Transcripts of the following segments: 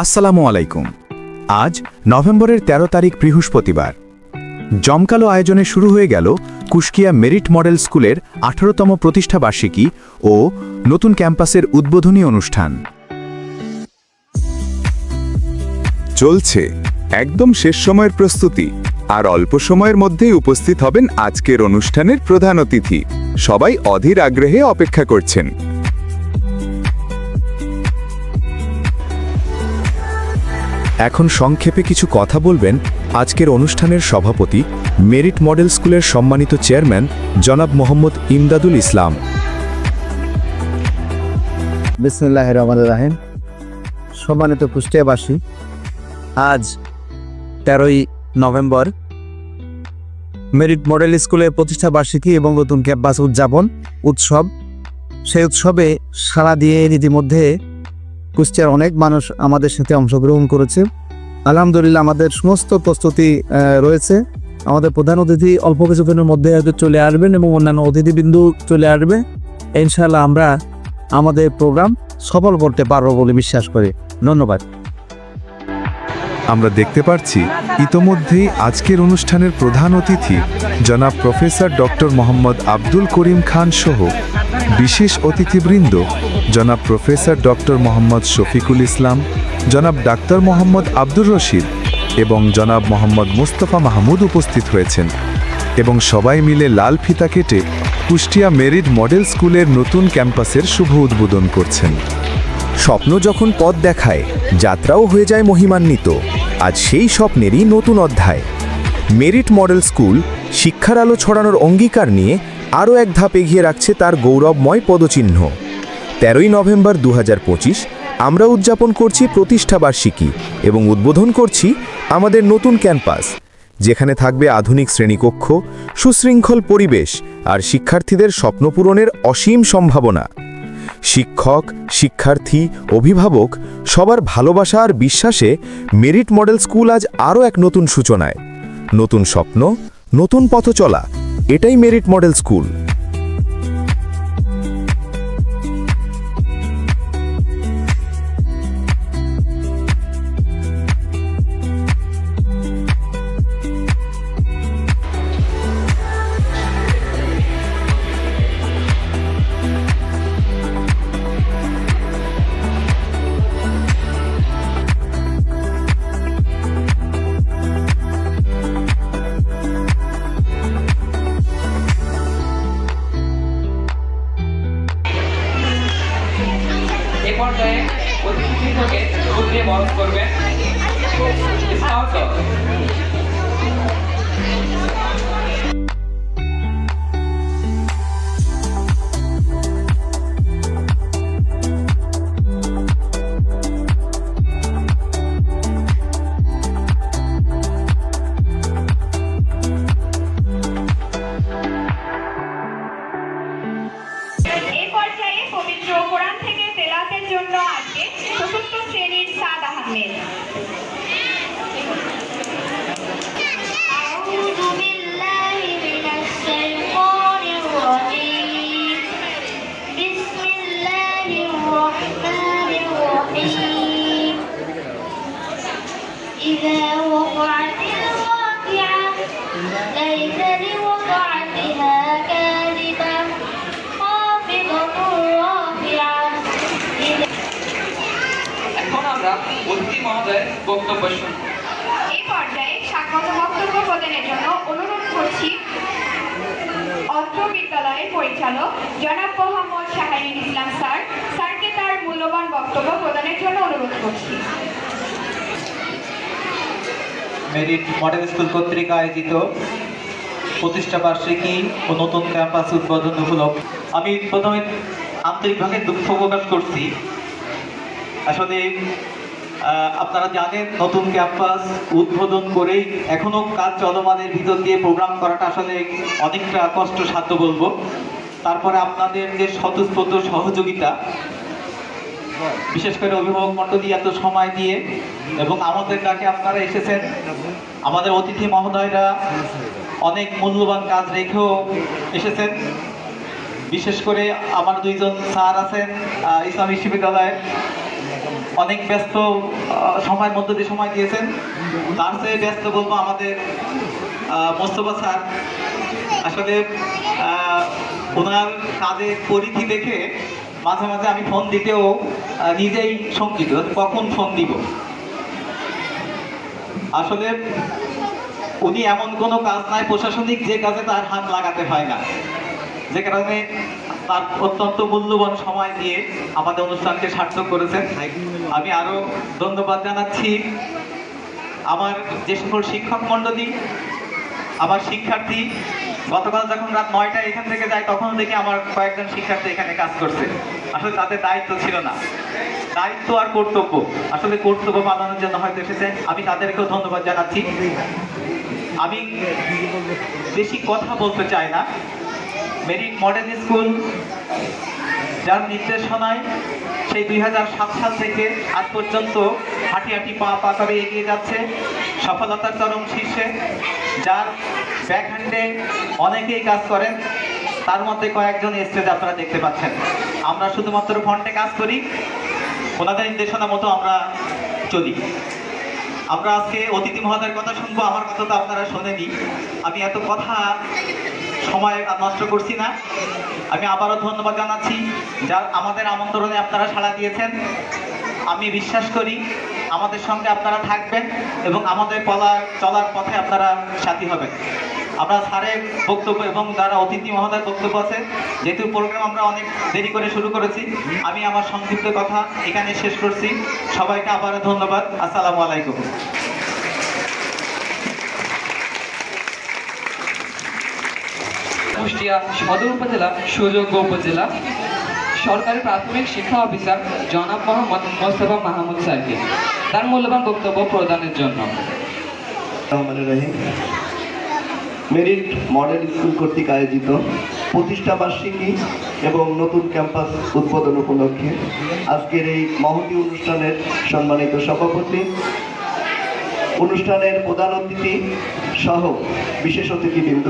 আসসালামু আলাইকুম। আজ নভেম্বরের ১৩ তারিখ বৃহস্পতিবার। জমকালো আয়োজনে শুরু হয়ে গেল কুষ্টিয়া মেরিট মডেল স্কুলের ১৮তম প্রতিষ্ঠাবার্ষিকী ও নতুন ক্যাম্পাসের উদ্বোধনী অনুষ্ঠান। চলছে একদম শেষ সময়ের প্রস্তুতি, আর অল্প সময়ের মধ্যেই উপস্থিত হবেন আজকের অনুষ্ঠানের প্রধান অতিথি। সবাই অধীর আগ্রহে অপেক্ষা করছেন। এখন সংক্ষেপে কিছু কথা বলবেন আজকের অনুষ্ঠানের সভাপতি, মেরিট মডেল স্কুলের সম্মানিত চেয়ারম্যান জনাব মোহাম্মদ ইমদাদুল ইসলাম। বিসমিল্লাহির রহমানির রহিম। সম্মানিত কুষ্টিয়াবাসী, আজ ১৩ই নভেম্বর মেরিট মডেল স্কুলের প্রতিষ্ঠা বার্ষিকী এবং নতুন ক্যাম্পাস উদযাপন উৎসব। সেই উৎসবে সাড়া দিয়ে ইতিমধ্যে কুষ্টিয়ার অনেক মানুষ আমাদের সাথে অংশগ্রহণ করেছে। আলহামদুলিল্লাহ, আমাদের সমস্ত প্রস্তুতি রয়েছে। আমাদের প্রধান অতিথি অল্প কিছুক্ষণের মধ্যে হয়তো চলে আসবেন এবং অন্যান্য অতিথিবৃন্দু চলে আসবে। ইনশাআল্লাহ আমরা আমাদের প্রোগ্রাম সফল করতে পারবো বলে বিশ্বাস করি। ধন্যবাদ। আমরা দেখতে পাচ্ছি ইতোমধ্যেই আজকের অনুষ্ঠানের প্রধান অতিথি জনাব প্রফেসর ডক্টর মোহাম্মদ আব্দুল করিম খান সহ বিশেষ অতিথিবৃন্দ জনাব প্রফেসর ডক্টর মোহাম্মদ শফিকুল ইসলাম, জনাব ডাক্তার মোহাম্মদ আব্দুর রশিদ এবং জনাব মোহাম্মদ মুস্তফা মাহমুদ উপস্থিত হয়েছেন এবং সবাই মিলে লাল ফিতা কেটে কুষ্টিয়া মেরিট মডেল স্কুলের নতুন ক্যাম্পাসের শুভ উদ্বোধন করছেন। স্বপ্ন যখন পথ দেখায়, যাত্রাও হয়ে যায় মহিমান্বিত। আজ সেই স্বপ্নেরই নতুন অধ্যায়। মেরিট মডেল স্কুল শিক্ষার আলো ছড়ানোর অঙ্গীকার নিয়ে আরও এক ধাপ এগিয়ে রাখছে তার গৌরবময় পদচিহ্ন। ১৩ই নভেম্বর ২০২৫ আমরা উদযাপন করছি প্রতিষ্ঠাবার্ষিকী এবং উদ্বোধন করছি আমাদের নতুন ক্যাম্পাস, যেখানে থাকবে আধুনিক শ্রেণীকক্ষ, সুশৃঙ্খল পরিবেশ আর শিক্ষার্থীদের স্বপ্ন পূরণের অসীম সম্ভাবনা। শিক্ষক, শিক্ষার্থী, অভিভাবক সবার ভালোবাসা আর বিশ্বাসে মেরিট মডেল স্কুল আজ আরও এক নতুন সূচনায়। নতুন স্বপ্ন, নতুন পথ চলা, এটাই মেরিট মডেল স্কুল। পর্যায়ে অতিথি থেকে দুধ দিয়ে বরণ করবেন। জন্য আসবে চতুর্থ শ্রেণীর সাদ আহমেদ। إذا وقعت الواقعة ليس لوقعتها كاذبة خافضة رافعة। এখন আমরা অতিথি মহোদয়ের বক্তব্য শুনব। এই পর্যায়ে স্বাগত বক্তব্য প্রদানের জন্য অনুরোধ করছি অত্র বিদ্যালয়ের পরিচালক জনাব মোহাম্মদ শাহরিয়ার ইসলাম স্যারকে তার মূল্যবান বক্তব্য প্রদানের জন্য অনুরোধ করছি। মেরিট মডেল স্কুল কর্তৃক আয়োজিত প্রতিষ্ঠা বার্ষিকী ও নতুন ক্যাম্পাস উদ্বোধন উপলক্ষে আমি প্রথমে আন্তরিকভাবে দুঃখ প্রকাশ করছি। আসলে আপনারা জানেন, নতুন ক্যাম্পাস উদ্বোধন করেই এখনও কাজ চলমানের ভিতর দিয়ে প্রোগ্রাম করাটা আসলে অনেকটা কষ্টসাধ্য বলবো। তারপরে আপনাদের যে স্বতঃস্ফূর্ত সহযোগিতা, বিশেষ করে অভিভাবক মণ্ডলী এত সময় দিয়ে এবং আমাদের ডাকে আপনারা এসেছেন, আমাদের অতিথি মহোদয়রা অনেক মূল্যবান কাজ রেখেও এসেছেন। বিশেষ করে আমার দুইজন স্যার আছেন ইসলামী বিশ্ববিদ্যালয়ে, অনেক ব্যস্ত সময়ের মধ্যে দিয়ে সময় দিয়েছেন। তার চেয়ে ব্যস্ত বলবো আমাদের মোস্তফা স্যার। আসলে ওনার কাজের পরিধি দেখে মাঝে মাঝে আমি ফোন দিতেও নিজেই শঙ্কিত, কখন ফোন দিব। আসলে উনি এমন কোনো কাজ নাই প্রশাসনিক যে কাজে তার হাত লাগাতে হয় না, যে কারণে তার অত্যন্ত মূল্যবান সময় দিয়ে আমাদের অনুষ্ঠানকে সার্থক করেছেন। আমি আরো ধন্যবাদ জানাচ্ছি আমার যে সকল শিক্ষক মণ্ডলী, আমার শিক্ষার্থী। গতকাল যখন রাত 9টায় এখান থেকে যাই তখন দেখি আমার কয়েকজন শিক্ষার্থী এখানে কাজ করছে। আসলে তাদের দায়িত্ব ছিল না, দায়িত্ব আর কর্তব্য, আসলে কর্তব্য পালনের জন্য হয়তো এসেছে। আমি তাদেরকেও ধন্যবাদ জানাচ্ছি। আমি বেশি কথা বলতে চাই না। মেরিট মডেল স্কুল যার নির্দেশনায় সেই 2007 সাল থেকে আজ পর্যন্ত হাঁটি হাঁটি পা পা করে এগিয়ে যাচ্ছে সফলতার চরম শীর্ষে, যার ব্যাকহ্যান্ডে অনেকেই কাজ করেন, তার মধ্যে কয়েকজন স্টেজে আপনারা দেখতে পাচ্ছেন। আমরা শুধুমাত্র ফ্রন্টে কাজ করি, ওনাদের নির্দেশনা মতো আমরা চলি। আমরা আজকে অতিথি মহোদয়ের কথা শুনবো, আমার কথা তো আপনারা শোনেনি। আমি এত কথা সময় নষ্ট করছি না। আমি আবারও ধন্যবাদ জানাচ্ছি যার আমাদের আমন্ত্রণে আপনারা সাড়া দিয়েছেন। আমি বিশ্বাস করি আমাদের সঙ্গে আপনারা থাকবেন এবং আমাদের চলার পথে আপনারা সাথী হবেন। আমরা স্যারের বক্তব্য এবং যারা অতিথি মহোদয়ের বক্তব্য আছে, যেহেতু প্রোগ্রাম আমরা অনেক দেরি করে শুরু করেছি, আমি আমার সংক্ষিপ্ত কথা এখানে শেষ করছি। সবাইকে আবারও ধন্যবাদ। আসসালামু আলাইকুম। কুষ্টিয়া সদর উপজেলা সুযোগ্য উপজেলা সরকারি প্রাথমিক শিক্ষা অফিসার জনাব মোহাম্মদ মোস্তফা মাহমুদ স্যারকে তার মূল্যবান বক্তব্য প্রদানের জন্য। মেরিট মডেল স্কুল কর্তৃক আয়োজিত প্রতিষ্ঠা বার্ষিকী এবং নতুন ক্যাম্পাস উদ্বোধন উপলক্ষে আজকের এই মহতী অনুষ্ঠানের সম্মানিত সভাপতি, অনুষ্ঠানের প্রধান অতিথি সহ বিশেষ অতিথিবৃন্দ,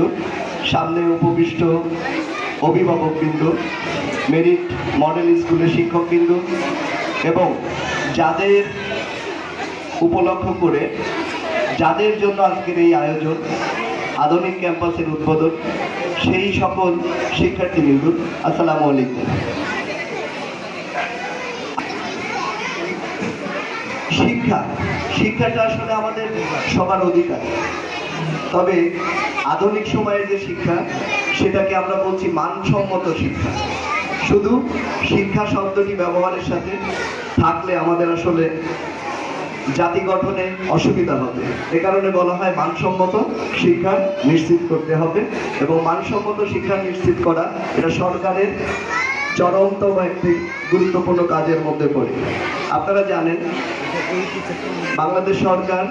সামনে উপবিষ্ট অভিভাবকবৃন্দ, মেরিট মডেল স্কুলের শিক্ষকবৃন্দ এবং যাদের উপলক্ষ করে যাদের জন্য আজকের এই আয়োজন, আধুনিক ক্যাম্পাসের উদ্বোধন, সেই সকল শিক্ষার্থীবৃন্দ, আসসালামু আলাইকুম। শিক্ষাটা আসলে আমাদের সবার অধিকার, তবে আধুনিক সময়ের যে শিক্ষা সেটাকে আমরা বলছি মানসম্মত শিক্ষা। শুধু শিক্ষা শব্দটি ব্যবহারের সাথে থাকলে আমাদের আসলে জাতি গঠনে অসুবিধা হবে। এ কারণে বলা হয় মানসম্মত শিক্ষা নিশ্চিত করতে হবে, এবং মানসম্মত শিক্ষা নিশ্চিত করা এটা সরকারের চরমতম একটি গুরুত্বপূর্ণ কাজের মধ্যে পড়ে। আপনারা জানেন বাংলাদেশ সরকার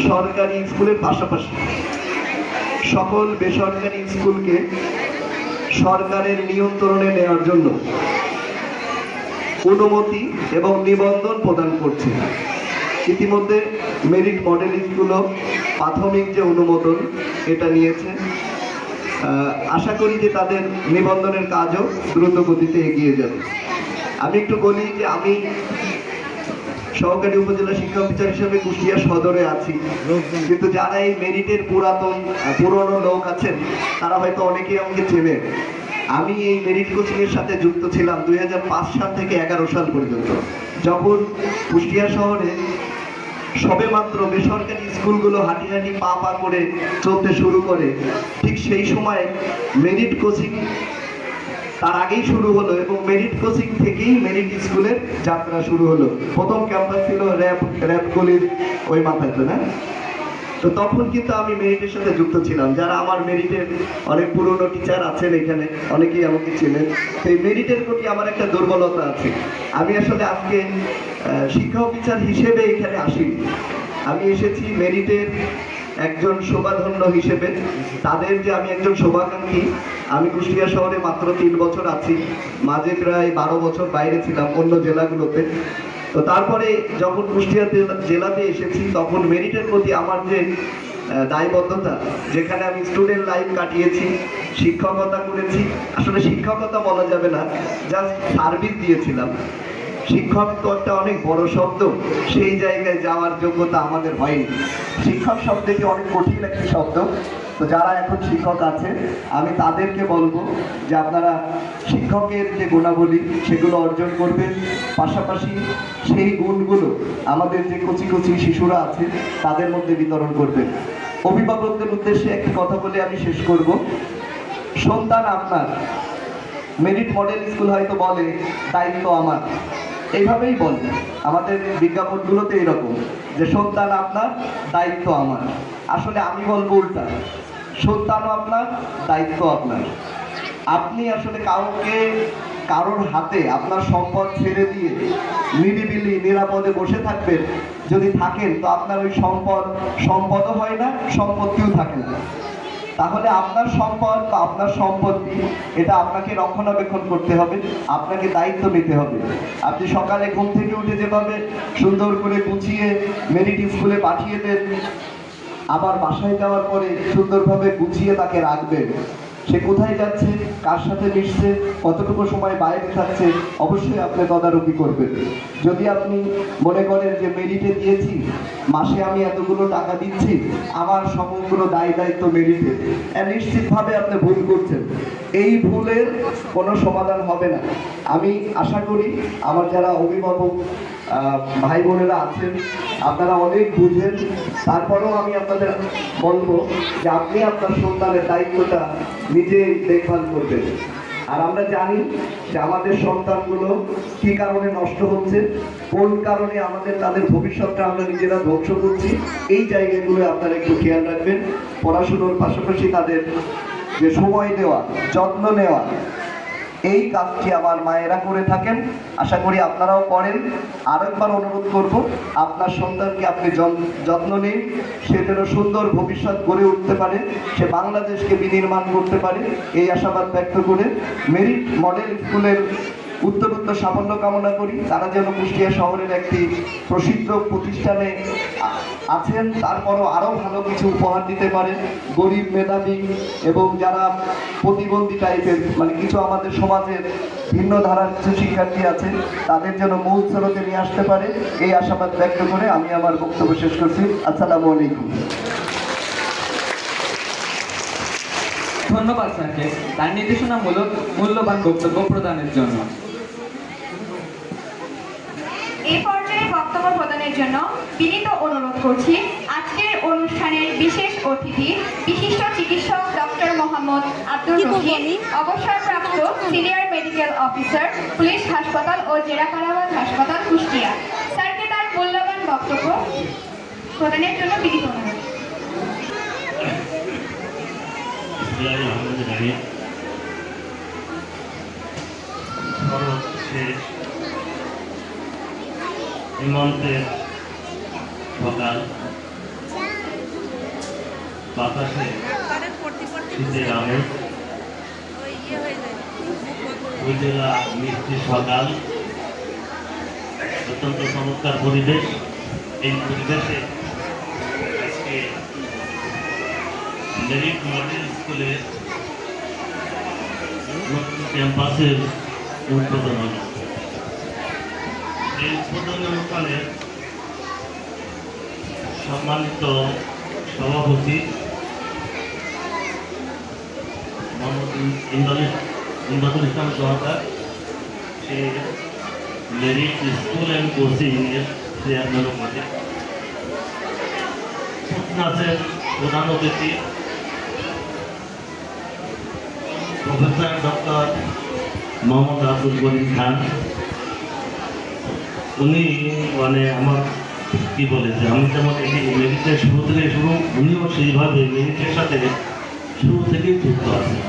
সরকারি স্কুলের পাশাপাশি সকল বেসরকারি স্কুলকে সরকারের নিয়ন্ত্রণে নেওয়ার জন্য অনুমতি এবং নিবন্ধন প্রদান করছে। ইতিমধ্যে মেরিট মডেল স্কুলও প্রাথমিক যে অনুমোদন এটা নিয়েছে। আশা করি যে তাদের নিবন্ধনের কাজও দ্রুত গতিতে এগিয়ে যাবে। আমি একটু বলি যে আমি সহকারী উপজেলা শিক্ষা অফিসার হিসেবে কুষ্টিয়া সদরে আছি, কিন্তু যারা এই মেরিটের পুরনো লোক আছেন তারা হয়তো অনেকেই আমাকে চেনে। আমি এই মেরিট কোচিংয়ের সাথে যুক্ত ছিলাম 2005 সাল থেকে 11 সাল পর্যন্ত, যখন কুষ্টিয়া শহরে সবেমাত্র বেসরকারি স্কুলগুলো হাঁটি হাঁটি পা পা করে চলতে শুরু করে, ঠিক সেই সময় মেরিট কোচিং তার আগেই শুরু হলো, এবং মেরিট কোচিং থেকেই মেরিট স্কুলের যাত্রা শুরু হলো। প্রথম ক্যাম্পাস ছিল র্যাবগুলির ওই মাথাতে, না? তো তখন কিন্তু আমি মেরিটের সাথে যুক্ত ছিলাম। যারা আমার মেরিটের অনেক পুরনো টিচার আছেন এখানে, অনেকেই আমাকে চেনেন। এই মেরিটের প্রতি আমার একটা দুর্বলতা আছে। আমি আসলে আজকে শিক্ষা অফিসার হিসেবে এখানে আসিনি, আমি এসেছি মেরিটের একজন শোভাধন্য হিসেবে। তাদের যে আমি একজন শুভাকাঙ্ক্ষী। আমি কুষ্টিয়া শহরে মাত্র 3 বছর আছি, মাঝে প্রায় 12 বছর বাইরে ছিলাম অন্য জেলাগুলোতে। তো তারপরে যখন কুষ্টিয়া জেলাতে এসেছি, তখন মেরিটের প্রতি আমার যে দায়বদ্ধতা, যেখানে আমি স্টুডেন্ট লাইফ কাটিয়েছি, শিক্ষকতা করেছি, আসলে শিক্ষকতা বলা যাবে না, জাস্ট সার্ভিস দিয়েছিলাম, শিক্ষক তো একটা অনেক বড় শব্দ, সেই জায়গায় যাওয়ার যোগ্যতা আমাদের হয়নি। শিক্ষক শব্দটি অনেক কঠিন একটি শব্দ। তো যারা এখন শিক্ষক আছে আমি তাদেরকে বলবো যে আপনারা শিক্ষকের যে গুণাবলী সেগুলো অর্জন করবেন, পাশাপাশি সেই গুণগুলো আমাদের যে কচি কচি শিশুরা আছে তাদের মধ্যে বিতরণ করবেন। অভিভাবকদের উদ্দেশ্যে একটি কথা বলে আমি শেষ করব। সন্তান আপনার, মেরিট মডেল স্কুল হয়তো বলে দায়িত্ব আমার, এইভাবেই বলে আমাদের বিজ্ঞাপনগুলোতে এরকম যে সন্তান আপনার, দায়িত্ব আমার। আসলে আমি বলবো উল্টা, সন্তানও আপনার, দায়িত্ব আপনার। আপনি আসলে কারোর হাতে আপনার সম্পদ ছেড়ে দিয়ে নিরিবিলি নিরাপদে বসে থাকবেন, যদি থাকেন তো আপনার ওই সম্পদও হয় না, সম্পত্তিও থাকে না। তাহলে আপনার সম্পদ বা আপনার সম্পত্তি এটা আপনাকে রক্ষণাবেক্ষণ করতে হবে, আপনাকে দায়িত্ব নিতে হবে। আপনি সকালে ঘুম থেকে উঠে যেভাবে সুন্দর করে গুছিয়ে মেরিট স্কুলে পাঠিয়ে দেন, আবার বাসায় যাওয়ার পরে সুন্দরভাবে গুছিয়ে তাকে রাখবেন। সে কোথায় যাচ্ছে, কার সাথে মিশছে, কতটুকু সময় বাইরে থাকছে, অবশ্যই আপনি তদারকি করবেন। যদি আপনি মনে করেন যে মেরিটে দিয়েছি, মাসে আমি এতগুলো টাকা দিচ্ছি, আমার সমগ্র দায়িত্ব মেরিটে, নিশ্চিতভাবে আপনি ভুল করছেন। এই ভুলের কোনো সমাধান হবে না। আমি আশা করি আমার যারা অভিভাবক ভাই বোনেরা আছেন আপনারা অনেক বুঝেন, তারপরেও আমি আপনাদের বলবো যে আপনি আপনার সন্তানের দায়িত্বটা নিজে দেখভাল করবেন। আর আমরা জানি যে আমাদের সন্তানগুলো কি কারণে নষ্ট হচ্ছে, কোন কারণে তাদের ভবিষ্যৎটা আমরা নিজেরা ধ্বংস করছি, এই জায়গাগুলো আপনারা একটু খেয়াল রাখবেন। পড়াশুনোর পাশাপাশি তাদের যে সময় দেওয়া, যত্ন নেওয়া, এই কাজটি আমার মায়েরা করে থাকেন, আশা করি আপনারাও করেন। আরেকবার অনুরোধ করব, আপনার সন্তানকে আপনি যত্ন নিন, সে যেন সুন্দর ভবিষ্যৎ গড়ে উঠতে পারে, সে বাংলাদেশকে বিনির্মাণ করতে পারে, এই আশাবাদ ব্যক্ত করে মেরিট মডেল স্কুলের উত্তরোত্তর সাফল্য কামনা করি। তারা যেন কুষ্টিয়া শহরের একটি প্রসিদ্ধ প্রতিষ্ঠানে আছেন, তারপরও আরও ভালো কিছু উপহার দিতে পারে। গরিব, মেধাবী এবং যারা প্রতিবন্ধী টাইপের, মানে কিছু আমাদের সমাজের ভিন্ন ধারার কিছু শিক্ষার্থী আছে, তাদের যেন মূল স্রোতে নিয়ে আসতে পারে, এই আশাবাদ ব্যক্ত করে আমি আমার বক্তব্য শেষ করছি। আসসালামু আলাইকুম। ধন্যবাদ স্যারকে তার নির্দেশনামূলক মূল্যবান বক্তব্য প্রদানের জন্য। এই পর্যায়ে বক্তব্য প্রদানের জন্য বিনীত অনুরোধ করছি আজকের অনুষ্ঠানের বিশেষ অতিথি, বিশিষ্ট চিকিৎসক ডক্টর মোহাম্মদ আব্দুল রহিম, অবসরপ্রাপ্ত সিনিয়র মেডিকেল অফিসার, পুলিশ হাসপাতাল ও জেলা কারাগার হাসপাতাল, কুষ্টিয়া। স্যারকে তার মূল্যবান বক্তব্য প্রদানের জন্য বিনীত অনুরোধ। হেমন্তের সকাল, বাতাসে শীতের আমেজ, উপজেলা মিষ্টি সকাল, অত্যন্ত চমৎকার পরিবেশ। এই পরিবেশে আজকে মেরিট মডেল স্কুলের নতুন ক্যাম্পাসের উদ্বোধন হল। এই উদ্বোধনী অনুষ্ঠানে সম্মানিত সভাপতি মোহাম্মদ ইমদাদুল ইসলাম সরকার, সে মেরিট স্কুল অ্যান্ড কোচিং এর চেয়ারম্যান পদে, নাচের প্রধান অতিথি প্রফেসর ডক্টর মোহাম্মদ আব্দুল করিম খান। উনি মানে আমার কি বলেছে, আমি যেমন এই মেরিটের শুরু থেকে উনিও সেইভাবে মেরিটের সাথে শুরু থেকেই যুক্ত আছেন।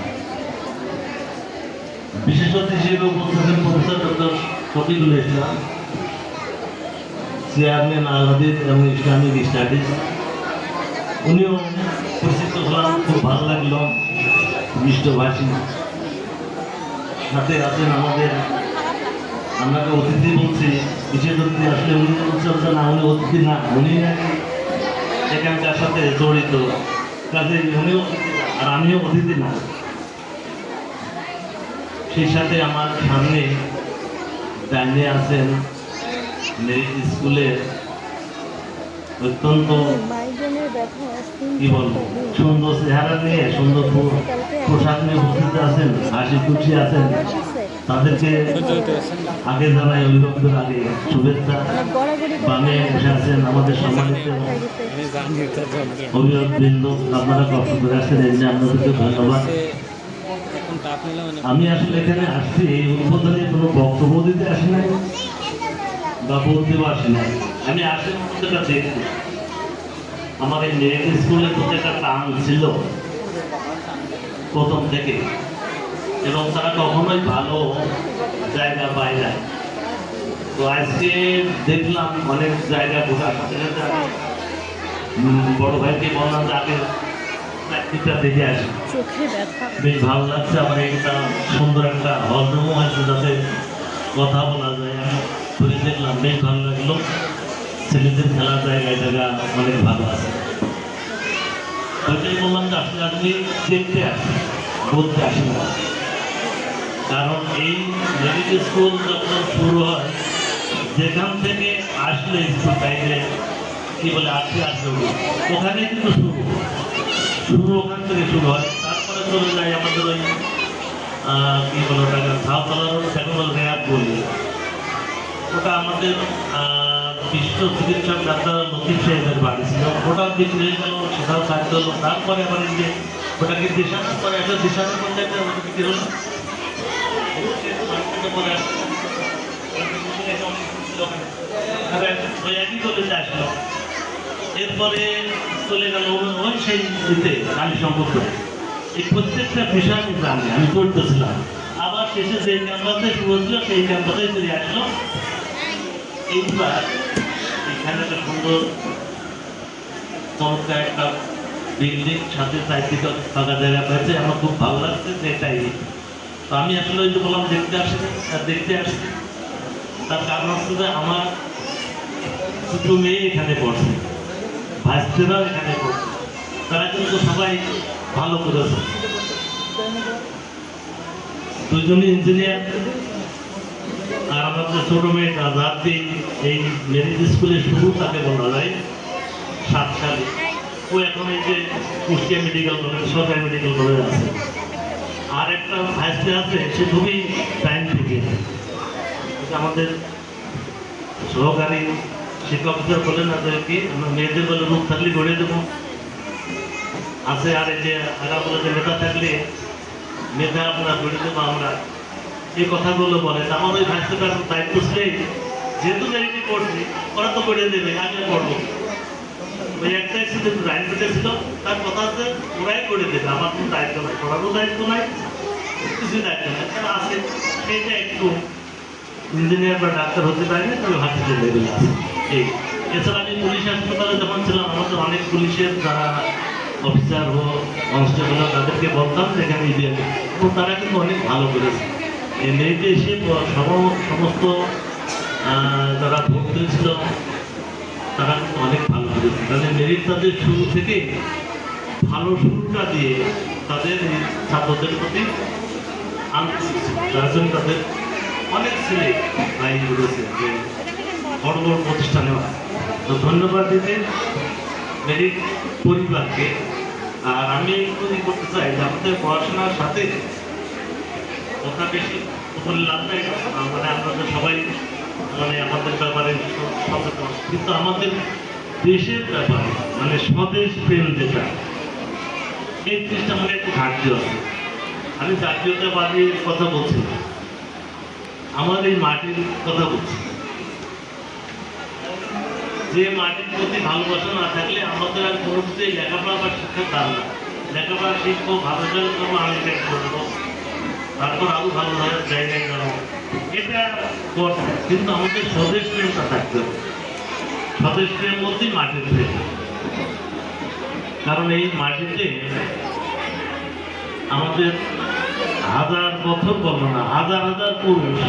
বিশেষ অতিথি হিসেবে উপস্থিত professor doctor Shafiqul Islam, chairman আল হাদিস এবং ইসলামিক স্টাডিজ। উনিও পরিচিত হলাম, খুব ভালো লাগলো, মিষ্টভাষী। সাথে আছেন আমাদের, আপনাকে অতিথি বলছি, বিশেষ অতিথি আসলে উনি বলছে না উনি অতিথি না, উনি এখানকার সাথে জড়িত, কাজে উনিও অতিথি না আর আমিও অতিথি না। সেই সাথে আমার সামনে ডাইনে আছেন মেরিট স্কুলের অত্যন্ত কি বলবো সুন্দর চেহারা নিয়ে সুন্দর পোশাক নিয়ে উপস্থিত আছেন, হাসি খুশি আছেন। তাদেরকে আগে জানাই অভিভাবকদের আগে শুভেচ্ছা। বামে বসে আছেন আমাদের সম্মানিত অভিভাবকবৃন্দ, আপনারা কষ্ট করে আসছেন এই জন্য আপনাদেরকে ধন্যবাদ। আমি আসলে এখানে আসছি এই উদ্বোধনে কোনো বক্তব্য দিতে আসি নাই বা বলতেও আসি নাই। আমি আসলে প্রত্যেকটা দেখছি আমার এই মেয়েদের স্কুলের প্রতি একটা টান ছিল প্রথম থেকে, এবং তারা কখনোই ভালো জায়গা পায় না। তো আজকে দেখলাম অনেক জায়গা ঘোরার সাথে সাথে আমি বড় ভাইকে বললাম যে আগে প্র্যাকটিসটা দেখে আসি, বেশ ভালো লাগছে। আমার একটা সুন্দর একটা হলরুমও আছে যাতে কথা বলা যায়, আমি ঘুরে দেখলাম বেশ ভালো লাগলো। ছেলেদের খেলার জায়গা অনেক ভালো আছে। ওইটাই বললাম যে আসলে আপনি দেখতে আসেন, বলতে আসেন না। কারণ এই মেডিকেল স্কুল যখন শুরু হয়, যেখান থেকে আসলে স্কুল টাইমে কি বলে আসলে ওখানে কিন্তু শুরু ওখান থেকে শুরু হয়। তারপরে চলে যায় আমাদের ওই কি বলে ওটাকে ঝাউতলার সেকেন্ড র্যাব বলি, ওটা আমাদের বিশ্ব চিকিৎসক ডাক্তার লতিফ সাহেবের বাড়ি ছিল। ওটা বিক্রি হয়ে গেল, সেটাও সাহায্য হলো। তারপরে আবার এই যে ওটাকে দেশানোর পরে একটা দেশানোর মধ্যে একটা ওটা বিক্রি হলো। ওই একই কলেজে আসলো, এরপরে চলে গেল ওই সেই দিতে কালী সম্পর্ক। এই প্রত্যেকটা বিষয় আমি জানি, আমি করতেছিলাম। আবার শেষে যে ক্যাম্পাসে শুরু হচ্ছিল সেই ক্যাম্পাসে চলে আসলো। এইবার এখানে একটা সুন্দর চমৎকার একটা বিল্ডিং সাথে চারদিকে ফাঁকা জায়গা পেয়েছে, আমার খুব ভালো লাগছে যে এটাই। তো আমি আসলে ওই যে বললাম দেখতে আসছি, তার কারণ হচ্ছে যে আমার দুটো মেয়ে এখানে পড়ছে, ভাইস্তেরাও এখানে পড়ছে, তারা কিন্তু সবাই ভালো করেছে। দুজনই ইঞ্জিনিয়ার। আর আমাদের ছোট মেয়েটা রাতে এই মেরিট স্কুলে শুরু তাকে বলা যায় 7 সালে, ও এখন এই যে কুষ্টিয়া মেডিকেল কলেজ, সরকারি মেডিকেল কলেজ আছে। আর একটা ভাইস্তে আছে, সে খুবই টাইম থেকে আমাদের সহকারী শিক্ষক অফিসার বলেন আপনাদেরকে, আমরা মেয়েদের বলে রূপ থাকলে গড়িয়ে দেবো আছে। আর এই যে আগা বলে যে নেতা থাকলে মেধা আপনার গড়িয়ে দেবো আমরা, এই কথাগুলো বলে। আমার ওই ভাইস্তেটার দায়িত্ব ছিল, যেহেতু মেরিটে পড়ছি ওরা তো গড়িয়ে দেবে, আগে পড়বো। ওই একটাই ছিল রাইনপেটে ছিল, তার কথা আছে ওরাই করে দেবে, আমার কোনো দায়িত্ব নাই, পড়ারও দায়িত্ব নাই, কিছুই দায়িত্ব নাই। তারা আছে সেইটা একটু ইঞ্জিনিয়ার বা ডাক্তার হতে পারেনি, তবে হাতিতে লেভেল আছে এই। এছাড়া আমি পুলিশ হাসপাতালে যখন ছিলাম, আমাদের অনেক পুলিশের যারা অফিসার ও কনস্টেবল তাদেরকে বলতাম যেখানে দিয়ে, তো তারা কিন্তু অনেক ভালো করেছে। এই মেয়েতে এসে সমস্ত যারা ভোট দিয়েছিল তারা কিন্তু অনেক ভালো করেছে। তাদের মেরিট তাদের শুরু থেকে ভালো শুরুটা দিয়ে তাদের ছাত্রদের প্রতি আনতে যার জন্য তাদের অনেক ছেলে ভাই করেছে যে বড় বড় প্রতিষ্ঠানে। তো ধন্যবাদ দিতে মেরিট পরিবারকে। আর আমি করতে চাই যে আমাদের পড়াশোনার সাথে কথা বেশি বলে লাভ নাই, মানে আপনাদের সবাই মানে আমাদের ব্যাপারে সচেতন, কিন্তু আমাদের দেশের ব্যাপারে মানে স্বদেশ প্রেম যেটা, এই জিনিসটা মানে একটু ঘাটতি আছে। আমি জাতীয়তাবাদীর কথা বলছি না, আমার এই মাটির কথা বলছি। যে মাটির প্রতি ভালোবাসা না থাকলে আমাদের আর কোনো কিছু লেখাপড়া বা শিক্ষা দাম না। লেখাপড়া শিখবো, ভালো জায়গা করবো, আমি করবো, তারপর আরো ভালো জায়গায় যাবো, এটা করবো। কিন্তু আমাদের স্বদেশ প্রেমটা থাকতে হবে, স্বদেশ প্রেম মধ্যেই মাটির প্রেম। কারণ এই মাটিতে আমাদের হাজার বছর বলবো না, হাজার হাজার পুরুষ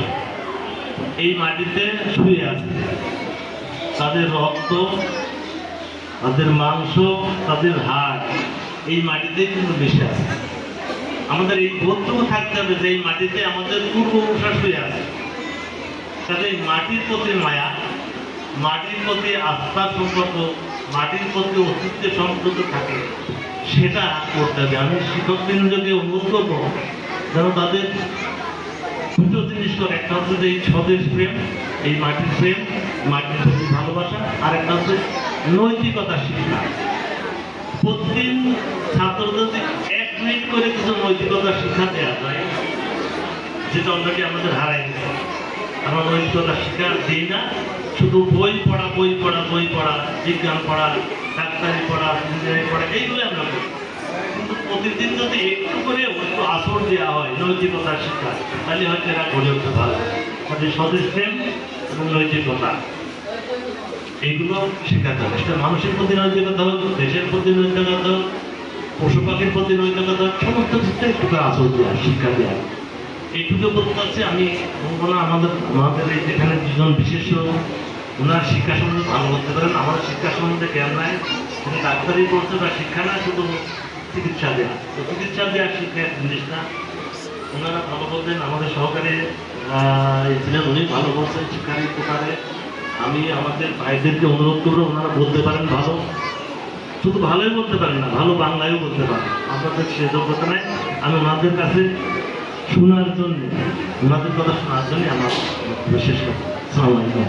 এই মাটিতে শুয়ে আছে। তাদের রক্ত, তাদের মাংস, তাদের হাড় এই মাটিতে কিন্তু বেশি আছে। আমাদের এই বোধটুকু থাকতে হবে যে এই মাটিতে আমাদের পূর্বপুরুষরা শুয়ে আছে। কাজে মাটির প্রতি মায়া, মাটির প্রতি আস্থা সম্পর্ক, মাটির প্রতি অস্তিত্বের সম্পর্ক থাকে, সেটা করতে হবে। আমি শিক্ষকবৃন্দকে অনুরোধ করবো যেন তাদের দুটো জিনিস করে, একটা হচ্ছে যে এই স্বদেশ প্রেম, এই মাটির প্রেম, মাটির প্রতি ভালোবাসা, আর একটা হচ্ছে নৈতিকতা শিক্ষা। প্রতিদিন ছাত্রদের 1 মিনিট করে কিছু নৈতিকতা শিক্ষা দেওয়া যায়, যেটা অলরেডি আমাদের হারাই গেছে। আমরা নৈতিকতা শিক্ষা দিই না, শুধু বই পড়া, বই পড়া, বই পড়া, বিজ্ঞান পড়া, ডাক্তারি পড়া, ইঞ্জিনিয়ারিং পড়া, এইগুলো আমরা করি। কিন্তু প্রতিদিন যদি একটু করে একটু আসর দেওয়া হয় নৈতিকতার শিক্ষা, তাহলে হয়তো এরা গড়ে উঠতে ভালো। মানে স্বদেশ প্রেম এবং নৈতিকতা এইগুলো শেখাতে হবে। সেটা মানুষের প্রতি নৈতিকতা হোক, দেশের প্রতি নৈতিকতা হোক, পশু পাখির প্রতি নৈতিকতা হোক, সমস্ত ক্ষেত্রে একটু করে আসর দেওয়া, শিক্ষা দেওয়া। এইটুকু বলতে পারছি। আমি বলবো না আমাদের এই যেখানে দুজন বিশেষ্য, ওনার শিক্ষা সম্বন্ধে ভালো বলতে পারেন, আমাদের শিক্ষা সম্বন্ধে জ্ঞান নাই। তিনি ডাক্তারি করছে বা শিক্ষা না, শুধু চিকিৎসা দেওয়া। তো চিকিৎসা দেওয়ার শিক্ষা জিনিস না, ওনারা ভালো বলতেন। আমাদের সহকারী ছিলেন, উনি ভালো বলছেন শিক্ষার উপকারে। আমি আমাদের ভাইদেরকে অনুরোধ করবো, ওনারা বলতে পারেন ভালো, শুধু ভালোই বলতে পারেন না, ভালো বাংলায়ও বলতে পারেন। আপনাদের সে যোগ্যতা নেই। আমি ওনাদের কাছে শোনার জন্য, ওনাদের কথা শোনার জন্য আমার বিশেষ কথা। আসসালামু আলাইকুম।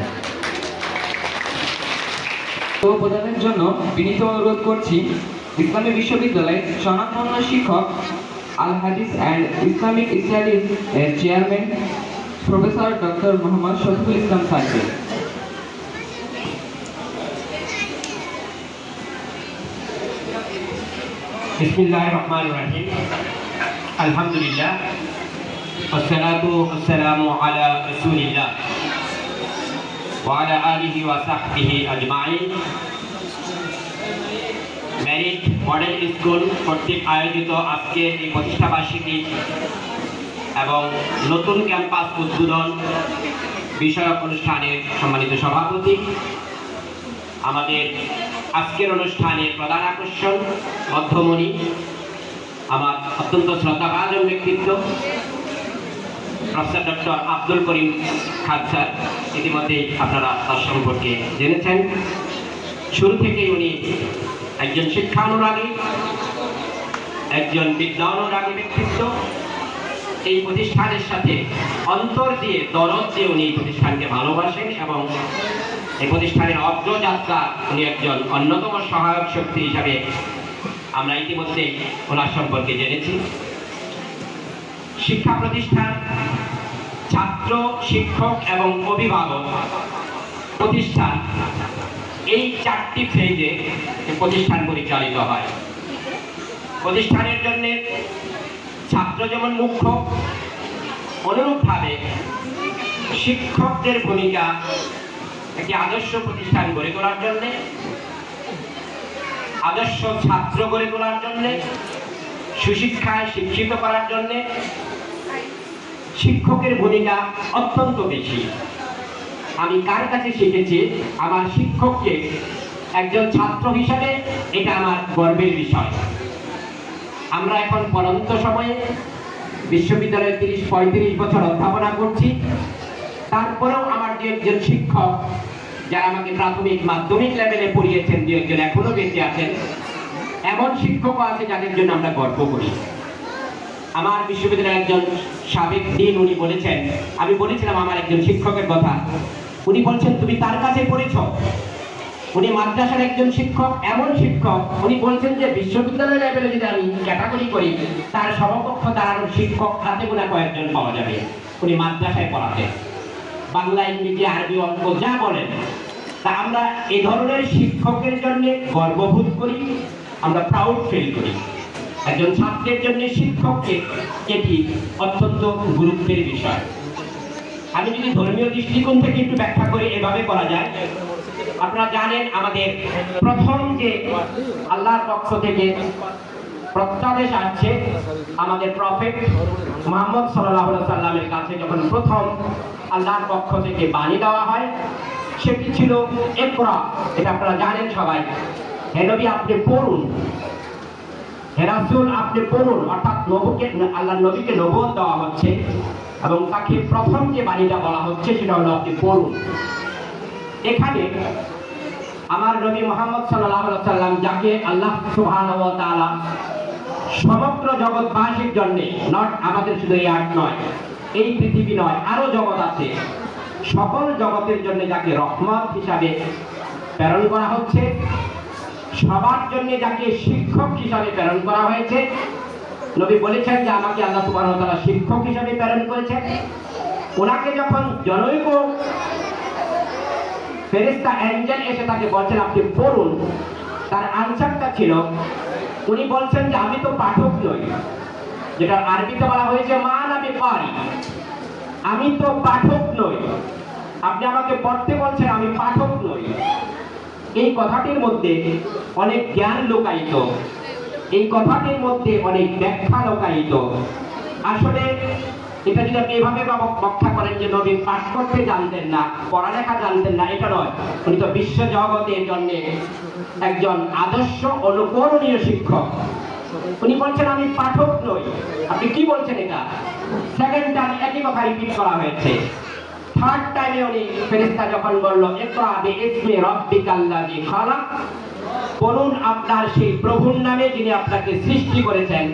প্রদানের জন্য বিনীত অনুরোধ করছি ইসলামী বিশ্ববিদ্যালয়ের স্বনামধন্য শিক্ষক Al Hadis and Islamic studies এর chairman professor doctor Mohammad Shafiqul Islam স্যারকে। বিসমিল্লাহির রহমানির রহিম। আলহামদুলিল্লাহ, আসসালাতু ওয়াসসালামু আলা রাসূলিল্লাহ ওয়া আলা আলিহি ওয়া সাহবিহি আজমাইন। মেরিট মডেল স্কুল কর্তৃক আয়োজিত আজকে এই প্রতিষ্ঠাবার্ষিকী এবং নতুন ক্যাম্পাস উদ্বোধন বিষয়ক অনুষ্ঠানের সম্মানিত সভাপতি, আমাদের আজকের অনুষ্ঠানের প্রধান আকর্ষণ মধ্যমণি, আমার অত্যন্ত শ্রদ্ধাভাজন ব্যক্তিত্ব professor doctor Abdul Karim Khan sir. ইতিমধ্যেই আপনারা তার সম্পর্কে জেনেছেন। শুরু থেকেই উনি একজন শিক্ষানুরাগী, একজন বিদ্যা অনুরাগী ব্যক্তিত্ব। এই প্রতিষ্ঠানের সাথে অন্তর দিয়ে, দরদ দিয়ে উনি এই প্রতিষ্ঠানকে ভালোবাসেন এবং এই প্রতিষ্ঠানের অগ্রযাত্রা উনি একজন অন্যতম সহায়ক শক্তি হিসাবে আমরা ইতিমধ্যে ওনার সম্পর্কে জেনেছি। শিক্ষা প্রতিষ্ঠান, ছাত্র, শিক্ষক এবং অভিভাবক প্রতিষ্ঠান, এই 4টি ফেজে প্রতিষ্ঠান পরিচালিত হয়। প্রতিষ্ঠানের জন্য ছাত্র যেমন মুখ্য, অনুরূপভাবে শিক্ষকদের ভূমিকা একটি আদর্শ প্রতিষ্ঠান গড়ে তোলার জন্য, আদর্শ ছাত্র গড়ে তোলার জন্য, সুশিক্ষায় শিক্ষিত করার জন্য শিক্ষকের ভূমিকা অত্যন্ত বেশি। আমি কার কাছে শিখেছি, আমার শিক্ষককে একজন ছাত্র হিসাবে এটা আমার গর্বের বিষয়। আমরা এখন পরন্ত সময়ে বিশ্ববিদ্যালয়ে 30-35 বছর অধ্যাপনা করছি। তারপরেও আমার যে একজন শিক্ষক, যারা আমাকে প্রাথমিক মাধ্যমিক লেভেলে পড়িয়েছেন, যে একজন এখনো বেঁচে আছেন, এমন শিক্ষকও আছে যাদের জন্য আমরা গর্ব করি। আমার বিশ্ববিদ্যালয়ের একজন সাবেক ডিন, উনি বলেছেন, আমি বলেছিলাম আমার একজন শিক্ষকের কথা, উনি বলছেন তুমি তার কাছে পড়েছ। উনি মাদ্রাসার একজন শিক্ষক, এমন শিক্ষক, উনি বলছেন যে বিশ্ববিদ্যালয় লেভেলে যদি আমি ক্যাটাগরি করি, তার সমকক্ষ দাঁড়ানোর শিক্ষক হাতে গোনা কয়েকজন পাওয়া যাবে। উনি মাদ্রাসায় পড়াতেন, বাংলা, ইংরেজি, আরবি, অঙ্ক যা বলেন। তা আমরা এ ধরনের শিক্ষকের জন্য গর্ববোধ করি, আমরা প্রাউড ফিল করি। একজন ছাত্রের জন্য শিক্ষককে এটি অত্যন্ত গুরুত্বের বিষয়। আমি যদি ধর্মীয় দৃষ্টিকোণ থেকে একটু ব্যাখ্যা করি, এভাবে করা যায়। আপনারা জানেন আমাদের প্রথম যে আল্লাহর পক্ষ থেকে প্রত্যাদেশ আসছে, আমাদের প্রফেট মুহাম্মদ সাল্লাল্লাহু আলাইহি সাল্লামের কাছে যখন প্রথম আল্লাহর পক্ষ থেকে বাণী দেওয়া হয়, সেটি ছিল ইকরা। এটা আপনারা জানেন সবাই। হে নবী আপনি পড়ুন, হে রাসূল আপনি পড়ুন। অর্থাৎ নবীকে, আল্লাহর নবীকে নবুয়ত দেওয়া হচ্ছে। এবং তাকে প্রথম যে বাণীটা বলা হচ্ছে সেটা হলো আপনি পড়ুন। এখানে আমার নবী মুহাম্মদ সাল্লাল্লাহু আলাইহি সাল্লাম, যাকে আল্লাহ সুবহানাহু ওয়া তাআলা সমগ্র জগৎবাসীর জন্য, নট আমাদের শুধু এই আর্ট নয়, এই পৃথিবী নয়, আরো জগৎ আছে, সকল জগতের জন্য যাকে রহমত হিসাবে প্রেরণ করা হচ্ছে, সবার জন্য যাকে শিক্ষক হিসাবে প্রেরণ করা হয়েছে। নবী বলেছেন যে আমাকে আল্লাহ সুবহানাহু ওয়া তাআলা শিক্ষক হিসাবে প্রেরণ করেছেন। ওনাকে যখন জনৈক ফেরেশতা অ্যাঞ্জেল এসে তাকে বলছেন আপনি পড়ুন, তার আনসারটা ছিল, উনি বলছেন যে আমি তো পাঠক নই, যেটা আরবিতে বলা হয়েছে মান আমি পারি, আমি তো পাঠক নই, আপনি আমাকে পড়তে বলছেন, আমি পাঠক নই। এই কথাটির মধ্যে অনেক জ্ঞান লুকায়িত, এই কথাটির মধ্যে অনেক ব্যাখ্যা লুকায়িত। আসলে এটা যদি আপনি এভাবে ব্যাখ্যা করেন যে নবী পাঠ করতে জানতেন না, পড়ালেখা জানতেন না, এটা নয়। উনি তো বিশ্ব জগতের জন্য একজন আদর্শ অনুকরণীয় শিক্ষক। উনি বলছেন আমি পাঠক নই, আপনি কি বলছেন? এটা সেকেন্ড টাইম একই কথা রিপিট করা হয়েছে। থার্ড টাইমে উনি ফেরেশতা যখন বলল ইকরা বিইসমি রাব্বিকাল্লাযী খালাক, বলুন আপনার সেই প্রভুর নামে যিনি আপনাকে সৃষ্টি করেছেন।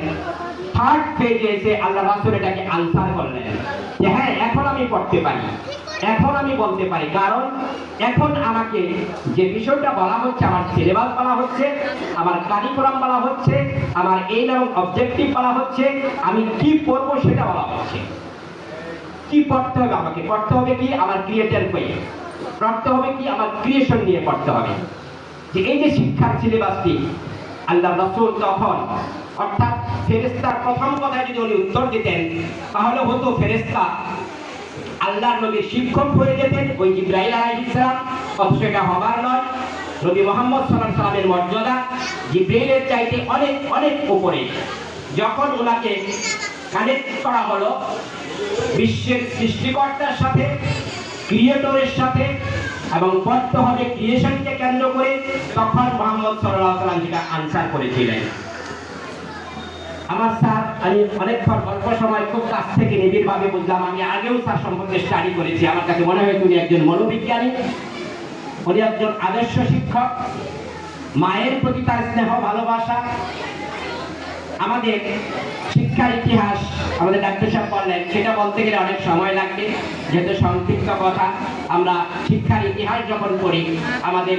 থার্ড পেজে এসে আল্লাহ রাসূল এটাকে আনসার করলেন যে হ্যাঁ, এখন আমি পড়তে পারি, এখন আমি বলতে পারি, কারণ এখন আমাকে যে বিষয়টা বলা হচ্ছে, আমার সিলেবাস বলা হচ্ছে, আমার কারিকুলাম বলা হচ্ছে, আমার এইম এবং অবজেক্টিভ বলা হচ্ছে, আমি কি পড়বো সেটা বলা হচ্ছে। কি পড়তে হবে আমাকে? পড়তে হবে কি আমার ক্রিয়েটার পেয়ে, পড়তে হবে কি আমার ক্রিয়েশন নিয়ে পড়তে হবে। যে এই যে শিক্ষার সিলেবাসটি আল্লাহ রাসূল তখন, অর্থাৎ ফেরেশতার প্রথম কথায় যদি উনি উত্তর দিতেন তাহলে হতো ফেরেশতা আল্লাহর নবীর শিক্ষক হয়ে যেতেন, ওই জিবরাইল আলাইহিস সালাম। অথচ এটা হবার নয়। নবী মুহাম্মদ সাল্লাল্লাহু আলাইহি সাল্লামের মর্যাদা জিবরাইলের চাইতে অনেক অনেক উপরে। যখন ওনাকে কানেক্ট করা হলো বিশ্বের সৃষ্টিকর্তার সাথে, ক্রিয়েটরের সাথে, এবং পড়তে হবে ক্রিয়েশনকে কেন্দ্র করে, তখন মুহাম্মদ সাল্লাল্লাহু আলাইহি সাল্লাম যেটা আনসার করেছিলেন। আমার স্যার, আমি অনেকক্ষণ অল্প সময় খুব কাছ থেকে নিবিড়ভাবে বুঝলাম। আমি আগেও স্যার সম্পর্কে স্টাডি করেছি। আমার কাছে মনে হয় উনি একজন মনোবিজ্ঞানী, উনি একজন আদর্শ শিক্ষক। মায়ের প্রতি তার স্নেহ ভালোবাসা। আমাদের শিক্ষার ইতিহাস আমাদের ডাক্তার সাহেব বললেন, সেটা বলতে গেলে অনেক সময় লাগবে, যেহেতু সংক্ষিপ্ত কথা। আমরা শিক্ষার ইতিহাস যখন পড়ি, আমাদের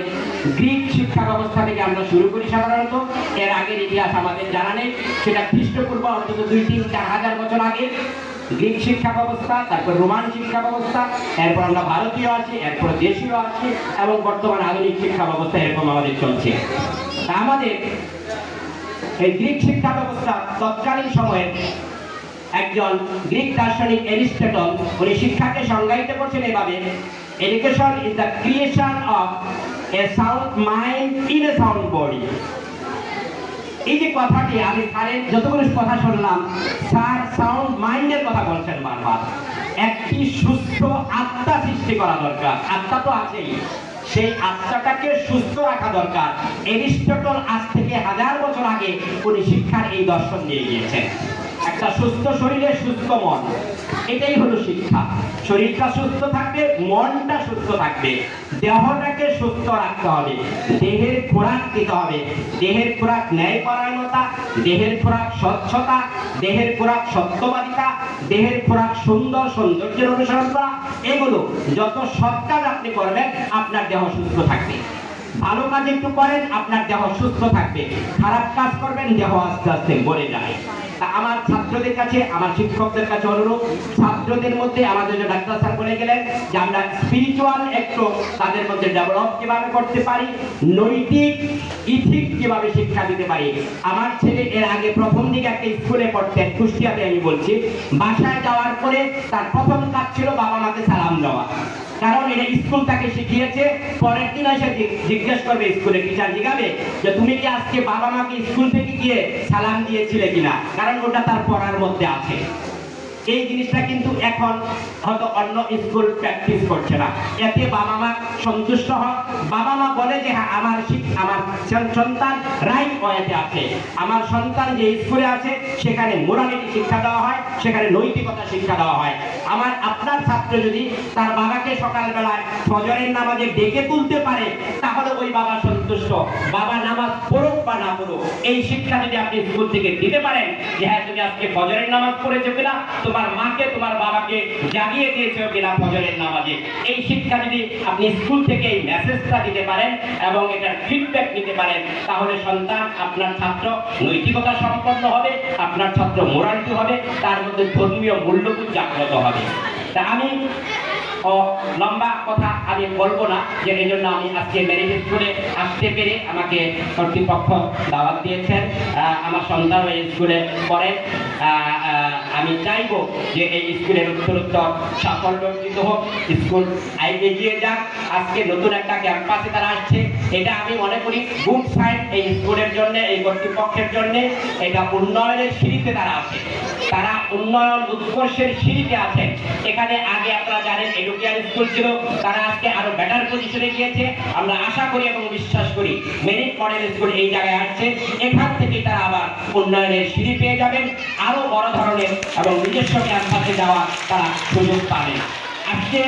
গ্রিক শিক্ষা ব্যবস্থা থেকে আমরা শুরু করি সাধারণত। এর আগের ইতিহাস আমাদের জানা নেই, সেটা খ্রিস্টপূর্ব অন্তত 2-3-4 হাজার বছর আগে গ্রিক শিক্ষা ব্যবস্থা, তারপর রোমান শিক্ষা ব্যবস্থা, এরপর আমরা ভারতীয় আছি, এরপর দেশীয় আছি, এবং বর্তমানে আধুনিক শিক্ষা ব্যবস্থা এরকম আমাদের চলছে। তা আমাদের এই গ্রিক শিক্ষা ব্যবস্থা তৎকালীন সময়ে একজন গ্রিক দার্শনিক এরিস্টটল, উনি শিক্ষাকে সংজ্ঞায়িত করছেন এভাবে: education is the creation of a sound mind in a sound body. এই যে কথাটি, আমি স্যারের যতগুলো কথা শুনলাম, স্যার সাউন্ড মাইন্ডের কথা বলছেন বারবার। একটি সুস্থ আত্মা সৃষ্টি করা দরকার। আত্মা তো আছেই, সেই আত্মাটাকে সুস্থ রাখা দরকার। এরিস্টটল আজ থেকে 1000 বছর আগে উনি শিক্ষার এই দর্শন নিয়ে গিয়েছেন। একটা সুস্থ শরীরে সুস্থ মন, এটাই হলো শিক্ষা। শরীরটা সুস্থ থাকবে, মনটা সুস্থ থাকবে, দেহটাকে সুস্থ রাখতে হবে, দেহের খোরাক দিতে হবে। দেহের খোরাক ন্যায়পরায়ণতা, দেহের খোরাক স্বচ্ছতা, দেহের খোরাক সত্যবাদিতা, দেহের খোরাক সৌন্দর্যের অনুসরণ করা। এগুলো যত সৎ কাজ আপনি করবেন, আপনার দেহ সুস্থ থাকবে। ভালো কাজ একটু করেন, আপনার দেহ সুস্থ থাকবে। খারাপ কাজ করবেন, দেহ আস্তে আস্তে মরে যায়। তা আমার ছাত্রদের কাছে, আমার শিক্ষকদের কাছে অনুরোধ, ছাত্রদের মধ্যে আমাদের যে ডাক্তার স্যার বলে গেলেন যে আমরা স্পিরিচুয়াল একটু তাদের মধ্যে ডেভেলপ কিভাবে করতে পারি, নৈতিক ইথিক কিভাবে শিক্ষা দিতে পারি। আমার ছেলে এর আগে প্রথম দিকে একটা স্কুলে পড়তেন, কুষ্টিয়াতে আমি বলছি। বাসায় যাওয়ার পরে তার প্রথম কাজ ছিল বাবা মাকে সালাম দেওয়া, কারণ এটা স্কুল তাকে শিখিয়েছে। পরের দিন এসে জিজ্ঞেস করবে, স্কুলে টিচার জিজ্ঞাবে যে তুমি কি আজকে বাবা মাকে স্কুল থেকে গিয়ে সালাম দিয়েছিলে কিনা, কারণ ওটা তার পড়ার মধ্যে আছে। এই জিনিসটা কিন্তু এখন হয়তো অন্য স্কুল প্র্যাকটিস করছে না। এতে বাবা মা সন্তুষ্ট হয়, বাবা মা বলে যে হ্যাঁ আমার সন্তান রাইট ওয়েতে আছে, আমার সন্তান যে স্কুলে আছে সেখানে মোরালিটি শিক্ষা দেওয়া হয়, সেখানে নৈতিকতা শিক্ষা দেওয়া হয়। আমার আপনার ছাত্র যদি তার বাবাকে সকালবেলায় ফজরের নামাজে ডেকে তুলতে পারে তাহলে ওই বাবা সন্তুষ্ট। বাবা নামাজ পড়ুক বা না পড়ুক, এই শিক্ষা যদি আপনি স্কুল থেকে দিতে পারেন যে হ্যাঁ তুমি আজকে ফজরের নামাজ পড়েছো কিনা, তোমার মাকে তোমার বাবাকে জাগিয়ে দিয়েছো কিনা ফজরের নামাজে, এই শিক্ষা যদি আপনি স্কুল থেকে এই মেসেজটা দিতে পারেন এবং এটার ফিডব্যাক নিতে পারেন তাহলে সন্তান আপনার ছাত্র নৈতিকতা সম্পন্ন হবে, আপনার ছাত্র মোরালিটি হবে, তার মধ্যে ধর্মীয় মূল্যবোধ জাগ্রত হবে। তা আমি লম্বা কথা আমি বলবো না, যে এই জন্য আমি আজকে মেরিট স্কুলে আসতে পেরে আমাকে কর্তৃপক্ষ দাওয়াত দিয়েছেন। আমার সন্তান এই স্কুলে পড়ে, আমি চাইবো যে এই স্কুলের উত্তরোত্তর সাফল্য অর্জিত হোক, স্কুল এগিয়ে যাক। আজকে নতুন একটা ক্যাম্পাসে তারা আসছে, এটা আমি মনে করি গুড সাইন এই স্কুলের জন্য, এই কর্তৃপক্ষের জন্য। এটা উন্নয়নের সিঁড়িতে তারা আছে, তারা উন্নয়ন উৎকর্ষের সিঁড়িতে আছেন। এখানে আগে আপনারা জানেন এডুকেয়ার স্কুল ছিল, তারা আজকে আরো বেটার পজিশনে গিয়েছে। আমরা আশা করি এবং বিশ্বাস করি মেরিট মডেল স্কুল এই জায়গায় আসছে, এখান থেকে তারা আবার উন্নয়নের সিঁড়ি পেয়ে যাবেন, আরো বড় ধরনের এবং নিজস্ব ক্যাম্পাসে যাওয়ার তারা সুযোগ পাবেন। আজকে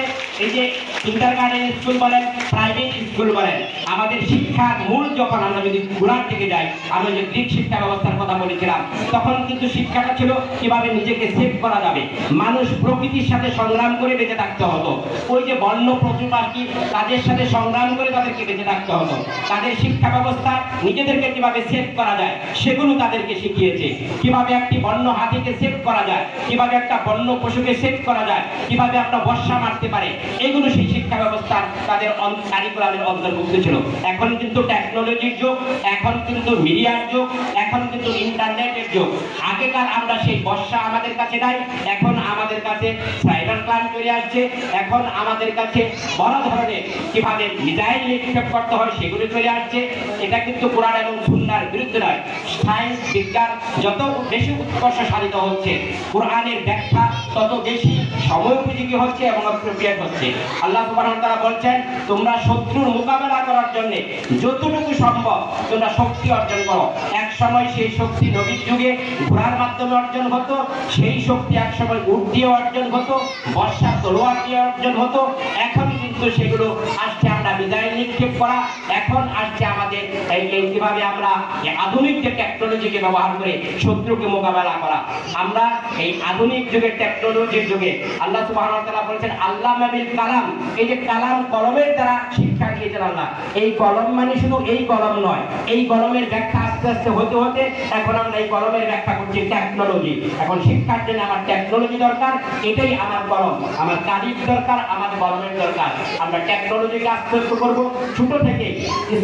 এই যে কিন্ডারগার্টেন স্কুল বলেন, প্রাইভেট স্কুল বলেন, আমাদের শিক্ষার মূল যখন আমরা যদি গোড়ার দিকে যাই, আমি যে গ্রিক শিক্ষা ব্যবস্থার কথা বলেছিলাম, তখন কিন্তু শিক্ষাটা ছিল কিভাবে নিজেকে সেভ করা যাবে। মানুষ প্রকৃতির সাথে সংগ্রাম করে বেঁচে থাকতে হতো। ওই যে বন্য পশু পাখি, তাদের সাথে সংগ্রাম করে তাদেরকে বেঁচে থাকতে হতো। তাদের শিক্ষা ব্যবস্থা নিজেদেরকে কিভাবে সেভ করা যায় সেগুলো তাদেরকে শিখিয়েছে। কিভাবে একটি বন্য হাতিকে সেভ করা যায়, কিভাবে একটা বন্য পশুকে সেভ করা যায়, কিভাবে একটা বর্ষা মারতে পারে, এগুলো সেই শিক্ষা ব্যবস্থা তাদের কারিকুলামের অন্তর্ভুক্ত ছিল। এখন কিন্তু টেকনোলজির যুগ, এখন কিন্তু মিডিয়ার যুগ, এখন কিন্তু ইন্টারনেটের যুগ। আগেকার আমরা সেই বর্ষা আমাদের কাছে নাই, এখন আমাদের কাছে সাইবার ক্রাইম চলে আসছে, এখন আমাদের কাছে বড় ধরনের কিভাবে মিসাইল নিক্ষেপ করতে হয় সেগুলো চলে আসছে। এটা কিন্তু কোরআন এবং সুন্নাহর বিরুদ্ধে নয়। সায়েন্স বিজ্ঞান যত বেশি উৎকর্ষ সাধিত হচ্ছে, কোরআনের ব্যাখ্যা তত বেশি সময় উপযোগী হচ্ছে এবং অ্যাপ্রোপ্রিয়েট হচ্ছে। আল্লাহ সুবহানাহু ওয়া তাআলা বলছেন তোমরা শত্রুর মোকাবেলা করার জন্য যতটুকু সম্ভব তোমরা শক্তি অর্জন করো। এক সময় সেই শক্তি নবীর যুগে ঘোড়ার মাধ্যমে অর্জন হতো, সেই শক্তি এক সময় উট দিয়ে অর্জন হতো, বর্ষা তলোয়ার দিয়ে অর্জন হতো। এখন কিন্তু সেগুলো আসছে আমরা মিসাইল নিক্ষেপ করা, এখন আসছে আমাদের এই কিভাবে আমরা আধুনিক যে টেকনোলজিকে ব্যবহার করে শত্রুকে মোকাবেলা করা। আমরা এই আধুনিক যুগের টেকনোলজির যুগে আল্লাহ সুবহানাহু ওয়া তাআলা বলেছেন আল্লামা বিল কালাম, এই যে কালাম কলমের দ্বারা শিক্ষা দিয়েছেন আল্লাহ। এই কলম মানে শুধু এই কলম নয়, এই কলমের ব্যাখ্যা আস্তে আস্তে হতে হতে এখন আমরা এই কলমের ব্যাখ্যা করছি টেকনোলজি। এখন শিক্ষার জন্য আমার টেকনোলজি দরকার, এটাই আমার কলম, আমার কালির দরকার, আমার কলমের দরকার। আমরা টেকনোলজিকে আস্তে আস্তে করবো ছোট থেকে,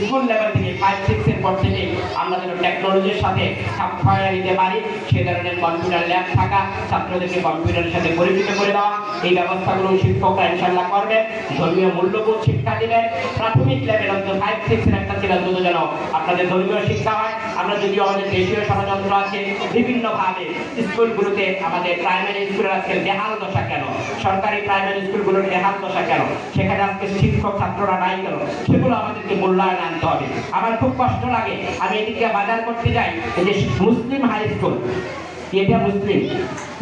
স্কুল লেভেল থেকে 5-6 এর পর থেকে আমরা যেন টেকনোলজির সাথে খাপ খাইয়ে নিতে পারি। সে ধরনের কম্পিউটার ল্যাব থাকা, ছাত্রদেরকে কম্পিউটারের সাথে পরিচিত করে দেওয়া, এই ব্যবস্থাগুলো শিক্ষকরা ইনশাআল্লাহ করবেন। ধর্মীয় মূল্যবোধ শিক্ষা দিবেন। প্রাথমিক লেভেল অন্তত 5-6 এর একটা ছিল অন্তত যেন আপনাদের ধর্মীয় শিক্ষা হয়। আমরা যদিও আমাদের দেশীয় ষড়যন্ত্র আছে, বিভিন্নভাবে স্কুলগুলোতে আমাদের প্রাইমারি স্কুলের আজকে বেহাল দশা কেন, সরকারি প্রাইমারি স্কুলগুলোর বেহাল দশা কেন, সেখানে আজকে শিক্ষক ছাত্ররা নাই কেন, সেগুলো আমাদেরকে মূল্যায়ন আনতে হবে। আমার খুব কষ্ট লাগে, আমি এদিকে বাজার করতে যাই, এই যে মুসলিম হাই স্কুল, এটা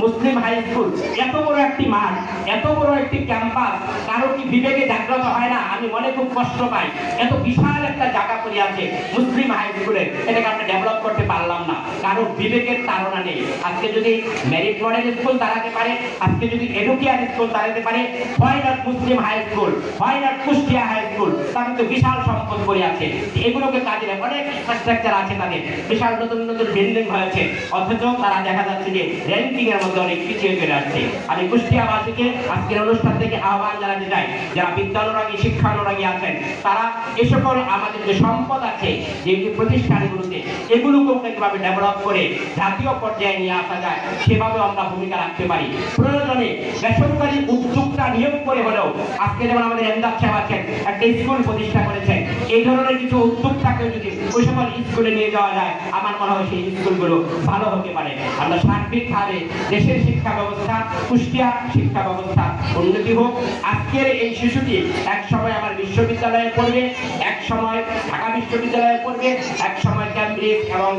মুসলিম হাই স্কুল, এত বড় একটি মাঠ, এত বড় একটি ক্যাম্পাস, কারো কি বিবেকে জাগ্রত হয় না? আমি মনে খুব কষ্ট পাই, এত বিশাল একটা জায়গা পড়ে আছে মুসলিম হাই স্কুলে, এটাকে আমরা ডেভেলপ করতে পারলাম না, কারো বিবেকের তাড়না নেই। আজকে যদি মেরিট মডেল স্কুল দাঁড়াতে পারে, আজকে যদি এডুকেয়ার স্কুল দাঁড়াতে পারে, why not Muslim high school, why not Kushtia high school? তাদের তো বিশাল সম্পদ পড়ে আছে, এগুলোকে কাজে লাগে, অনেক ইনফ্রাস্ট্রাকচার আছে তাদের, বিশাল নতুন নতুন বিল্ডিং হয়েছে, অথচ তারা দেখা যাচ্ছে যে র্যাঙ্কিং এর মধ্যে অনেক পিছিয়ে চলে আসছে। আমি কুষ্টিয়াবাসীকে আজকের অনুষ্ঠান থেকে আহ্বান জানাতে চাই, যারা বিদ্যানুরাগী শিক্ষানুরাগী আছেন, তারা এ সকল আমাদের যে সম্পদ আছে যে প্রতিষ্ঠানগুলোতে, এগুলোকেও কিভাবে ডেভেলপ করে জাতীয় পর্যায়ে নিয়ে আসা যায় সেভাবে আমরা ভূমিকা রাখতে পারি। প্রয়োজনে বেসরকারি উদ্যোক্তা নিয়োগ করে হলেও, আজকে যেমন আমাদের এমদাদ সাহেব আছেন, একটা স্কুল প্রতিষ্ঠা করেছেন, এই ধরনের কিছু উদ্যোগ থাকলে যদি ওই সকল স্কুলে নিয়ে যাওয়া যায়, আমার মনে হয় সেই স্কুলগুলো ভালো হতে পারে। আমরা সার্বিকভাবে দেশের শিক্ষা ব্যবস্থা, কুষ্টিয়া শিক্ষা ব্যবস্থা উন্নতি হোক। আজকের এই শিশুটি এক সময় আমার বিশ্ববিদ্যালয়ে পড়বে, এক সময় ঢাকা বিশ্ববিদ্যালয়ে পড়বে, এক সময় ক্যামব্রিজ এবং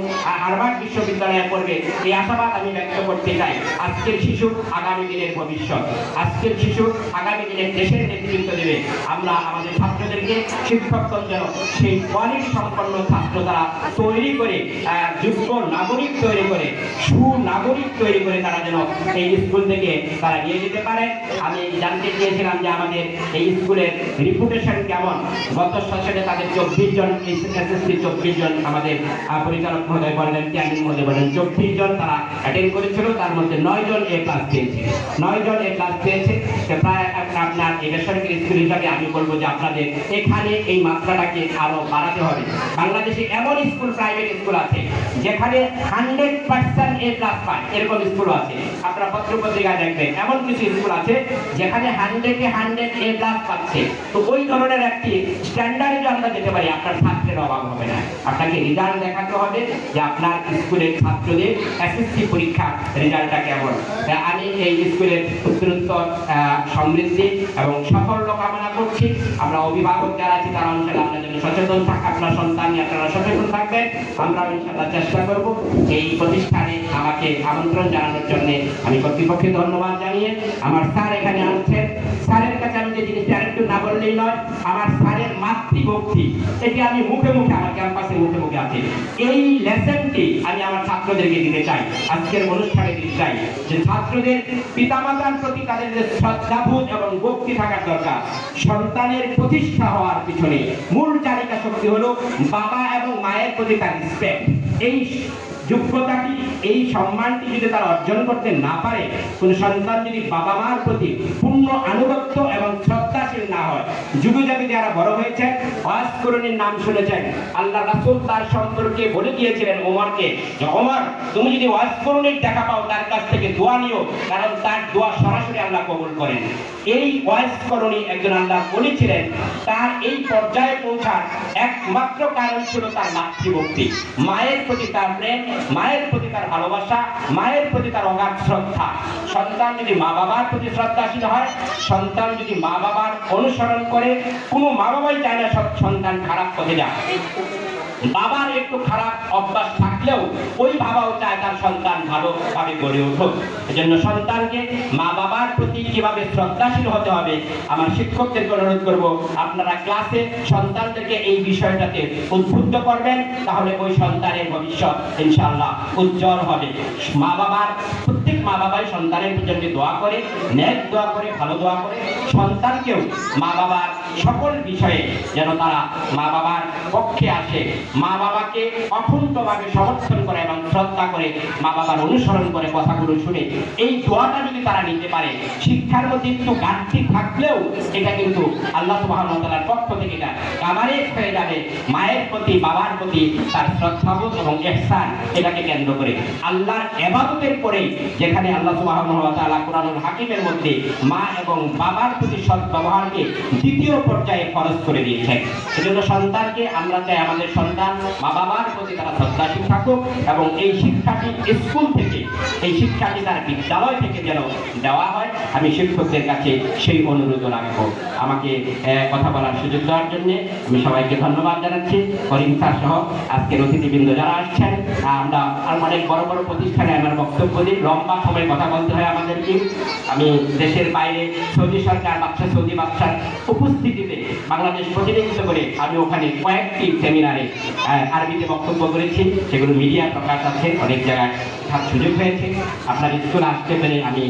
হার্ভার্ড বিশ্ববিদ্যালয়ে পড়বে। এই আশাবাদ আমি ব্যক্ত করতে চাই। আজকের শিশু আগামী দিনের ভবিষ্যৎ, আজকের শিশু আগামী দিনের দেশের নেতৃত্ব দেবে। আমরা আমাদের ছাত্রদেরকে শিক্ষকগণ যেন সেই কোয়ালিটি সম্পন্ন ছাত্র তারা তৈরি করে, যোগ্য নাগরিক তৈরি করে, সুনাগরিক তৈরি করে তারা যেন এই স্কুল থেকে তারা নিয়ে যেতে পারে। আমি জানতে চেয়েছিলাম যে আমাদের এই স্কুলের রিপুটেশন কেমন। গত সেশনে তাদের 24 জন এসএসসি 24 জন আমাদের পরিচালক মহোদয় বললেন, চেয়ারম্যান মহোদয় বললেন 24 জন তারা অ্যাটেন্ড করেছিল, তার মধ্যে 9 জন এ ক্লাস পেয়েছে। 9 জন এ ক্লাস পেয়েছে। প্রায় আপনার এই বেসরকারি স্কুল হিসাবে আমি বলবো যে আপনাদের এখানে এই মাত্রাটাকে আরো বাড়াতে হবে। বাংলাদেশে এমন স্কুল, প্রাইভেট স্কুল আছে যেখানে 100% এ ক্লাস পায়, এরকম স্কুল আছে। আপনারা পত্র পত্রিকায় দেখবেন এমন কিছু স্কুল আছে যেখানে 100-এ 100 এ ক্লাস পাচ্ছে। তো ওই ধরনের একটি স্ট্যান্ডার্ডে যদি আমরা যেতে পারি, আপনার ছাত্রের অভাব হবে না। আপনাকে রেজাল্ট দেখাতে হবে যে আপনার স্কুলের ছাত্রদের এসএসসি পরীক্ষা রেজাল্টটা কেমন। আমি এই স্কুলের উত্তরোত্তর সমৃদ্ধি এবং সাফল্য কামনা করছি। আমরা অভিভাবক যারা আছি তারা ইনশাআল্লাহ আপনার জন্য সচেতন থাকা, আপনার সন্তান নিয়ে আপনারা সচেতন থাকবেন। আমরা ইনশাআল্লাহ চেষ্টা করব। এই প্রতিষ্ঠানে আমাকে আমন্ত্রণ জানানোর জন্য আমি কর্তৃপক্ষকে ধন্যবাদ জানিয়ে আমার স্যার এখানে আসছেন। স্যারের কাছে আমি যে জিনিসটা আরেকটু না বললেই নয়, আমার স্যারের মাতৃভক্তি এটি আমি মুখে মুখে আমার ক্যাম্পাসে মুখে মুখে আছে। এই লেসনটি আমি আমার ছাত্রদেরকে দিতে চাই, আজকের অনুষ্ঠানে দিতে চাই যে ছাত্রদের পিতামাতার প্রতি তাদের যে শ্রদ্ধাবোধ এবং ভক্তি থাকার দরকার। সন্তানের প্রতিষ্ঠা হওয়ার পিছনে মূল চালিকা শক্তি হলো বাবা এবং মায়ের প্রতি তার রেসপেক্ট। এই যোগ্যতাটি, এই সম্মানটি যদি তারা অর্জন করতে না পারে, কোন সন্তান যদি বাবা মার প্রতি পূর্ণ আনুগত্য এবং শ্রদ্ধাশীল না হয়, যুগে যুগে যারা বড় হয়েছেন, ওয়াজ করণীর নাম শুনেছেন, আল্লাহ রাসূল তার সম্পর্কে বলে দিয়েছিলেন ওমরকে যে ওমর, তুমি যদি ওয়াজ করণীর দেখা পাও তার কাছ থেকে দোয়া নিও, কারণ তার দোয়া সরাসরি আল্লাহ কবুল করেন। এই ওয়াজ করণী একজন আল্লাহ বলেছিলেন, তার এই পর্যায়ে পৌঁছার একমাত্র কারণ ছিল তার মাতৃভক্তি, মায়ের প্রতি তার প্রেম, মায়ের প্রতি তার ভালোবাসা, মায়ের প্রতি তার অগাধ শ্রদ্ধা। সন্তান যদি মা বাবার প্রতি শ্রদ্ধাশীল হয়, সন্তান যদি মা বাবার অনুসরণ করে, কোনো মা বাবাই চায় না সব সন্তান খারাপ পথে যায়। বাবার একটু খারাপ অভ্যাস থাকলেও ওই বাবাও চায় তার সন্তান ভালোভাবে গড়ে উঠুক। এজন্য সন্তানকে মা বাবার প্রতি কিভাবে শ্রদ্ধাশীল হতে হবে, আমার শিক্ষকদেরকে অনুরোধ করব আপনারা ক্লাসে সন্তানদেরকে এই বিষয়টাতে উদ্বুদ্ধ করবেন, তাহলে ওই সন্তানের ভবিষ্যৎ ইনশাআল্লাহ উজ্জ্বল হবে। মা বাবার, প্রত্যেক মা বাবাই সন্তানের জন্য দোয়া করে, নেক দোয়া করে, ভালো দোয়া করে। সন্তানকেও মা বাবার সকল বিষয়ে যেন তারা মা বাবার পক্ষে আসে, মা বাবাকে অকুণ্ঠভাবে সমর্থন করে এবং শ্রদ্ধা করে, মা বাবার অনুসরণ করে, কথাগুলো শুনে এই দোয়াটা যদি তারা নিতে পারে, শিক্ষার মধ্যে একটু ঘাটতি থাকলেও এটা কিন্তু আল্লাহ সুবহানাহু ওয়া তাআলার পক্ষ থেকে এটা কাভারেজ হয়ে যাবে। মায়ের প্রতি, বাবার প্রতি তার শ্রদ্ধাবোধ এবং ইহসান, এটাকে কেন্দ্র করে আল্লাহর ইবাদতের পরেই, যেখানে আল্লাহ সুবহানাহু ওয়া তাআলা কুরআনুল হাকিমের মধ্যে মা এবং বাবার প্রতি সৎ ব্যবহারকে দ্বিতীয় পর্যায়ে ফরজ করে দিয়েছেন। সেজন্য সন্তানকে আমরা চাই আমাদের সন্তান মা বাবার প্রতি তারা শ্রদ্ধাশীল থাকুক, এবং এই শিক্ষাটি স্কুল থেকে, এই শিক্ষাটি তার বিদ্যালয় থেকে যেন দেওয়া হয়। আমি শিক্ষকদের কাছে সেই অনুরোধ রাখবো। আমাকে কথা বলার সুযোগ দেওয়ার জন্য আমি সবাইকে ধন্যবাদ জানাচ্ছি। করিম স্যার সহ আজকের অতিথিবৃন্দ যারা আসছেন, আমরা অনেক বড় বড় প্রতিষ্ঠানে আমার বক্তব্য দিই, লম্বা সময় কথা বলতে হয় আমাদেরকে। আমি দেশের বাইরে সৌদি সরকার, বাদশাহ সৌদি বাদশার উপস্থিতিতে বাংলাদেশ প্রতিনিধিত্ব করে আমি ওখানে কয়েকটি সেমিনারে আরবিতে বক্তব্য করেছি, সেগুলো মিডিয়া প্রকাশ আছে, অনেক জায়গায় সুযোগ হয়েছে। আপনার স্কুল আসতে পেরে আমি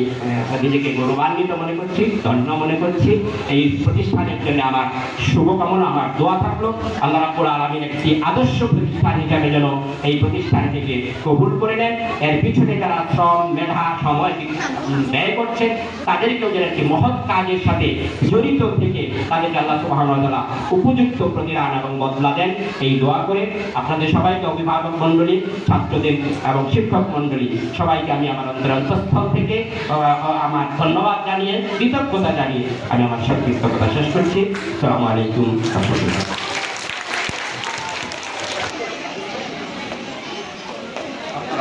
নিজেকে গৌরবান্বিত মনে করছি, ধন্য মনে করছি। এই প্রতিষ্ঠানের জন্য আমার শুভকামনা, আমার দোয়া থাকলো আল্লাহ রাব্বুল আলামিন একটি আদর্শ প্রতিষ্ঠান হিসাবে যেন এই প্রতিষ্ঠানটিকে কবুল করে নেন। এর পিছনে যারা শ্রম, মেধা, সময় ব্যয় করছেন, তাদেরকেও যেন একটি মহৎ কাজের সাথে জড়িত থেকে তাদেরকে আল্লাহ সুবহানাহু ওয়া তাআলা উপযুক্ত প্রতিদান এবং বদলা দেন, এই দোয়া করে আপনাদের সবাইকে, অভিভাবক মণ্ডলী, ছাত্রদের এবং শিক্ষক মণ্ডলী সবাইকে আমি আমার অন্তরস্থল থেকে আমার ধন্যবাদ জানিয়ে, কৃতজ্ঞতা জানিয়ে আমি আমার সংক্ষিপ্ত কথা শেষ করছি। আসসালামু আলাইকুম।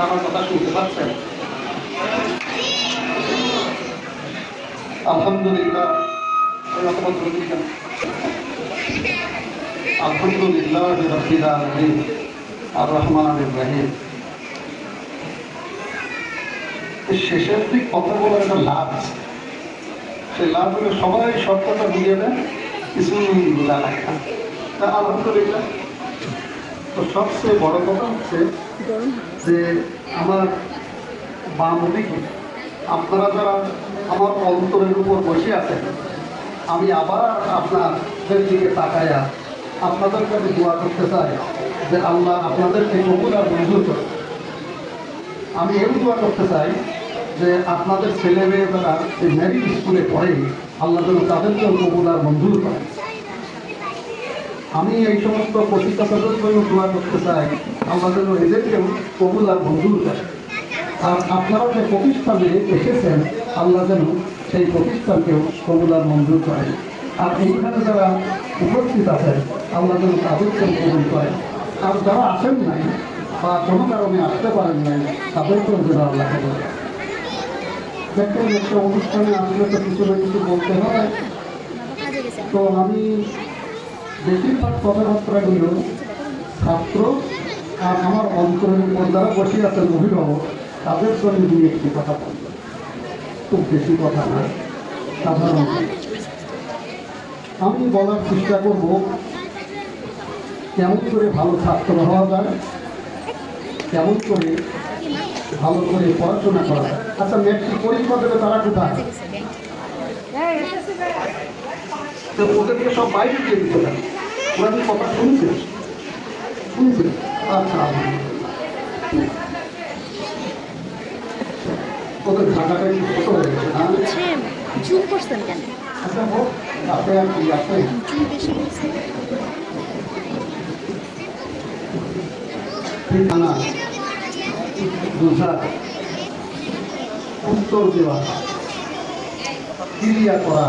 আমার কথা শুনতে পাচ্ছেন? আলহামদুলিল্লাহ। আলহামদুলিল্লাহ রাব্বিল আলামিন আর রহমানির রহিম। শেষের দিক কথা বলার একটা লাভ আছে, সেই লাভগুলো সবাই সব কথা বুঝিয়ে দেয়, কিছু বোঝা লাগে না। তা আলহামদুলিল্লাহ। তো সবচেয়ে বড় কথা হচ্ছে যে আমার বাম দিকে আপনারা যারা আমার অন্তরের উপর বসে আছেন, আমি আবার আপনাদের দিকে তাকায়া আপনাদের কাছে দোয়া করতে চাই যে আল্লাহ আপনাদেরকে কবুল আর মঞ্জুর করে। আমি এও দোয়া করতে চাই যে আপনাদের ছেলে মেয়ে যারা এই মেরিট স্কুলে পড়ে, আল্লাহ যেন তাদেরকেও কবুল আর মঞ্জুর করে। আমি এই সমস্ত প্রতিষ্ঠাতাদের জন্য দোয়া করতে চাই, আল্লাহ যেন এদেরকেও কবুল আর মঞ্জুর করে। আর আপনারা যে প্রতিষ্ঠানে এসেছেন, আল্লাহ যেন সেই প্রতিষ্ঠানকেও কবুল আর মঞ্জুর করে। আর এইখানে যারা উপস্থিত আছেন, আল্লাহ যেন তাদেরকেও কবুল করে। আর যারা আসেন নাই বা কোনো কারণে আসতে পারেন নাই, তাদেরকেও যেন আল্লাহ কবুল করে। দেখেন, একটা অনুষ্ঠানে আসলে তো কিছু না কিছু বলতে হয়। তো আমি বেশিরভাগ কথাবার্তাগুলো ছাত্র আর আমার অন্তরের উপর যারা বসে আছেন অভিভাবক, তাদের জন্য নিয়ে একটি কথা বলব। খুব বেশি কথা না, সাধারণ। আমি বলার চেষ্টা করব কেমন করে ভালো ছাত্র হওয়া যায়, কেমন করে ভালো করে পড়াশোনা করা যায়। আচ্ছা, মেট্রিক পরীক্ষা দেবে তারা কোথায়? তো ওদেরকে সব বাইরে দিয়ে দিতে পারে। ওরা কি কথা শুনছে? আচ্ছা, ওদের ঢাকাটা একটু ছোট হয়ে গেছে না? আচ্ছা, হোক, আপনি আর কি আছে? ঠিকানা, বুঝা, উত্তর দেওয়া, ক্রিয়া করা,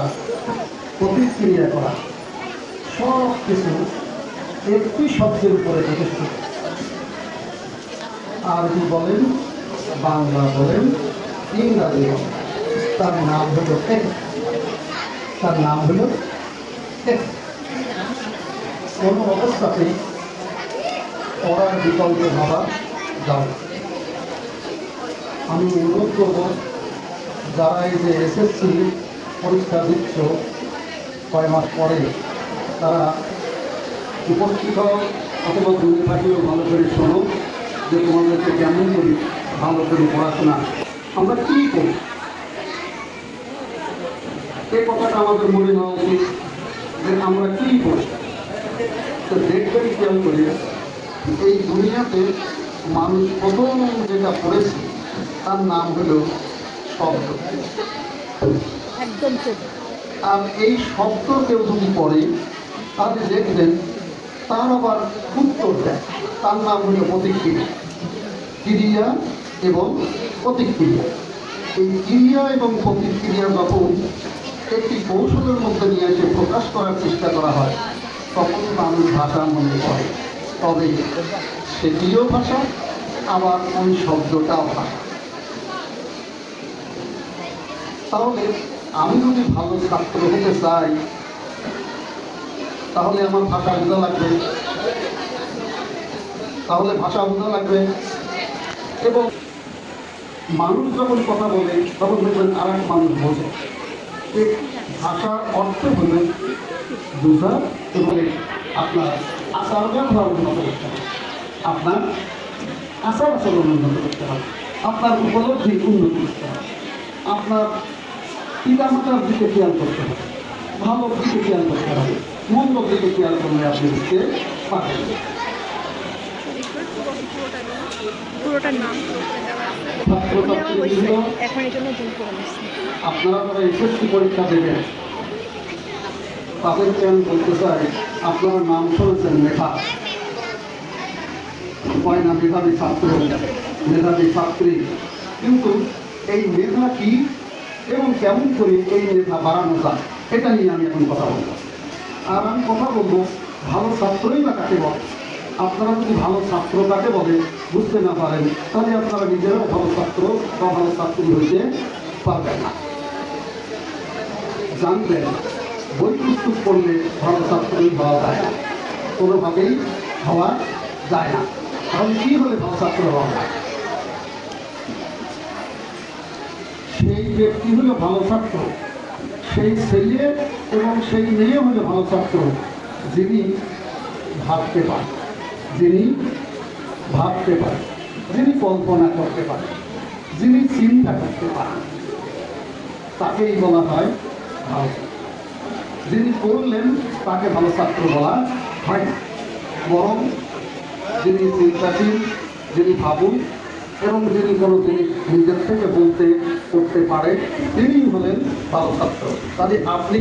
প্রতিক্রিয়া করা, সব কিছু একটি শব্দের উপরে যথেষ্ট। আরবি বলেন, বাংলা বলেন, ইংরাজি বলেন, তার নাম হলো এক। তার নাম হলো এক। কোনো অবস্থাতেই পড়ার বিকল্প ভাবা যাবে। আমি অনুরোধ করব, যারা এই যে এসএসসি পরীক্ষা দিচ্ছ কয় মাস পরে, তারা উপস্থিত অথবা দূরে থাকলেও ভালো করে শোনো যে তোমাদেরকে কেমন করি ভালো করে পড়াশোনা আমরা কী করি। এই কথাটা আমাদের মনে হওয়া উচিত যে আমরা কী করি। তো দেখবেন খেয়াল করি, এই দুনিয়াতে মানুষ প্রথম যেটা পড়েছে তার নাম হলো শব্দ। আর এই শব্দ কেউ যদি পড়ে, তাহলে দেখবেন তার আবার উত্তর দেয়, তার নাম হলো প্রতিক্রিয়া। ক্রিয়া এবং প্রতিক্রিয়া, এই ক্রিয়া এবং প্রতিক্রিয়া যখন একটি কৌশলের মধ্যে নিয়ে এসে প্রকাশ করার চেষ্টা করা হয়, তখন মানুষ ভাষা মনে করে। তবে সেটিও ভাষা, আবার ওই শব্দটাও ভাষা। তাহলে আমি যদি ভালো ছাত্র হতে চাই, তাহলে আমার ভাষা বোঝা লাগবে, এবং মানুষ যখন কথা বলে তখন দেখবেন আর এক মানুষ বোঝে। এই ভাষার অর্থ হলে বোঝা এবং আপনার আচার ব্যবহার উন্নত করতে হবে, আপনার আচার আচরণ উন্নত করতে হবে, আপনার উপলব্ধি উন্নত করতে হবে, আপনার পিতামাতার দিকে খেয়াল করতে হবে, ভালো দিকে খেয়াল করতে হবে, মন্দ দিকে খেয়াল করলে আপনি বুঝতে পারবেন। আপনারা যারা এসএসসি পরীক্ষা দেবেন, তাদেরকে আমি বলতে চাই, আপনারা নাম শুনেছেন মেধা, হয় না? মেধাবী ছাত্র, মেধাবী ছাত্রী। কিন্তু এই মেধা কি এবং কেমন করে এই মেধা বাড়ানো যায়, এটা নিয়ে আমি এখন কথা বলবো। আর আমি কথা বলবো ভালো ছাত্রই বা কাকে বলে। আপনারা যদি ভালো ছাত্র কাকে বলে বুঝতে না পারেন, তাহলে আপনারা নিজেরাও ভালো ছাত্র বা ভালো ছাত্রী হইতে পারবেন না। জানবেন, বই পুস্তক পড়লে ভালো ছাত্রই হওয়া যায় না, কোনোভাবেই হওয়া যায় না। তাহলে কী হলে ভালো ছাত্র হওয়া যায়? সেই ব্যক্তি হলো ভালো ছাত্র, সেই ছেলে এবং সেই মেয়ে হলো ভালো ছাত্র যিনি ভাবতে পারে, যিনি ভাবতে পারে, যিনি কল্পনা করতে পারে, যিনি চিন্তা করতে পারেন, তাকেই বলা হয় ভালো ছাত্র। যিনি করলেন তাকে ভালো ছাত্র বলা হয় না, বরং যিনি চিন্তাশীল, যিনি ভাবুন এবং যিনি কোনো জিনিস নিজের থেকে বলতে করতে পারে, তিনি হলেন ভালো ছাত্র। তাহলে আপনি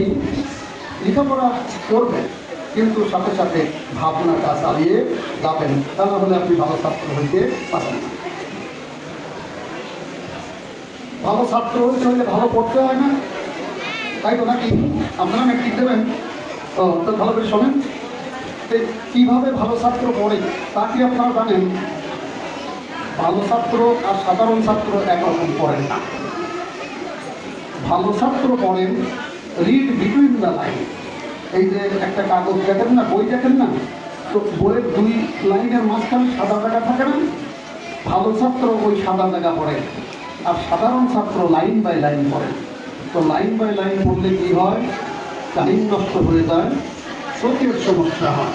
লেখাপড়া করবেন, কিন্তু সাথে সাথে ভাবনাটা চালিয়ে যাবেন, তা না হলে আপনি ভালো ছাত্র হইতে পারেন না। ভালো ছাত্র হইতে হলে ভালো পড়তে হয় না, তাই তো নাকি? আপনারা মেট্রিক দেবেন, তো ভালো করে শোনেন, কীভাবে ভালো ছাত্র পড়ে তা কি আপনারা জানেন? ভালো ছাত্র আর সাধারণ ছাত্র একরকম পড়েন না। ভালো ছাত্র পড়েন রিড বিটুইন দ্য লাইন। এই যে একটা কাগজ দেখেন না, বই দেখেন না, তো বইয়ের 2 লাইনের মাঝখানে সাদা জায়গা থাকে না? ভালো ছাত্র ওই সাদা জায়গা পড়ে, আর সাধারণ ছাত্র লাইন বাই লাইন পড়ে। তো লাইন বাই লাইন পড়লে কী হয়? টাইম নষ্ট হয়ে যায়, চোখের সমস্যা হয়।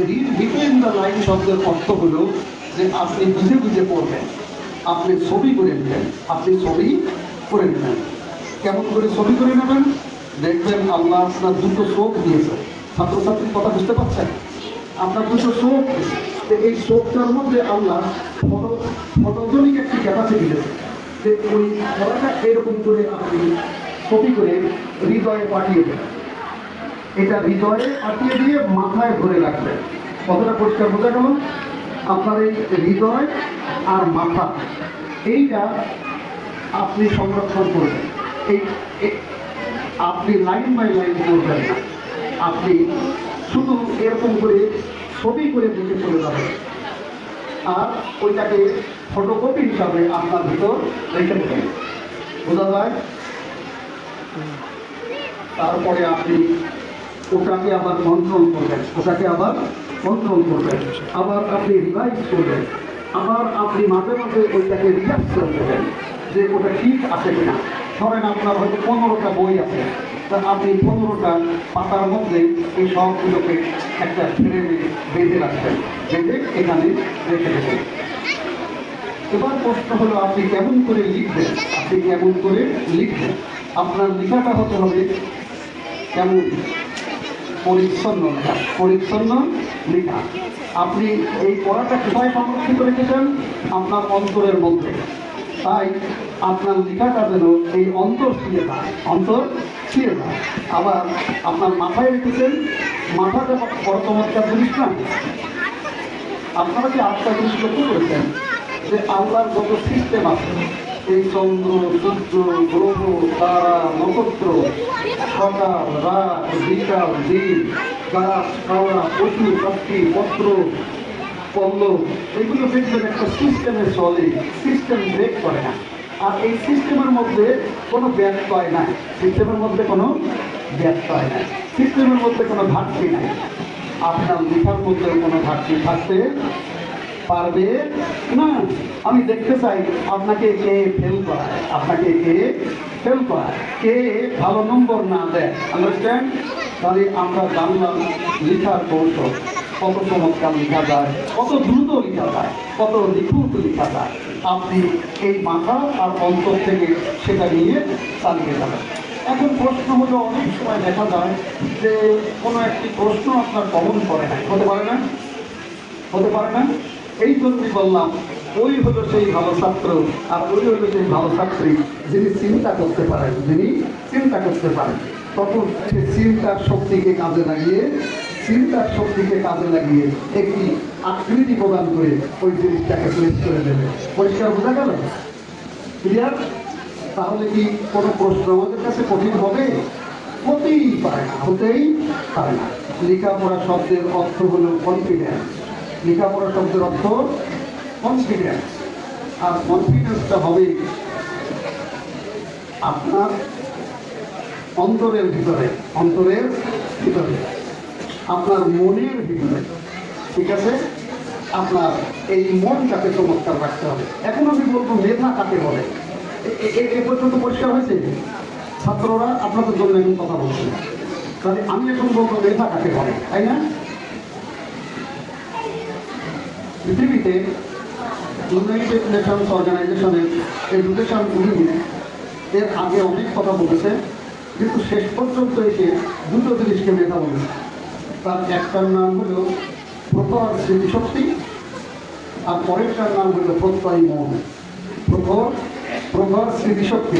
রিড বিটুইন দ্য লাইন শব্দের অর্থ হলো যে আপনি বুঝে বুঝে পড়বেন, আপনি ছবি করে নেবেন, আপনি ছবি করে নেবেন। কেমন করে ছবি করে নেবেন? দেখবেন আল্লাহ আপনার 2টো চোখ দিয়েছে, ছাত্রছাত্রীর কথা বুঝতে পারছেন? আপনার 2টো চোখ, এই চোখটার মধ্যে আল্লাহ ফটোজনিক একটি ক্যাপাসিটি দিয়েছে, যে ওই পড়াটা এরকম করে আপনি ছবি করে হৃদয়ে পাঠিয়ে দেবেন। এটা হৃদয়ে পাঠিয়ে দিয়ে মাথায় ধরে রাখবেন। কতটা পরিষ্কার বোঝা গেল? আপনার এই হৃদয় আর মাথা, এইটা আপনি সংরক্ষণ করবেন। আপনি লাইন বাই লাইন করবেন না, আপনি শুধু এরকম করে ছবি করে দিতে চলে যাবেন, আর ওইটাকে ফটোকপি হিসাবে আপনার ভিতর রেখে দেবেন। বোঝা যায়? তারপরে আপনি ওটাকে আবার কন্ট্রোল করবেন, আবার আপনি রিভাইজ করবেন, আবার আপনি মাঝে মাঝে ওইটাকে রিডাকশন দেবেন যে ওটা ঠিক আছে কিনা। ধরেন আপনার হয়তো 15টা বই আছে, তা আপনি 15টা পাতার মধ্যে এই সবগুলোকে একটা ফ্রেমে বেঁধে রাখবেন, বেঁধে এখানে রেখে দেবেন। এবার প্রশ্ন হলো আপনি কেমন করে লিখবেন? আপনার লেখাটা হতে হবে কেমন? পরিচ্ছন্ন লেখা। আপনি এই পড়াটা কোথায় সংরক্ষিত রেখেছেন? আপনার অন্তরের মধ্যে। তাই আপনার লেখাটা যেন এই অন্তর ছুঁয়ে যায়। আবার আপনার মাথায় রেখেছেন, মাথাটা বড় চমৎকার জিনিস না? আপনারা কি আটটা জিনিস লক্ষ্য করেছেন যে আল্লাহর যত সিস্টেম আছে, এই চন্দ্র, সূর্য, গ্রহ, তারা, নক্ষত্র, সকাল, রাত, বিকাল, দিন, গাছ, খাওয়া, পশু, পাখি, পত্র, পল্লব, এগুলো দেখবেন একটা সিস্টেমে চলে, সিস্টেম ব্রেক করে না। আর এই সিস্টেমের মধ্যে কোনো ব্যত্যয় নাই, সিস্টেমের মধ্যে কোনো ঘাটতি নাই। আপনার লেখার মধ্যে কোনো ঘাটতি থাকতে পারবে না। আমি দেখতে চাই আপনাকে কে ফেল করায়, কে ভালো নম্বর না দেয়। আন্ডারস্ট্যান্ড? তাহলে আমরা জানলাম লেখার কৌশল, কত চমৎকার লেখা যায়, কত দ্রুত লেখা যায়, কত নিখুঁত লেখা যায়। আপনি এই মাথা আর অন্তর থেকে সেটা নিয়ে চালিয়ে যাবেন। এখন প্রশ্ন হলো, অনেক সময় দেখা যায় যে কোনো একটি প্রশ্ন আপনার কমন করে নাই, হতে পারে না। এই জন্যই বললাম, ওই হলো সেই ভালো ছাত্র আর ওই হলো সেই ভালো ছাত্রী যিনি চিন্তা করতে পারেন, তখন সে চিন্তার শক্তিকে কাজে লাগিয়ে একটি আকৃতি প্রদান করে ওই জিনিসটাকে প্লেস করে দেবে। পরিষ্কার বোঝা গেল? ক্লিয়ার? তাহলে কি কোনো প্রশ্ন আমাদের কাছে কঠিন হবে? হতেই পারে না। লেখাপড়া শব্দের অর্থ হলো কনফিডেন্স। লেখাপড়া শব্দের অর্থ কনফিডেন্স, আর কনফিডেন্সটা হবে আপনার অন্তরের ভিতরে, আপনার মনের ভিতরে, ঠিক আছে? আপনার এই মনটাকে চমৎকার রাখতে হবে। এখন আমি বলবো মেধা কাকে বলে, এ পর্যন্ত পরিষ্কার হয়েছে? ছাত্ররা আপনাদের জন্য এখন কথা বলছে, তাহলে আমি এখন বলবো মেধা কাকে বলে, তাই না? পৃথিবীতে ইউনাইটেড নেশনস অর্গানাইজেশনের এডুকেশন উইং এর আগে অনেক কথা বলেছে, কিন্তু শেষ পর্যন্ত এসে দুটো জিনিসকে মেধা বলেছে। তার একটার নাম হলো প্রখর স্মৃতিশক্তি, আর পরেরটার নাম হলো প্রত্যয়ী মন। প্রখর স্মৃতিশক্তি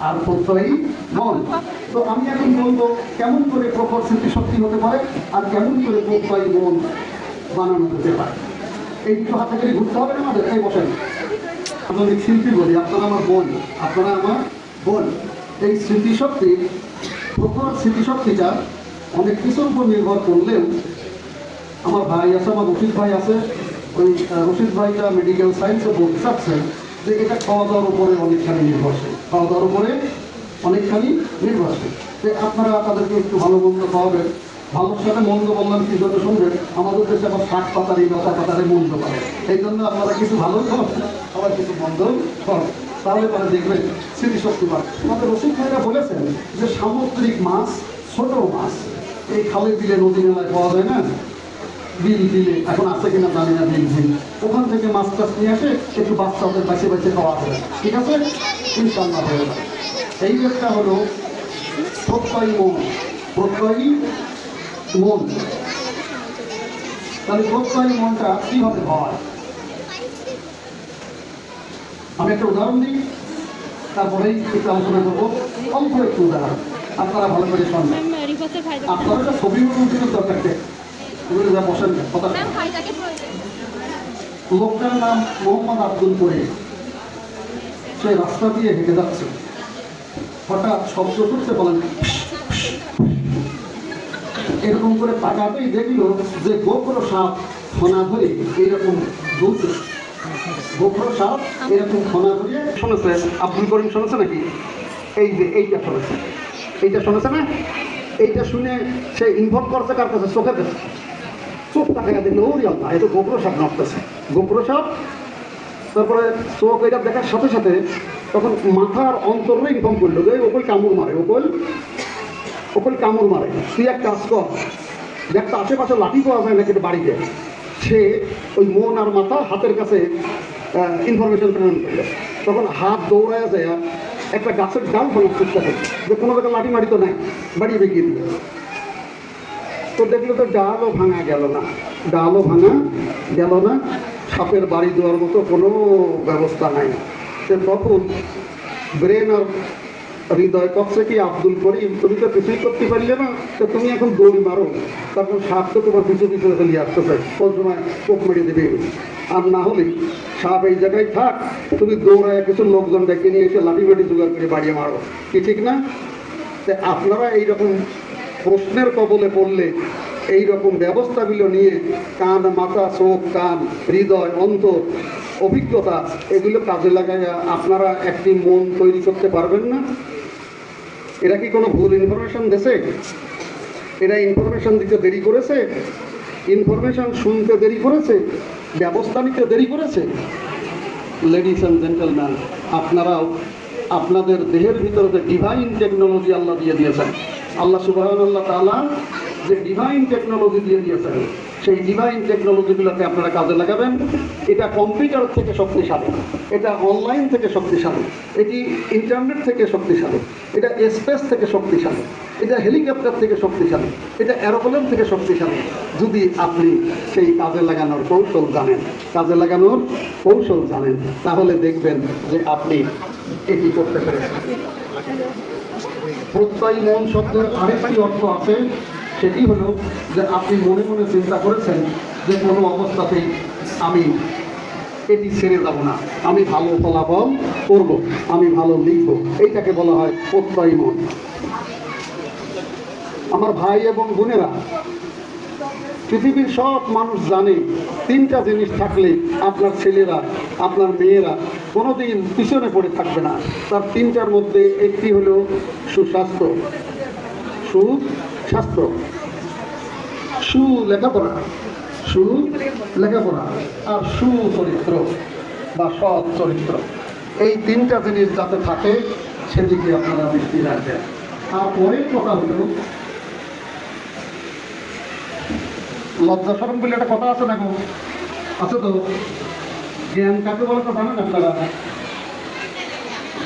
আর প্রত্যয়ী মন। তো আমি এখন বলবো কেমন করে প্রখর স্মৃতিশক্তি হতে পারে আর কেমন করে প্রত্যয়ী মন বানানো হতে পারে। এই দুটো হাতে করে ঘুরতে হবে না আমাদের। এই বসেন, আধুনিক শিল্পী বলি, আপনারা আমার বোন। এই স্মৃতিশক্তি, প্রখর স্মৃতিশক্তিটা অনেক কিছুর উপর নির্ভর করলেও আমার ভাই আছে, আমার রশিদ ভাই আছে, ওই রশিদ ভাইটা মেডিকেল সায়েন্সে বলতে চাচ্ছেন যে এটা খাওয়া দাওয়ার উপরে অনেকখানি নির্ভরশীল, যে আপনারা তাদেরকে একটু ভালো মন্দ খাওয়াবেন। ভালোর সাথে মন্দ বললাম কি জন্য শুনবেন, আমাদের দেশে আবার শাক পাতারি লতা পাতারে মন্দ করে, এই জন্য আপনারা কিছু ভালো খাওয়াবেন, আবার কিছু মন্দ খাওয়াবেন, তাহলে তারা দেখবেন স্মৃতিশক্তি বাড়ে। আমাদের রশিদ ভাইরা বলেছেন যে সামুদ্রিক মাছ, ছোট মাছ এই খালে বিলে নদী নালায় পাওয়া যায় না, বিল দিলে, এখন আছে কিনা জানি না, বিল ওখান থেকে মাছ টাছ নিয়ে আসে, একটু বাচ্চাদের বাঁচে খাওয়া যায়, ঠিক আছে? ইনশাল্লাহ হয়ে যায়। এই একটা হলো প্রত্যয়ী মন। তাহলে প্রত্যয়ী মনটা কিভাবে হয়? আমি একটা উদাহরণ দিই, তারপরেই একটু আলোচনা করবো। অল্প একটু উদাহরণ, আপনারা ভালো করে শুনবেন। আপনারা একটা ছবি উঠিয়ে দরকার, যা বসেন কথা। লোকটার নাম মোহাম্মদ আব্দুল করিম। সে রাস্তা দিয়ে হেঁটে যাচ্ছে, হঠাৎ শব্দ করতে বলেন, এরকম করে তাকাতেই দেখলো যে গোখরো সাপ ফনা ধরে এইরকম দুলছে। গোখরো সাপ এরকম ফনা ধরিয়ে শুনেছে। আব্দুল করিম শুনেছে নাকি? এই যে এইটা শুনেছে না? এইটা শুনে সে ইনভলভ করছে কার কাছে? চোখের কাছে। চোখ তাকায় দেখলো, ওরে আল্লাহ, এ তো গোখরো সাপ নামতেছে, গোখরো সাপ। তারপরে চোখ এটা দেখার সাথে সাথে তখন মাথার অন্তরে ইনফর্ম করলো যে ওকল কামড় মারে, তুই এক কাজ কর, একটা আশেপাশে লাঠি পাওয়া যায় নাকি বাড়িতে, সে ওই মন আর মাথা হাতের কাছে ইনফরমেশন প্রেরণ করলো। তখন হাত দৌড়ায় যায় একটা গাছের ডাল ভাঙার চেষ্টা করে, যে কোনো জায়গায় লাঠি মারি তো নাই, বাড়িয়ে বেঁকিয়ে দিল। তো দেখলো তো ডালও ভাঙা গেল না, সাপের বাড়ি দেওয়ার মতো কোনো ব্যবস্থা নাই। সে তখন ব্রেন আর হৃদয় কক্ষে কি, আব্দুল করিম তুমি তো কিছুই করতে পারলে না, তো তুমি এখন দৌড়ি মারো, তারপর সাপ তো তোমার পিছু ফেলিয়ে আসতেছে, কোন সময় কোপ মেরে দেবে। আর না হলে সাপ এই জায়গায় থাক, তুমি দৌড়ায় কিছু লোকজন ডেকে নিয়ে এসে লাঠি বাটি জোগাড় করে বাড়িয়ে মারো, কি ঠিক না? আপনারা এইরকম প্রশ্নের কবলে পড়লে এইরকম ব্যবস্থাগুলো নিয়ে কান, মাথা, চোখ, কান, হৃদয়, অন্তর, অভিজ্ঞতা এগুলো কাজে লাগাইয়া আপনারা একটি মন তৈরি করতে পারবেন না? এরা কি কোনো ভুল ইনফরমেশন দিয়েছে? এরা ইনফরমেশন দিতে দেরি করেছে, ইনফরমেশন শুনতে দেরি করেছে, ব্যবস্থা নিতে দেরি করেছে। লেডিস অ্যান্ড জেন্টলম্যান, আপনারাও আপনাদের দেহের ভিতরে যে ডিভাইন টেকনোলজি আল্লাহ দিয়ে দিয়েছেন, আল্লাহ সুবহানাল্লাহ তাআলা যে ডিভাইন টেকনোলজি দিয়ে দিয়েছেন, সেই ডিভাইন টেকনোলজিগুলোকে আপনারা কাজে লাগাবেন। এটা কম্পিউটার থেকে শক্তিশালী, এটা অনলাইন থেকে শক্তিশালী, এটি ইন্টারনেট থেকে শক্তিশালী, এটা স্পেস থেকে শক্তিশালী, এটা হেলিকপ্টার থেকে শক্তিশালী, এটা এরোপ্লেন থেকে শক্তিশালী। যদি আপনি সেই কাজে লাগানোর কৌশল জানেন, তাহলে দেখবেন যে আপনি এটি করতে পেরেছেন। প্রত্যয়ী মন শব্দের আরেকটি অর্থ আছে, সেটি হলো যে আপনি মনে মনে চিন্তা করেছেন যে কোনো অবস্থাতেই আমি এটি ছেড়ে যাব না, আমি ভালো ফলাফল করব, আমি ভালো লিখব, এইটাকে বলা হয় প্রত্যয়ী মন। আমার ভাই এবং বোনেরা, পৃথিবীর সব মানুষ জানে তিনটা জিনিস থাকলে আপনার ছেলেরা আপনার মেয়েরা কোনোদিন পিছনে পড়ে থাকবে না। তার তিনটার মধ্যে একটি হলো সুস্বাস্থ্য, সুস্বাস্থ্য, লেখাপড়া, লেখাপড়া আর সুচরিত্র বা সৎ চরিত্র। এই তিনটা জিনিস যাতে থাকে সেদিকে আপনারা দৃষ্টি রাখবেন। আর পরের কথা হলো লজ্জা শরম বলে একটা কথা আছে না গো, আছে তো? জ্ঞান কাকে বলে তো জানেন আপনারা?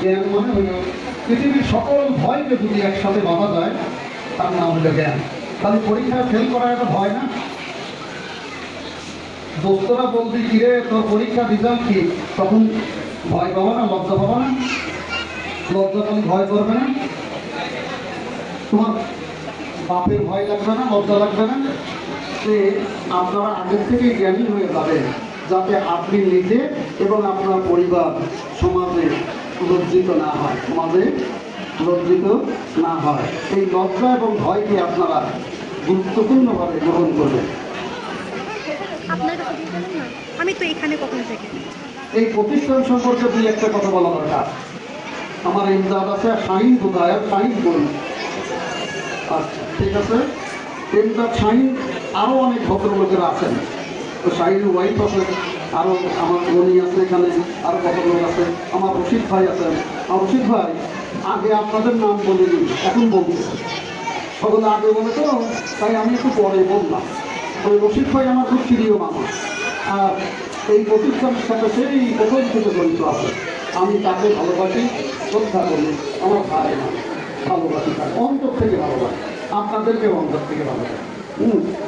জ্ঞান মানে হলো পৃথিবীর সকল ভয়কে যদি একসাথে বাঁধা যায় তার নাম হলো জ্ঞান। তাহলে পরীক্ষায় ফেল করা একটা ভয় না? দোস্তরা বলতে কিরে তোর পরীক্ষা রেজাল্ট কি, তখন ভয় পাবো না, লজ্জা পাবো না? লজ্জা তাহলে ভয় করবে না? তোমার বাপের ভয় লাগবে না, লজ্জা লাগবে না? যে আপনারা আগের থেকে জ্ঞানী হয়ে যাবেন যাতে আপনি নিজে এবং আপনার পরিবার সমাজে লজ্জিত না হয়, সমাজে লজ্জিত না হয়। এই লজ্জা এবং ভয়কে আপনারা গুরুত্বপূর্ণভাবে গ্রহণ করবেন। আমি তো এখানে কখন থেকে এই প্রতিষ্ঠান সম্পর্কে দুই একটা কথা বলা দরকার। আমার ইমদাদ আছে, শাহিন কোথায়? শাহিন করুন। আচ্ছা ঠিক আছে, ইমদাদ শাহিন, আরও অনেক ভদ্রলোকেরা আছেন। তো শাহিন ওয়াইফ আছে, আরও আমার বোনই আছে এখানে, আরও ভদ্রলোক আছে, আমার রশিদ ভাই আছেন। আর রশিদ ভাই আগে আপনাদের নাম বলিনি, এখন বলছে। সকলে আগে বলে তো, তাই আমি একটু পরে বললাম। ওই রশিদ ভাই আমার খুব প্রিয় মানুষ, আর এই প্রতিষ্ঠানের সাথে সেই প্রথম থেকে জড়িত আছে। আমি তাকে ভালোবাসি, শ্রদ্ধা করি, আমার ভাই না, ভালোবাসি তাকে, অন্তর থেকে ভালোবাসি, আপনাদেরকেও অন্তর থেকে ভালোবাসি।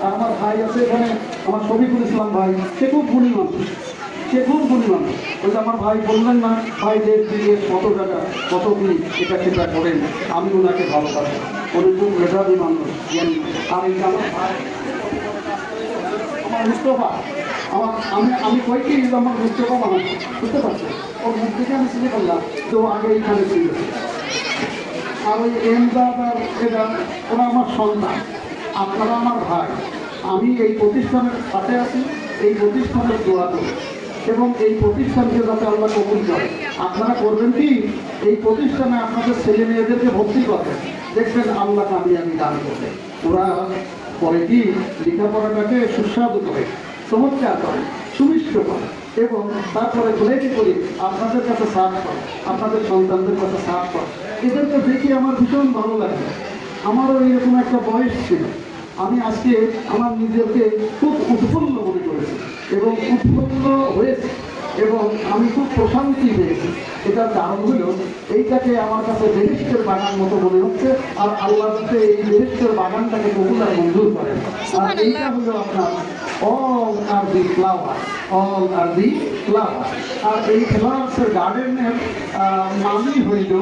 আর আমার ভাই আছে এখানে, আমার শফিকুল ইসলাম ভাই, সে খুব গুণী মানুষ, সে খুব গুণী মানুষ। ওই যে আমার ভাই বললেন না, ভাই দেশ দিয়ে কত টাকা কত কি এটা সেটা করেন, আমি ওনাকে ভালোবাসি, উনি খুব মেধাবী মানুষ, জ্ঞানী। আর এই আমার ভাই আমার মুস্তফা, আমি কয়েকটি আমার মুস্তফা মানুষ, বুঝতে পারছি, ওর মুখ থেকে আমি চিনে করলাম তো আগে এইখানে ছিল। আর ওই এমদাদ আর এটা ওরা আমার সন্তান, আপনারা আমার ভাই। আমি এই প্রতিষ্ঠানের সাথে আছি, এই প্রতিষ্ঠানের দোয়া করি এবং এই প্রতিষ্ঠানকে যাতে আল্লাহ কবুল করে। আপনারা করবেন কি, এই প্রতিষ্ঠানে আপনাদের ছেলে মেয়েদেরকে ভর্তি করবেন, দেখবেন আল্লাহ কামিয়াবি দান করবে। ওরা পরে কি লেখাপড়াটাকে সুস্বাদু করে, চমৎকার করে, সুমিষ্ট করে এবং তারপরে বলেছি করি আপনাদের কাছে সার্চ করে, আপনাদের সন্তানদের কাছে সার্চ করে। এদেরকে দেখে আমার ভীষণ ভালো লাগে। আমারও এরকম একটা বয়স ছিল, আমি আজকে আমার নিজেকে খুব উৎফুল্ল মনে করেছি এবং উৎফুল্ল হয়েছে এবং আমি খুব প্রশান্তি পেয়েছি। এটার কারণ হলো এইটাকে আমার কাছে বেহেশতের বাগান মতো মনে হচ্ছে, আর আল্লাহ যাতে এই বেহেশতের বাগানটাকে কবুল আর মঞ্জুর করেন। আর এইটা হলো আপনার all are the flowers, all are the flowers। আর এই ফ্লাওয়ার্সের গার্ডেনের নামই হইল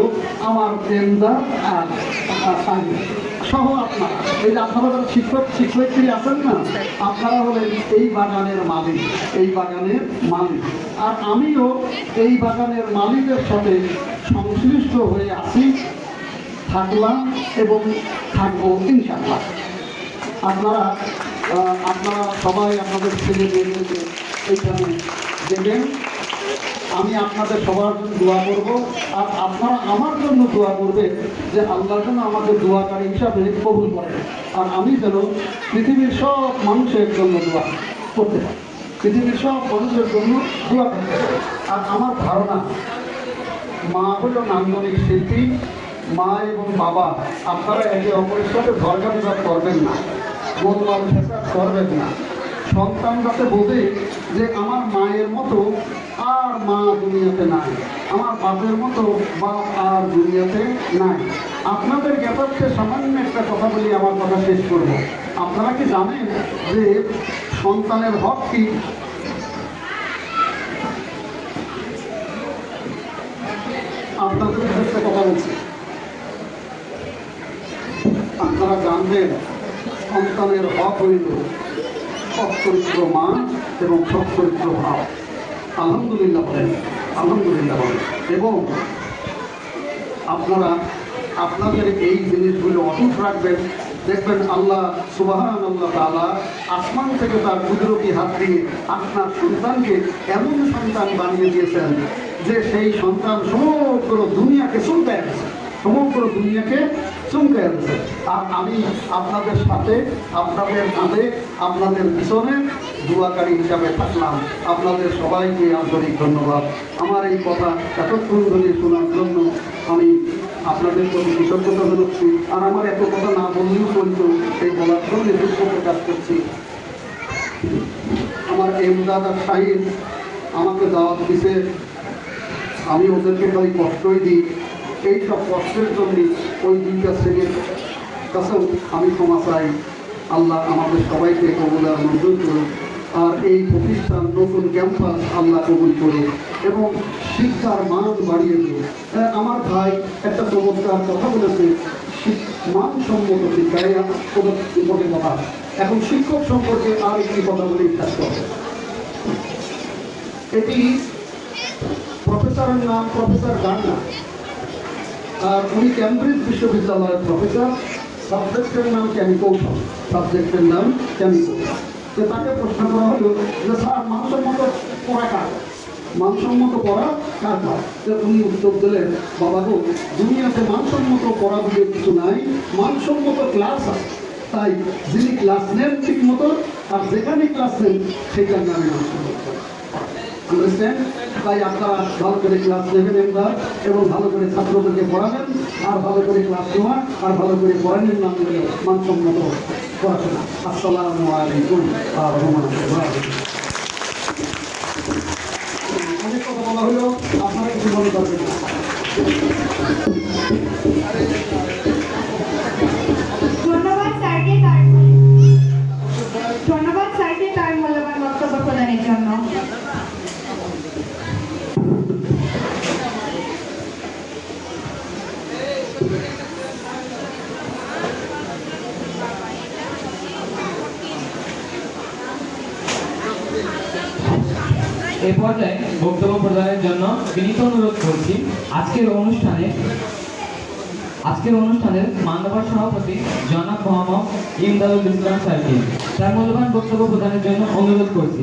আমার এমদাদ আর শাহিন সহ আপনারা। এই যে আপনারা যারা শিক্ষক শিক্ষয়িত্রী আছেন না, আপনারা হলেন এই বাগানের মালিক, এই বাগানের মালিক। আর আমিও এই বাগানের মালিকের সাথে সংশ্লিষ্ট হয়ে আছি, থাকলাম এবং থাকবো ইনশাআল্লাহ। আপনারা সবাই আপনাদের ছেলে মেয়েদেরকে এইখানে দেবেন। আমি আপনাদের সবার জন্য দোয়া করব, আর আপনারা আমার জন্য দোয়া করবেন যে আল্লাহ যেন আমাদের দোয়াকারী হিসাবে কবুল করেন। আর আমি যেন পৃথিবীর সব মানুষের জন্য দোয়া করতে পারি, পৃথিবীর সব মানুষের জন্য দোয়া করতে পারি। আর আমার ধারণা, মা হলো নান্দনিক শিল্পী, মা এবং বাবা আপনারা একে অপরের সাথে ঝগড়া বিবাদ করবেন না, গোলমাল ফেসাদ করবেন না। সন্তান যাতে বোঝে যে আমার মায়ের মতো আর মা দুনিয়াতে নাই, আমার বাপের মতো বাপ আর দুনিয়াতে নাই। আপনাদের ব্যাপারটা সামান্য একটা কথা বলি, আমার কথা শেষ করব। আপনারা কি জানেন যে সন্তানের হক কি? আপনাদের একটা কথা বলছি, আপনারা জানবেন সন্তানের হক হইল সচ্চরিত্র মা এবং সচ্চরিত্র ভাব। আলহামদুলিল্লাহ বলেন, আলহামদুলিল্লাহ বলেন। এবং আপনারা আপনাদের এই জিনিসগুলো অটুট রাখবেন, দেখবেন আল্লাহ সুবহানাল্লাহ তাআলা আসমান থেকে তার কুদরতি হাত দিয়ে আপনার সন্তানকে এমন সন্তান বানিয়ে দিয়েছেন যে সেই সন্তান সমগ্র দুনিয়াকে চমকে আছে, সমগ্র দুনিয়াকে চমকে আছে। আর আমি আপনাদের সাথে, আপনাদের কাঁধে, আপনাদের পিছনে দোয়াকারী হিসাবে থাকলাম। আপনাদের সবাইকে আন্তরিক ধন্যবাদ। আমার এই কথা এতক্ষণ ধরে শোনার জন্য আমি আপনাদের প্রতি কৃতজ্ঞতা জানাচ্ছি। আর আমার এত কথা না বললেও চলতো, এই বলার জন্য দুঃখ প্রকাশ করছি। আমার এমদাদ আর শাহিদ আমাকে দাওয়াত দিছে, আমি ওদেরকে খালি কষ্টই দিই। এই সব কষ্টের জন্য ওই দুইটা শ্রেণীর কাছেও আমি ক্ষমা চাই। আল্লাহ আমাদের সবাইকে কবুল আর মঞ্জুর করুন। আর এই প্রতিষ্ঠান নতুন ক্যাম্পাস আল্লাহ কবুল করুন এবং শিক্ষার মান বাড়িয়ে দিন। আমার ভাই একটা চমৎকার কথা বলেছে, মানসম্মত শিক্ষায় কোনো কথা। এখন শিক্ষক সম্পর্কে আর একটি কথা বলে ইচ্ছা করে। এটি প্রফেসরের নাম প্রফেসর গান্না, আর উনি ক্যামব্রিজ বিশ্ববিদ্যালয়ের প্রফেসর। সাবজেক্টের নাম কেমিকৌশল, সাবজেক্টের নাম কেমিকৌশল। যে তাকে প্রশ্ন করা হলো যে স্যার মানসম্মত পড়া কার, মানসম্মত পড়া কার কার? উনি উত্তর দিলেন, বাবা গো, দুনিয়াতে মানসম্মত পড়া বলে কিছু নাই, মানসম্মত ক্লাস আছে। তাই যিনি ক্লাস নেন ঠিক মতো আর যেখানে ক্লাস নেন সেটার নামে মানসম্মত। তাই আপনারা ভালো করে ক্লাস নেবেন এবং ভালো করে ছাত্রদেরকে পড়াবেন, আর ভালো করে ক্লাস নেওয়া আর ভালো করে পড়ানোর নাম হলো মানসম্মত পড়াশোনা। আসসালামু আলাইকুম ওয়া রাহমাতুল্লাহ। অনেক কথা বলা হলো, আপনারা কিছু মনে করবেন না। ধন্যবাদ স্যারকে তার মূল্যবান বক্তব্য প্রদানের জন্য। এই পর্যায়ে বক্তব্য প্রদানের জন্য বিনীত অনুরোধ করছি আজকের অনুষ্ঠানের মান্যবর সভাপতি জনাব মোহাম্মদ ইমদাদুল ইসলাম স্যারকে তার মূল্যবান বক্তব্য প্রদানের জন্য অনুরোধ করছি।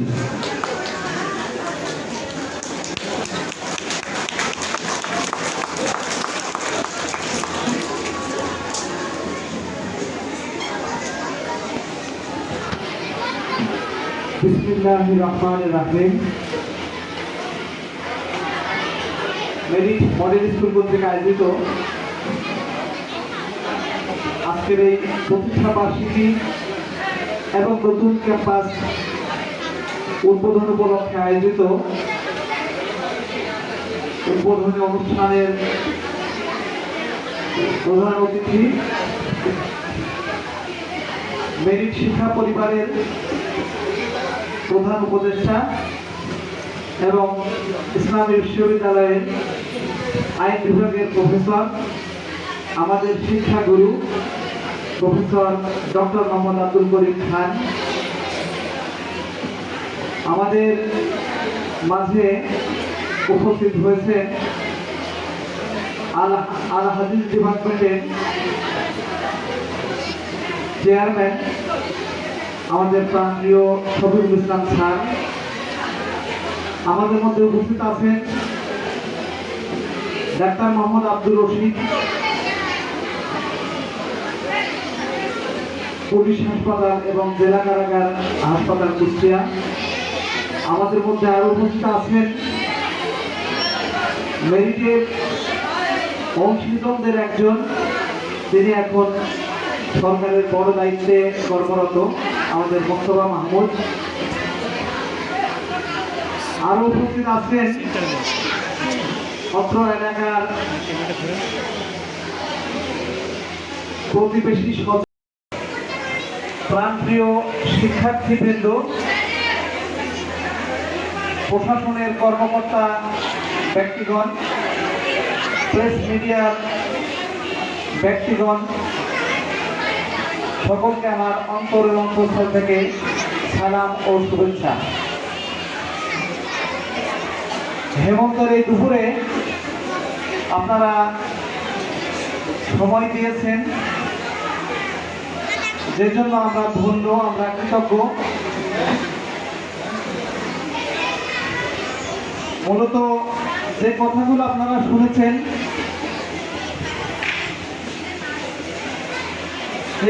বিসমিল্লাহির রহমানির রহিম। মেরিট মডেল স্কুল কর্তৃক আয়োজিত আজকের এই প্রতিষ্ঠা বার্ষিকী এবং নতুন ক্যাম্পাস উদ্বোধন উপলক্ষে আয়োজিত উদ্বোধনী অনুষ্ঠানের প্রধান অতিথি মেরিট শিক্ষা পরিবারের প্রধান উপদেষ্টা এবং ইসলামী বিশ্ববিদ্যালয়ের আইন বিভাগের প্রফেসর, আমাদের শিক্ষাগুরু প্রফেসর ডক্টর মোহাম্মদ আব্দুল করিম খান, আমাদের মাঝে উপস্থিত হয়েছে আল হাদিস ডিপার্টমেন্টের চেয়ারম্যান আমাদের প্রাণপ্রিয় শফিকুল ইসলাম স্যার। আমাদের মধ্যে উপস্থিত আছেন ডাক্তার মোহাম্মদ আব্দুর রশিদ, পুলিশ হাসপাতাল এবং জেলা কারাগার হাসপাতাল কুষ্টিয়া। আমাদের মধ্যে আরো উপস্থিত আছেন মেরিটের অংশীদারদের একজন, তিনি এখন সরকারের বড় দায়িত্বে কর্মরত, আমাদের মোস্তফা মাহমুদ। আরো উপস্থিত আছেন অত্র এলাকার প্রতিবেশী প্রাণপ্রিয় শিক্ষার্থীবৃন্দ, প্রশাসনের কর্মকর্তা ব্যক্তিগণ, প্রেস মিডিয়ার ব্যক্তিগণ, সকলকে আমার অন্তরের অন্তঃস্থল থেকে সালাম ও শুভেচ্ছা। হেমন্তের এই দুপুরে আপনারা সময় দিয়েছেন যে জন্য আমরা ধন্য, আমরা কৃতজ্ঞ। মূলত যে কথাগুলো আপনারা শুনেছেন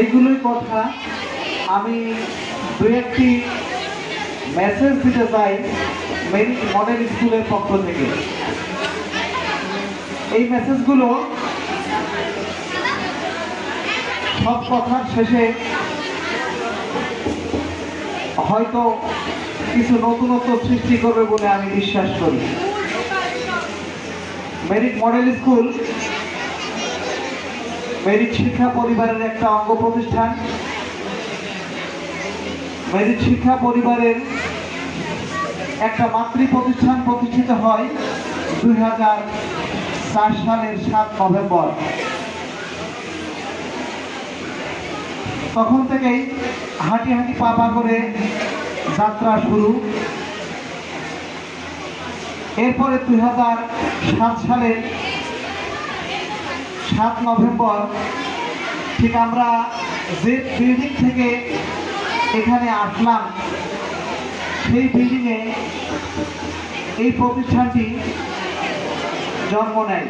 এইগুলোই কথা। আমি দু একটি মেসেজ দিতে চাই মেরিট মডেল স্কুলের পক্ষ থেকে। এই মেসেজগুলো সব কথার শেষে হয়তো কিছু নতুনত্ব সৃষ্টি করবে বলে আমি বিশ্বাস করি। মেরিট মডেল স্কুল মেরিট শিক্ষা পরিবারের একটা অঙ্গ প্রতিষ্ঠান। মেরিট শিক্ষা পরিবারের একটা মাতৃ প্রতিষ্ঠান প্রতিষ্ঠিত হয় 2004 সালের 7 নভেম্বর। তখন থেকেই হাঁটি হাঁটি পা পা করে যাত্রা শুরু। এরপরে 2007 সালের 7 নভেম্বর ঠিক আমরা যে বিল্ডিং থেকে এখানে আসলাম সেই বিল্ডিংয়ে এই প্রতিষ্ঠানটি জন্ম নেয়।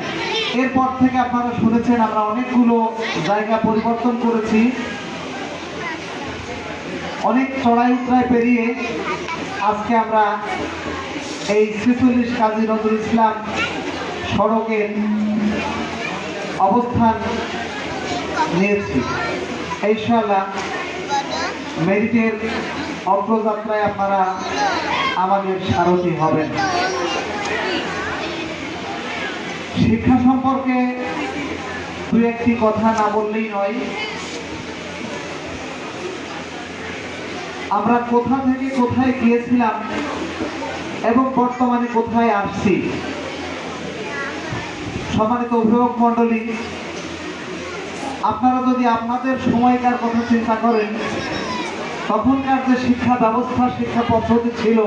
এরপর থেকে আপনারা শুনেছেন আমরা অনেকগুলো জায়গা পরিবর্তন করেছি। অনেক চড়াই উতরাই পেরিয়ে আজকে আমরা এই 46 কাজী নজরুল ইসলাম সড়কের অবস্থান নিয়েছি। ইনশাআল্লাহ মেরিটের অগ্রযাত্রায় আপনারা আমাদের সারথি হবেন। শিক্ষা সম্পর্কে দু একটি কথা না বললেই নয়। আমরা কোথা থেকে কোথায় গিয়েছিলাম এবং বর্তমানে কোথায় আসছি। সম্মানিত অভিভাবক মণ্ডলী, আপনারা যদি আপনাদের সময়কার কথা চিন্তা করেন, তখনকার যে শিক্ষা ব্যবস্থা, শিক্ষা পদ্ধতি ছিল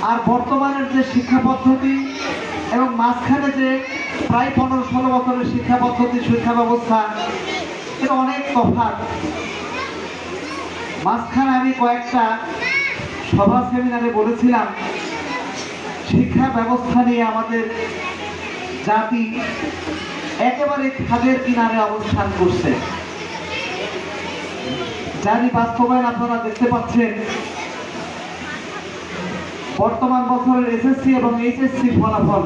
আর বর্তমানের যে শিক্ষা পদ্ধতি এবং মাঝখানে যে প্রায় 15-16 বছরের শিক্ষা পদ্ধতি, শিক্ষা ব্যবস্থা, এটা অনেক তফাৎ। মাঝখানে আমি কয়েকটা সভা সেমিনারে বলেছিলাম শিক্ষা ব্যবস্থা নিয়ে আমাদের জাতি একেবারে খাদের কিনারে অবস্থান করছে। যারই বাস্তবায়ন আপনারা দেখতে পাচ্ছেন। বর্তমান বছরের এসএসসি এবং এইচএসসি ফলাফল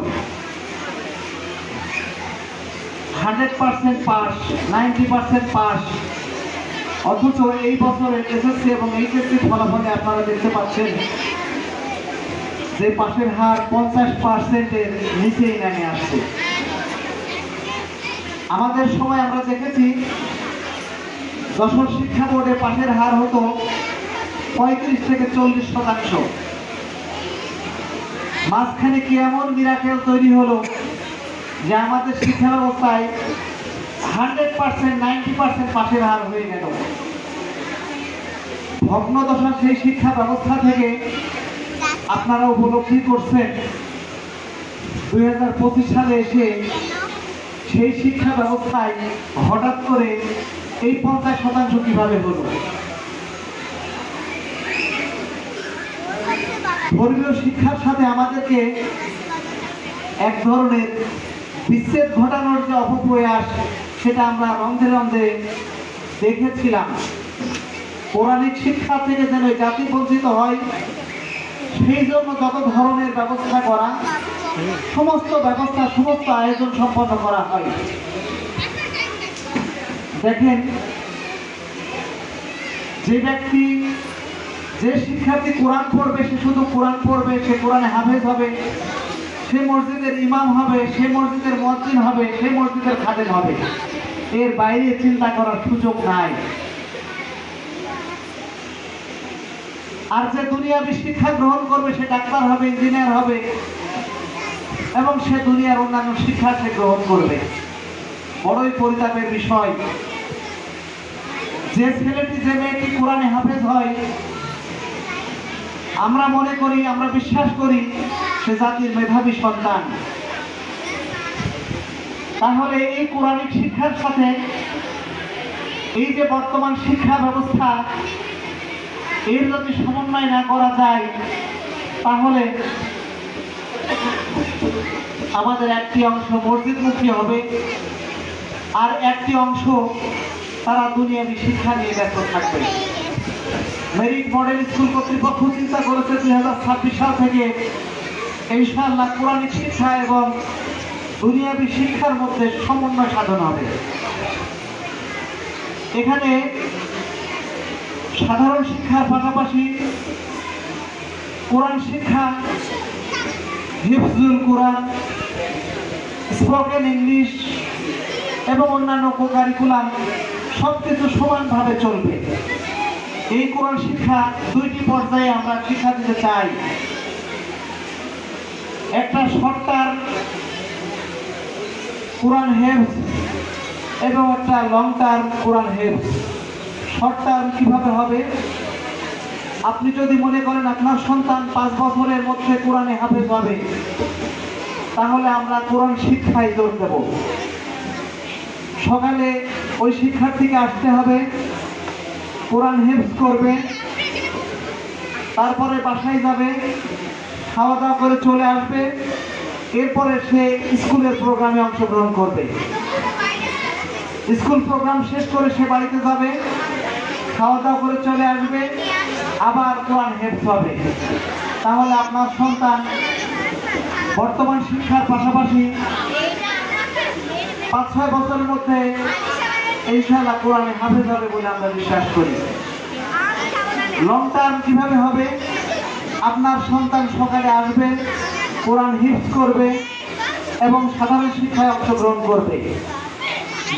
100% পাস, 90% পাস। অথচ এই বছরের এসএসসি এবং এইচএসসি ফলাফলে আপনারা দেখতে পাচ্ছেন যে পাশের হার 50%-এর নিচেই নেমে আসছে। আমাদের সময় আমরা দেখেছি যশোর শিক্ষা বোর্ডে পাশের হার হতো 35 থেকে 40%। মাঝখানে কি এমন মিরাকেল তৈরি হলো যে আমাদের শিক্ষা ব্যবস্থায় 100%, 90% পাশের হার হয়ে গেল। ভগ্নদশা সেই শিক্ষা ব্যবস্থা থেকে আপনারা উপলব্ধি করছেন 2025 সালে এসে সেই শিক্ষা ব্যবস্থায় হঠাৎ করে এই 50% কিভাবে হলো। ধর্মীয় শিক্ষার সাথে আমাদেরকে এক ধরনের বিচ্ছেদ ঘটানোর যে অপপ্রয়াস, সেটা আমরা রন্ধে রন্ধে দেখেছিলাম। পৌরাণিক শিক্ষা থেকে যেন জাতি বঞ্চিত হয়, সেই জন্য যত ধরনের ব্যবস্থা করা, সমস্ত ব্যবস্থা, সমস্ত আয়োজন সম্পন্ন করা হয়। দেখেন, যে ব্যক্তি, যে শিক্ষার্থী কোরআন পড়বে সে শুধু কোরআন পড়বে, সে কোরআনে হাফেজ হবে, সে মসজিদের ইমাম হবে, সে মসজিদের মুয়াজ্জিন হবে, সে মসজিদের খাদেম হবে। এর বাইরে চিন্তা করার সুযোগ নাই। আর যে দুনিয়াবী শিক্ষা গ্রহণ করবে সে ডাক্তার হবে, ইঞ্জিনিয়ার হবে এবং সে দুনিয়ার অন্যান্য শিক্ষা সে গ্রহণ করবে। বড়ই পরিতাপের বিষয়, যে ছেলেটি, যে মেয়েটি কোরআনে হাফেজ হয়, আমরা মনে করি, আমরা বিশ্বাস করি সে জাতির মেধাবী সন্তান। তাহলে এই কোরআনিক শিক্ষার সাথে এই যে বর্তমান শিক্ষা ব্যবস্থা, এর যদি সমন্বয় না করা যায় তাহলে আমাদের একটি অংশ মসজিদমুখী হবে, আর একটি অংশ তারা দুনিয়াবী শিক্ষা নিয়ে ব্যস্ত থাকবে। মেরিট মডেল স্কুল কর্তৃপক্ষ চিন্তা করেছে 2026 সাল থেকে ইনশাআল্লাহ কোরআনিক শিক্ষা এবং দুনিয়াবী শিক্ষার মধ্যে সমন্বয় সাধন হবে। এখানে সাধারণ শিক্ষার পাশাপাশি কোরআন শিক্ষা, হিফজুল কোরআন, স্পোকেন ইংলিশ এবং অন্যান্য কারিকুলাম সবকিছু সমানভাবে চলবে। এই কোরআন শিক্ষা দুইটি পর্যায়ে আমরা শিক্ষা দিতে চাই। একটা শর্ট টার্ম কোরআন হেফজ এবং একটা লং টার্ম কোরআন হেফজ। শর্ট টার্ম কিভাবে হবে? আপনি যদি মনে করেন আপনার সন্তান 5 বছরের মধ্যে কোরআনে হাফেজ হবে, তাহলে আমরা কোরআন শিক্ষায় জোর দেব। সকালে ওই শিক্ষার্থীকে আসতে হবে, কোরআন হেফজ করবে, তারপরে বাসায় যাবে, খাওয়া দাওয়া করে চলে আসবে, এরপরে সে স্কুলের প্রোগ্রামে অংশগ্রহণ করবে। স্কুল প্রোগ্রাম শেষ করে সে বাড়িতে যাবে, খাওয়া দাওয়া করে চলে আসবে, আবার কোরআন হেফজ হবে। তাহলে আপনার সন্তান বর্তমান শিক্ষার পাশাপাশি 5-6 বছরের মধ্যে ইনশাআল্লাহ কোরআনে হাফেজ হবে বলে আমরা বিশ্বাস করি। লং টার্ম কিভাবে হবে? আপনার সন্তান সকালে আসবে, কোরআন হিফজ করবে এবং সাধারণ শিক্ষায় অংশগ্রহণ করবে।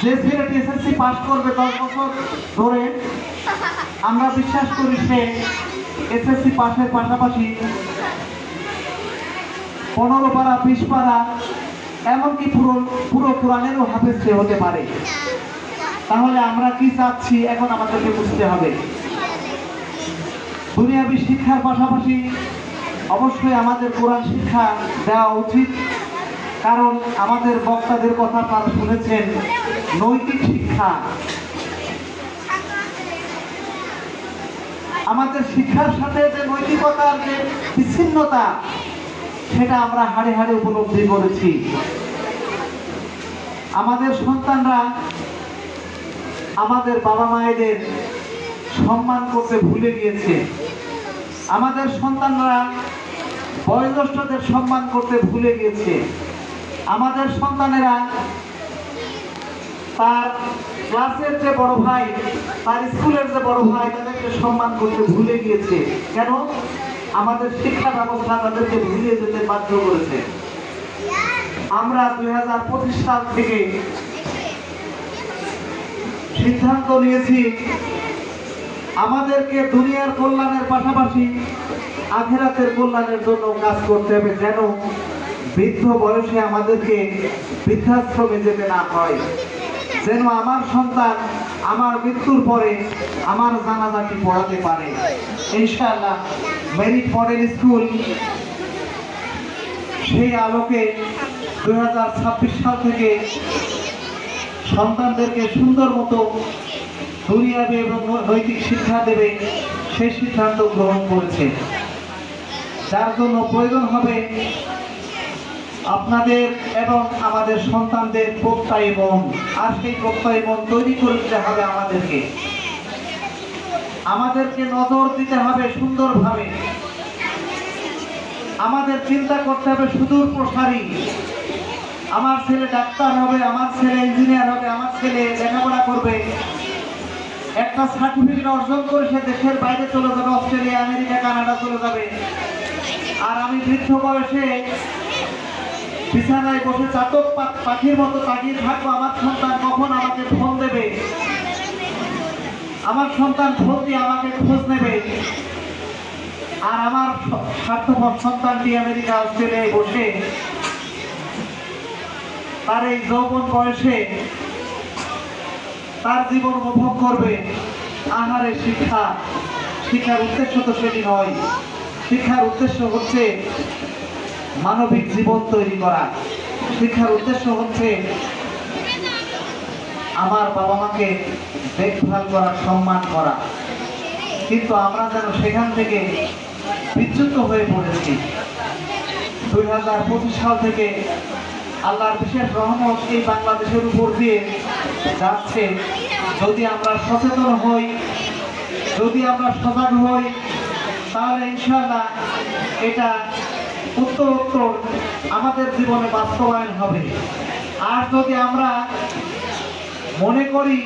যে ছেলেটি এসএসসি পাস করবে 10 বছর ধরে, আমরা বিশ্বাস করি সে এসএসসি পাসের পাশাপাশি 15 পারা, 20 পারা, এমনকি পুরো কোরআনেরও হাফেজ সে হতে পারে। তাহলে আমরা কি চাচ্ছি এখন আমাদেরকে বুঝতে হবে। দুনিয়াবী শিক্ষার পাশাপাশি অবশ্যই আমাদের কোরআন শিক্ষা দেওয়া উচিত, কারণ আমাদের বক্তাদের কথা আপনারা শুনেছেন, নৈতিক শিক্ষা। আমাদের শিক্ষার সাথে যে নৈতিকতার যে বিচ্ছিন্নতা, সেটা আমরা হাড়ে হাড়ে উপলব্ধি করেছি। আমাদের সন্তানরা আমাদের বাবা মায়েদের সম্মান করতে ভুলে গিয়েছে। আমাদের সন্তানরা বয়োজ্যেষ্ঠদের সম্মান করতে ভুলে গিয়েছে। আমাদের সন্তানেরা তার ক্লাসের যে বড় ভাই, তার স্কুলের যে বড় ভাই, তাদেরকে সম্মান করতে ভুলে গিয়েছে। কেন? আমাদের শিক্ষা ব্যবস্থা তাদেরকে ভুলে যেতে বাধ্য করেছে। আমরা 2025 সাল থেকে সিদ্ধান্ত নিয়েছি আমাদেরকে দুনিয়ার কল্যাণের পাশাপাশি আখিরাতের কল্যাণের জন্য কাজ করতে হবে, যেন বৃদ্ধ বয়সে আমাদেরকে বৃদ্ধাশ্রমে যেতে না হয়। যেন আমার সন্তান আমার মৃত্যুর পরে আমার জানাজাটি পড়াতে পারে। ইনশাআল্লাহ মেরিট মডেল স্কুল সেই আলোকে 2026 সাল থেকে সন্তানদেরকে সুন্দর মতো দুনিয়াবী এবং নৈতিক শিক্ষা দেবে, সেই সিদ্ধান্ত গ্রহণ করেছে। যার জন্য প্রয়োজন হবে আপনাদের এবং আমাদের সন্তানদের প্রত্যয়ী মন, আর সেই প্রত্যয়ী মন তৈরি করে দিতে হবে আমাদেরকে নজর দিতে হবে সুন্দরভাবে। আমাদের চিন্তা করতে হবে সুদূর প্রসারী। আমার ছেলে ডাক্তার হবে, আমার ছেলে ইঞ্জিনিয়ার হবে, আমার ছেলে লেখাপড়া করবে, একটা সার্টিফিকেট অর্জন করে সে দেশের বাইরে চলে যাবে, অস্ট্রেলিয়া, আমেরিকা, কানাডা চলে যাবে। আর আমি বৃদ্ধ বয়সে বিছানায় বসে চাতক পাখির মতো তাকিয়ে থাকবো, আমার সন্তান কখন আমাকে ফোন দেবে, আমার সন্তান ফোন দিয়ে আমাকে খোঁজ নেবে। আর আমার স্বার্থপর সন্তানটি আমেরিকা, অস্ট্রেলিয়ায় বসে তার এই যৌবন বয়সে তার জীবন উপভোগ করবে। আহারে শিক্ষার উদ্দেশ্য তো সেটি নয়। শিক্ষার উদ্দেশ্য হচ্ছে মানবিক জীবন তৈরি করা। শিক্ষার উদ্দেশ্য হচ্ছে আমার বাবা মাকে দেখভাল করা, সম্মান করা, কিন্তু আমরা যেন সেখান থেকে বিচ্যুত হয়ে পড়েছি। 2025 সাল থেকে আল্লাহর বিশেষ রহমত এই বাংলাদেশের উপর দিয়ে যাচ্ছে। যদি আমরা সচেতন হই, যদি আমরা সজাগ হই, তাহলে ইনশাআল্লাহ এটা উত্তর আমাদের জীবনে বাস্তবায়ন হবে। আর যদি আমরা মনে করি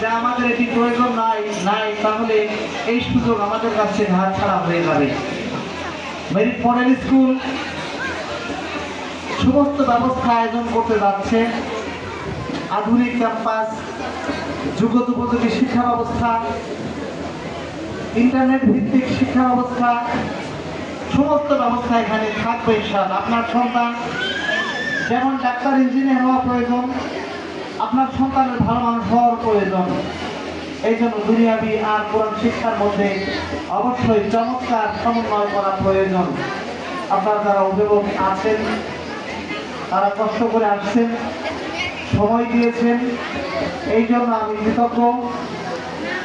যে আমাদের এটি প্রয়োজন নাই, তাহলে এই সুযোগ আমাদের কাছে হাতছাড়া হয়ে যাবে। মেরিট মডেল স্কুল সমস্ত ব্যবস্থা আয়োজন করতে যাচ্ছে। আধুনিক ক্যাম্পাস, যুগোপযোগী শিক্ষা ব্যবস্থা, ইন্টারনেট ভিত্তিক শিক্ষা ব্যবস্থা, সমস্ত ব্যবস্থা এখানে থাকবে ইনশাআল্লাহ। আপনার সন্তান যেমন ডাক্তার, ইঞ্জিনিয়ার হওয়া প্রয়োজন, আপনার সন্তানের ভালো মানুষ হওয়ার প্রয়োজন। এই জন্য দুনিয়াবি আর কোরআন শিক্ষার মধ্যে অবশ্যই চমৎকার সমন্বয় করা প্রয়োজন। আপনারা যারা অভিভাবক আছেন, তারা কষ্ট করে আসছেন, সময় দিয়েছেন, এই জন্য আমি কৃতজ্ঞ।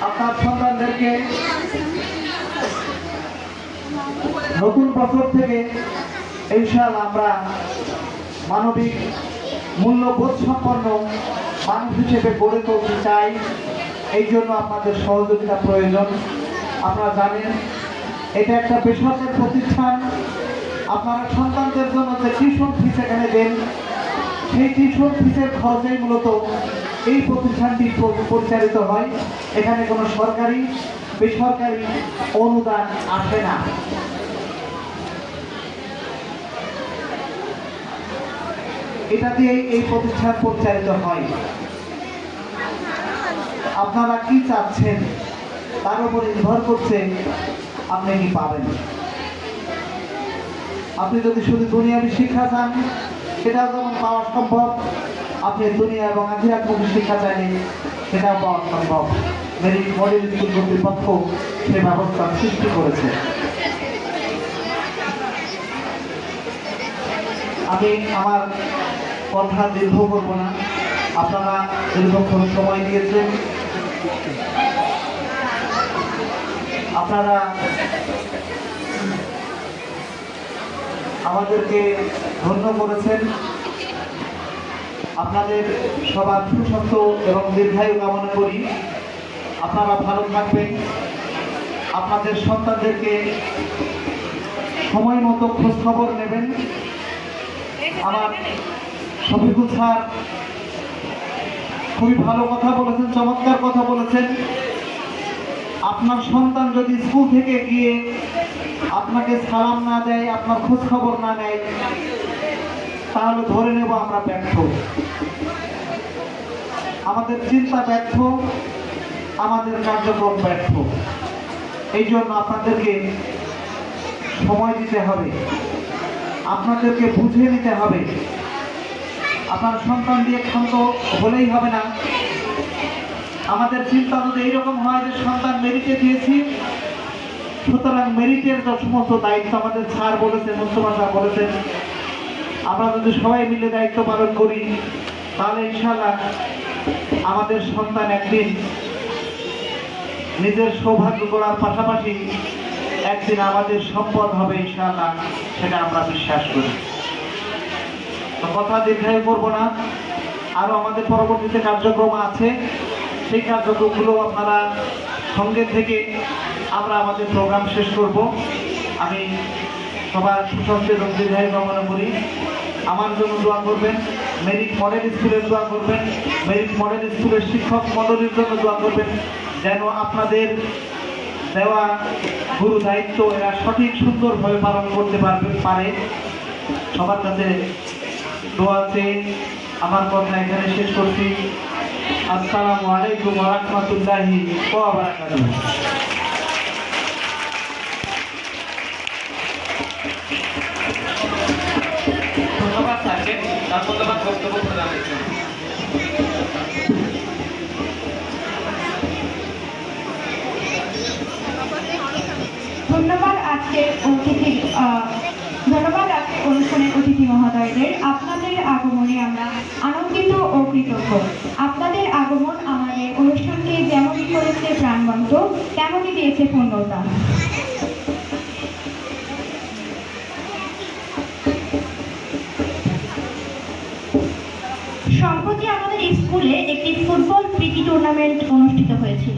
আপনার সন্তানদেরকে নতুন বছর থেকে ইনশাআল্লাহ আমরা মানবিক মূল্যবোধ সম্পন্ন মানুষ হিসেবে গড়ে তুলতে চাই। এই জন্য আপনাদের সহযোগিতা প্রয়োজন। আপনারা জানেন এটা একটা বেসরকারি প্রতিষ্ঠান। আপনারা সন্তানদের জন্য যে টিউশন ফিস এখানে দেন, সেই টিউশন ফিসের খরচেই মূলত এই প্রতিষ্ঠানটি পরিচালিত হয়। এখানে কোনো সরকারি বেসরকারি অনুদান আসে না। এটা দিয়েই এই প্রতিষ্ঠান পরিচালিত হয়। আপনারা কি চাচ্ছেন তার উপর নির্ভর করছে আপনি কি পাবেন। আপনি যদি শুধু দুনিয়াবী শিক্ষা চান, সেটাও যেমন পাওয়া সম্ভব। আপনি দুনিয়া এবং আখিরাতমুখী শিক্ষা চাইলে সেটাও পাওয়া সম্ভব। মেরিট মডেল স্কুল কর্তৃপক্ষ সে ব্যবস্থা সৃষ্টি করেছে। আমি আমার কথা দীর্ঘ করব না, আপনারা দীর্ঘক্ষণ সময় দিয়েছেন। আপনারা আমাদেরকে ধন্য করেছেন। আপনাদের সবার সুস্বাস্থ্য এবং দীর্ঘায়ু কামনা করি। আপনারা ভালো থাকবেন। আপনাদের সন্তানদেরকে সময় মতো খোঁজ খবর নেবেন। আমার শফিকুল স্যার খুবই ভালো কথা বলেছেন, চমৎকার কথা বলেছেন। আপনার সন্তান যদি স্কুল থেকে গিয়ে আপনাকে সালাম না দেয়, আপনার খোঁজ খবর না নেয়, তাহলে ধরে নেব আমরা ব্যর্থ। আমাদের চিন্তা ব্যর্থ, আমাদের কার্যক্রম ব্যর্থ। এই জন্য আপনাদেরকে সময় দিতে হবে, আপনাদেরকে বুঝিয়ে নিতে হবে। আপনার সন্তান দিয়ে ক্ষান্ত হলেই হবে না। আমাদের চিন্তা যদি এইরকম হয় যে সন্তান মেরিটে দিয়েছি, সুতরাং মেরিটের যে সমস্ত দায়িত্ব আমাদের স্যার বলেছেন, মুস্তফা স্যার বলেছেন, আমরা যদি সবাই মিলে দায়িত্ব পালন করি, তাহলে ইনশাআল্লাহ আমাদের সন্তান একদিন নিজের সৌভাগ্য করার পাশাপাশি একদিন আমাদের সম্পদ হবে ইনশাআল্লাহ, সেটা আমরা বিশ্বাস করি। তো কথা দীর্ঘায়ু করব না, আরও আমাদের পরবর্তীতে কার্যক্রম আছে। সেই কার্যক্রমগুলো আপনারা সঙ্গে থেকে আমরা আমাদের প্রোগ্রাম শেষ করব। আমি সবার সুস্বাস্থ্য এবং দীর্ঘায়ু কামনা করি। আমার জন্য দোয়া করবেন, মেরিট মডেল স্কুলের দোয়া করবেন, মেরিট মডেল স্কুলের শিক্ষক মণ্ডলীর জন্য দোয়া করবেন, যেন আপনাদের দেওয়া গুরু দায়িত্ব এরা সঠিক সুন্দরভাবে পালন করতে পারে। সবার কাছে দোয়া চেয়ে আমার কথা এখানে শেষ করছি। আসসালামু আলাইকুম ওয়া রাহমাতুল্লাহি ওয়া বারাকাতুহু। ধন্যবাদ স্যারকে তার মূল্যবান বক্তব্য প্রদানের জন্য। ধন্যবাদ আজকের অতিথি ধন্যবাদ অনুষ্ঠানের অতিথি মহোদয়দের। আপনাদের আগমনে আমরা আনন্দিত ও কৃতজ্ঞ। আপনাদের আগমন আমাদের অনুষ্ঠানকে যেমনই করেছে প্রাণবন্ত, তেমনই দিয়েছে পূর্ণতা। সম্প্রতি আমাদের স্কুলে একটি ফুটবল প্রীতি টুর্নামেন্ট অনুষ্ঠিত হয়েছিল।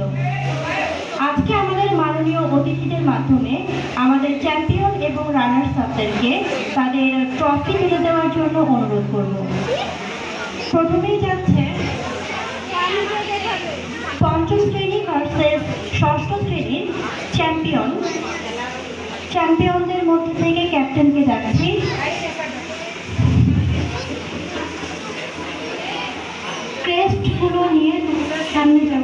আজকে আমাদের মাননীয় অতিথিদের মাধ্যমে আমাদের চ্যাম্পিয়ন এবং রানার্স আপদেরকে তাদের ট্রফি তুলে দেওয়ার জন্য অনুরোধ করব। প্রথমেই যাচ্ছে পঞ্চম শ্রেণী ভার্সেস ষষ্ঠ শ্রেণীর চ্যাম্পিয়নদের মধ্যে থেকে ক্যাপ্টেনকে যাচ্ছি। ক্রেস্টগুলো নিয়ে সামনে যাব।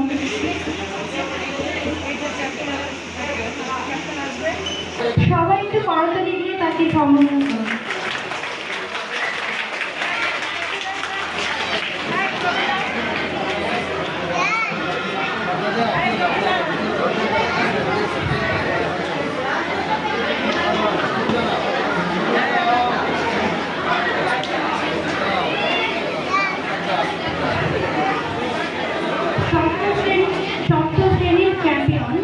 সবাই একটু করতালি দিয়ে তাকে সম্বোধন করুন। ষষ্ঠ শ্রেণীর চ্যাম্পিয়ন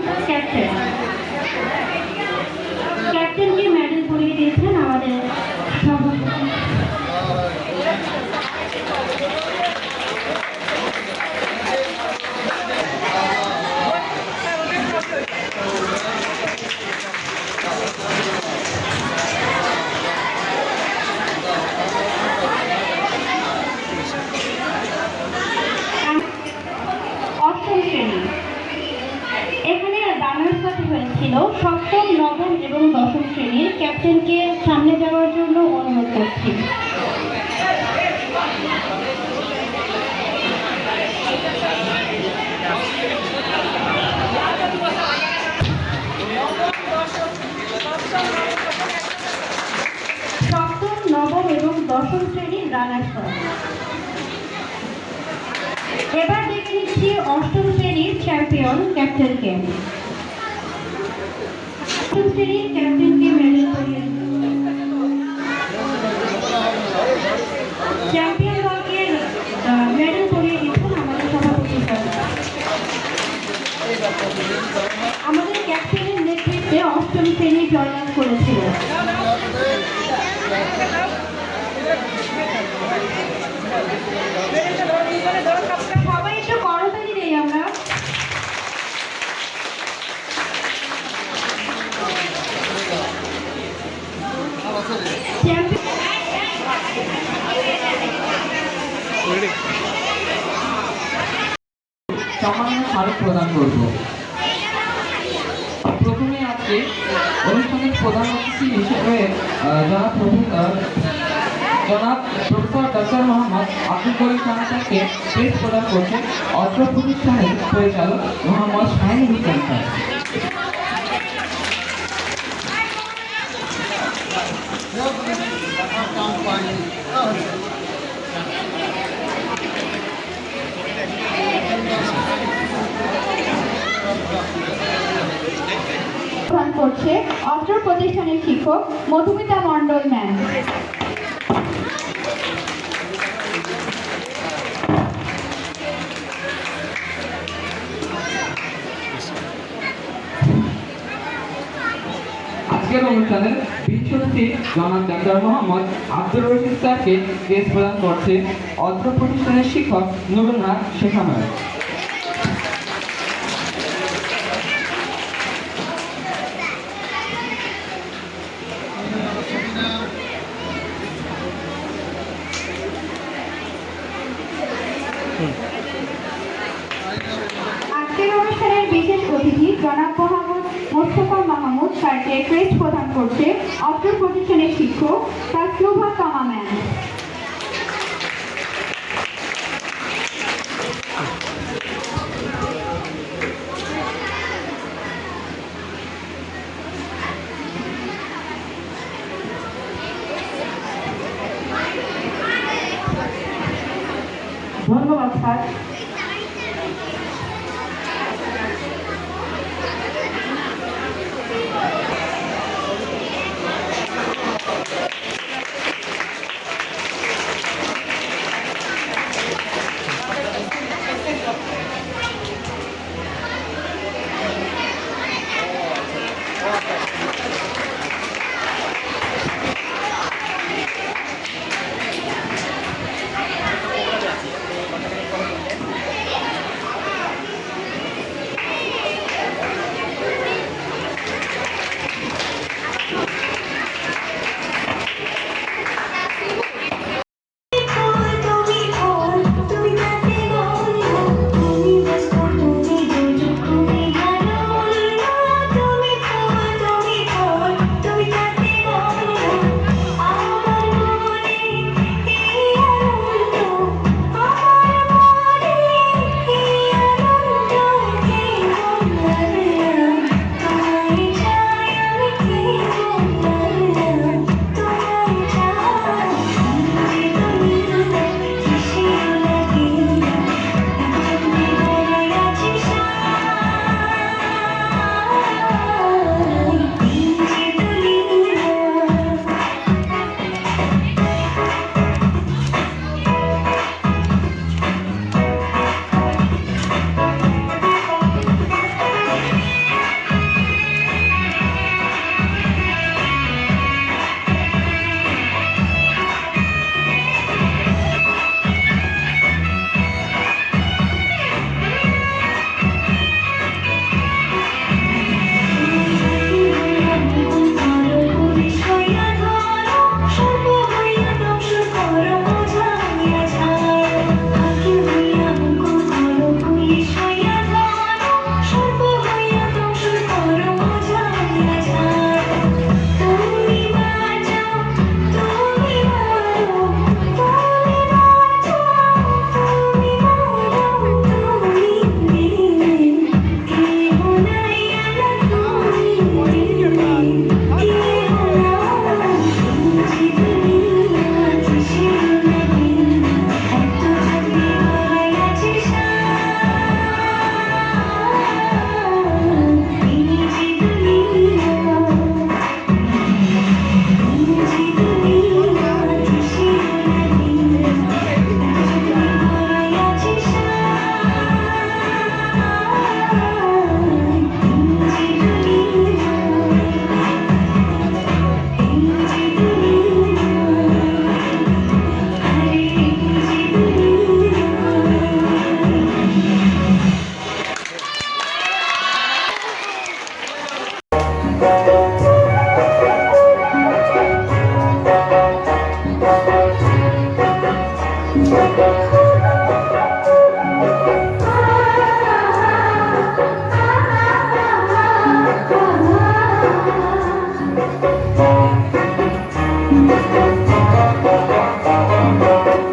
ক্যাপ্টেনকে মেডেল পরিয়ে দিয়েছেন আমাদের সভাপতি। অষ্টম শ্রেণী, এখানে রানার্স আপ হয়েছিল। সপ্তম, নবম এবং দশম শ্রেণীর ক্যাপ্টেনকে সামনে যাওয়ার জন্য অনুরোধ করছি। সপ্তম, নবম এবং দশম শ্রেণীর রানার্স আপ। এবার দেখে নিচ্ছি অষ্টম শ্রেণীর চ্যাম্পিয়ন ক্যাপ্টেনকে। অষ্টম শ্রেণীর ক্যাপ্টেনকে মেডেল পরিয়ে চ্যাম্পিয়ন দলকে মেডেল পরিয়ে দিচ্ছেন আমাদের সভাপতি স্যার। আমাদের ক্যাপ্টেনের নেতৃত্বে অষ্টম শ্রেণী জয়লাভ করেছিল। সবাই একটু করতালি দেই আমরা। সম্মাননা স্মারক প্রদান করব। প্রথমে আজকে অনুষ্ঠানের প্রধান অতিথি হিসেবে জনাব প্রফেসর ডক্টর মোহাম্মদ আব্দুল করিম খান স্যারকে ক্রেস্ট প্রদান করছেন অত্র প্রতিষ্ঠানের পরিচালক মোহাম্মদ শাহিনুল ইসলাম স্যার। প্রদান করছে অত্র প্রতিষ্ঠানের শিক্ষক মধুমিতা মণ্ডল ম্যাম। আজকের অনুষ্ঠানে বিশেষ অতিথি জনাব ডক্টর মোহাম্মদ আব্দুর রশিদ স্যারকে ক্রেস্ট প্রদান করছে অত্র প্রতিষ্ঠানের শিক্ষক নুরুল হক শেখা ম্যাম। আজকের অনুষ্ঠানের বিশেষ অতিথি জনাব মোহাম্মদ মোস্তফা মাহমুদ স্যারকে ক্রেস্ট প্রদান করছে অত্র প্রতিষ্ঠানের শিক্ষক তাসনুভা কামা ম্যাম। ধন্যবাদ স্যার।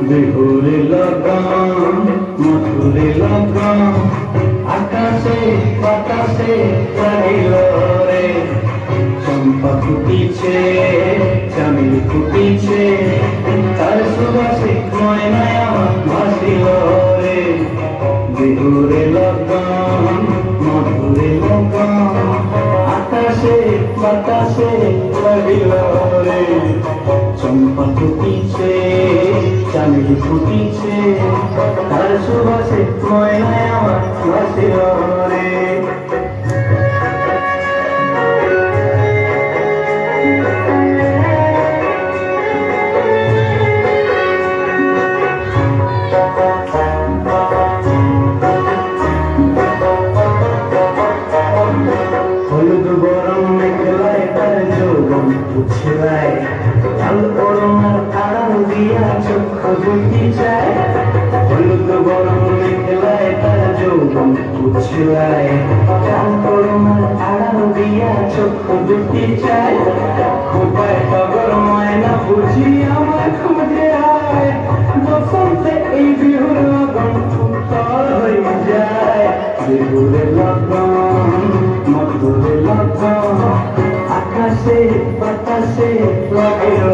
বিহুরে লাগাম মধুরে লাগাম আকাশে বাতাসে লাগিল রে চম্পা ফুটিছে চামেল ফুটিছে তার সুবাসে ময়নায় আমার ভাসিল রে বিহুরে লাগাম মধুরে লাগাম আকাশে বাতাসে লাগিল রে চম্পা ফুটিছে চামেলি ফুটিছে তার সুবাসে ময়নায় আমার ভাসিল রে হলুদ গরম মেঘলায় তার যৌবন উছলায় লাল গরমের আড়াল দিয়া চক্ষু দুটি চায় হলুদ গরম মেঘলায় তার যৌবন উছলায় লাল গরমের আড়াল দিয়া চক্ষু দুটি চায় খোপায় টগর ময়না বুঝি আমার খুঁজে আয় বসন্তে এই বিহুর লগন উত্তর হয়ে যায় বিহুরে লগন মধুরে লগন আকাশে বাতাসে লাগিল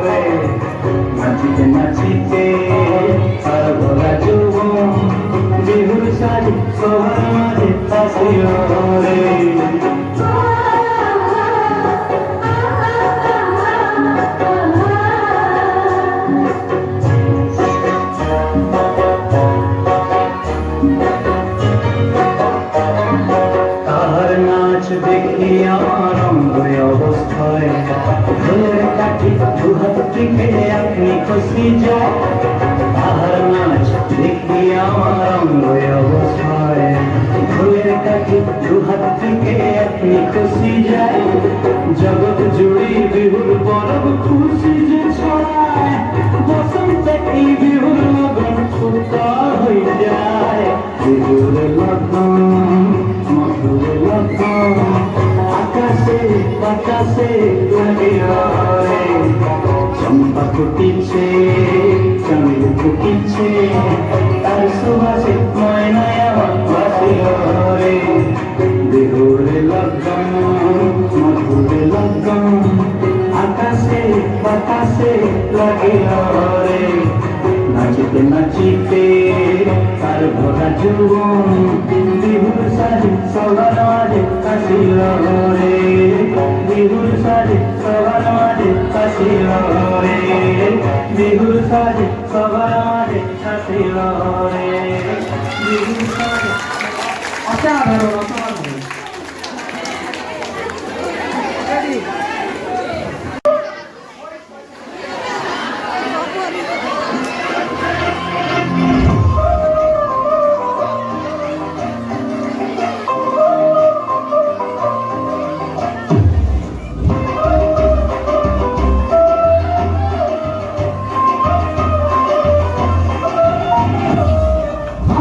রে নাচিতে নাচিতে আর ভরা যৌবন বিহুর শাড়ি সবার মাঝে আসিল রে তাহার নাচ দেখি আমার অঙ্গয় অবস্থায় ঢোলের কাঠি দুহাত থেকে আপনি খুশি যায় তাহার নাচ দেখি আমার অঙ্গয় অবস্থায় ঢোলের কাঠি দুহাত থেকে আপনি খুশি যায় জগৎ জুড়ে বিহুর পরব খুশি যে ছড়ায় বসন্তে এই বিহুর লগন উত্তর হয়ে যায় বিহুর লগন মধুর লগন আকাশে বাতাসে লাগিল রে চম্পা ফুটিছে চামেল ফুটিছে তার সুবাসে ময়নায় আমার ভাসিল রে বিহুর লগন মধুর লগন আকাশে বাতাসে লাগিল রে নাচিতে নাচিতে তার ভরা যৌবন বিহুর শাড়ি সবার মাঝে আসিল রে বিহুর শাড়ি সবার মাঝে আসিল রে বিহুর শাড়ি সবার মাঝে আসিল রে বিহুর শাড়ি অসাধারণ অসাধারণ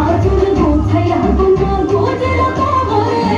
আজুর গোছাইয়া তোমার গোজের কবরে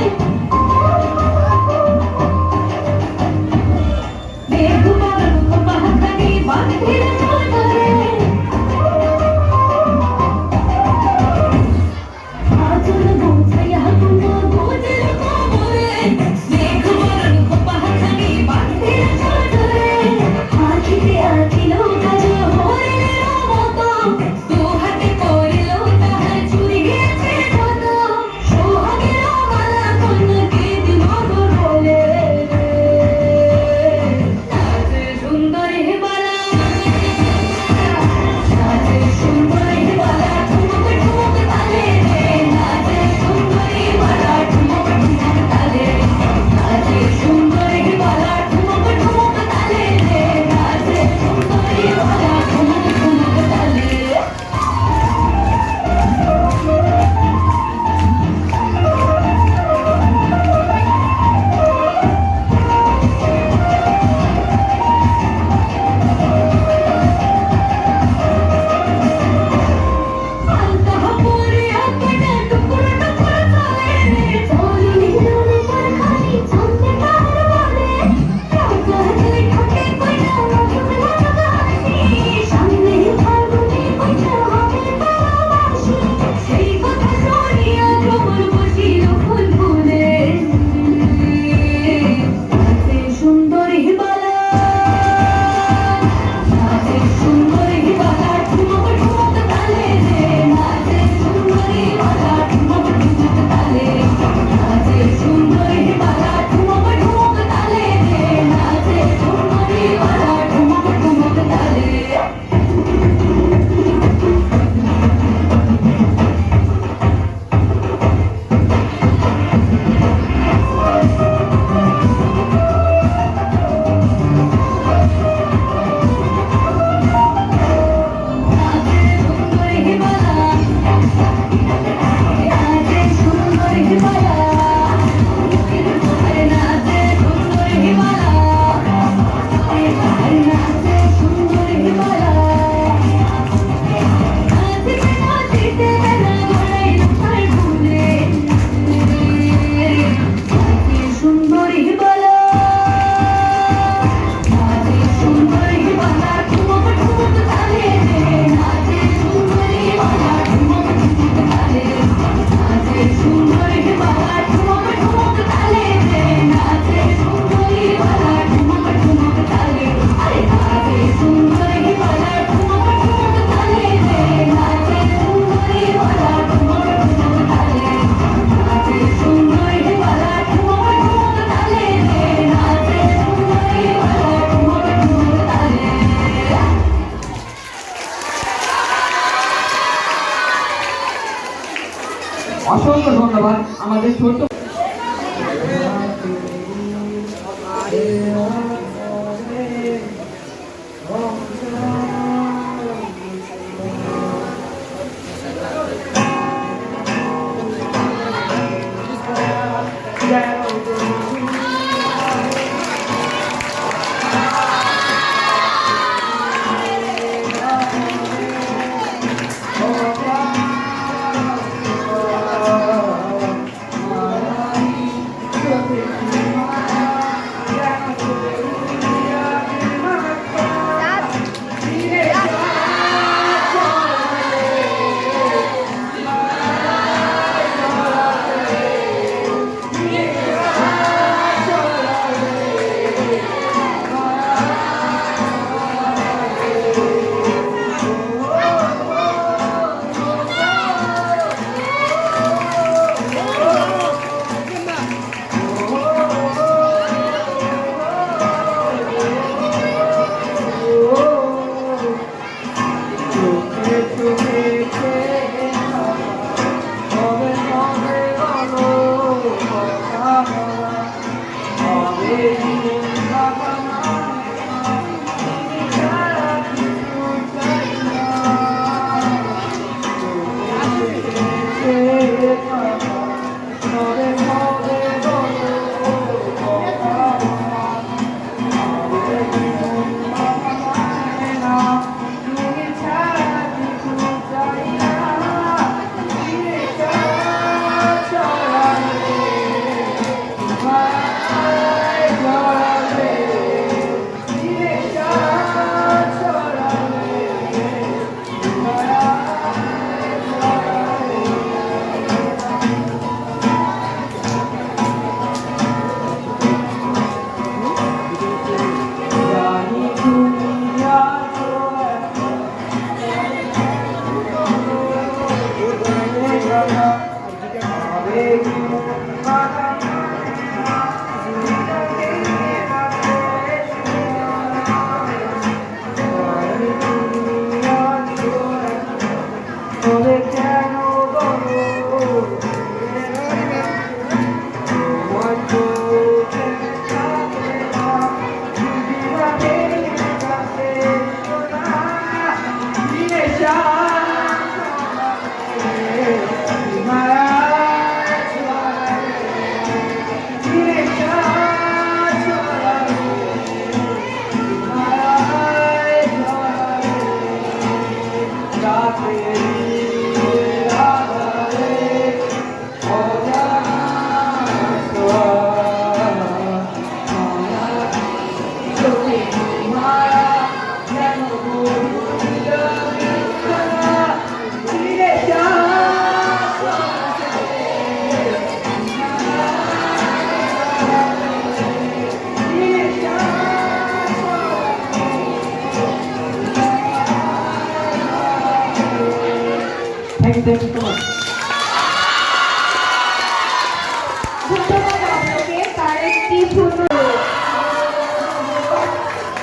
ধন্যবাদ আপনাকে। তার একটি সুন্দর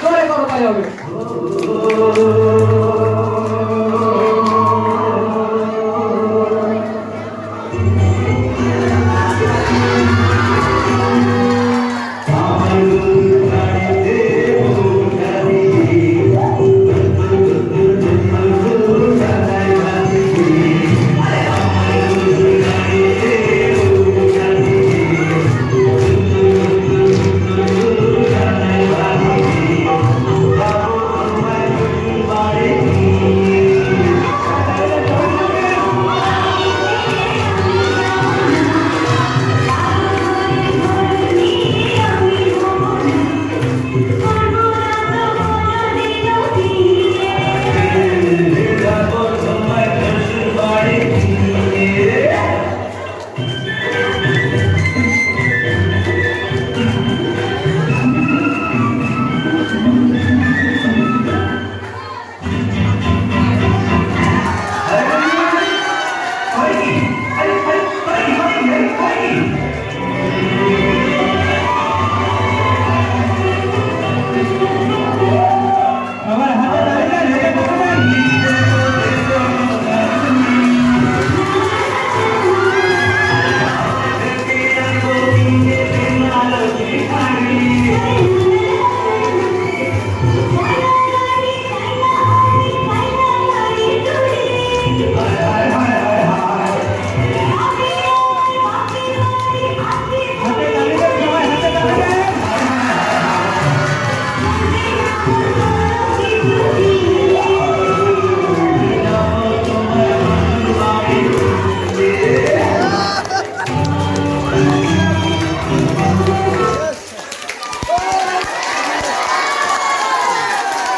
জোরে করো তাই হবে।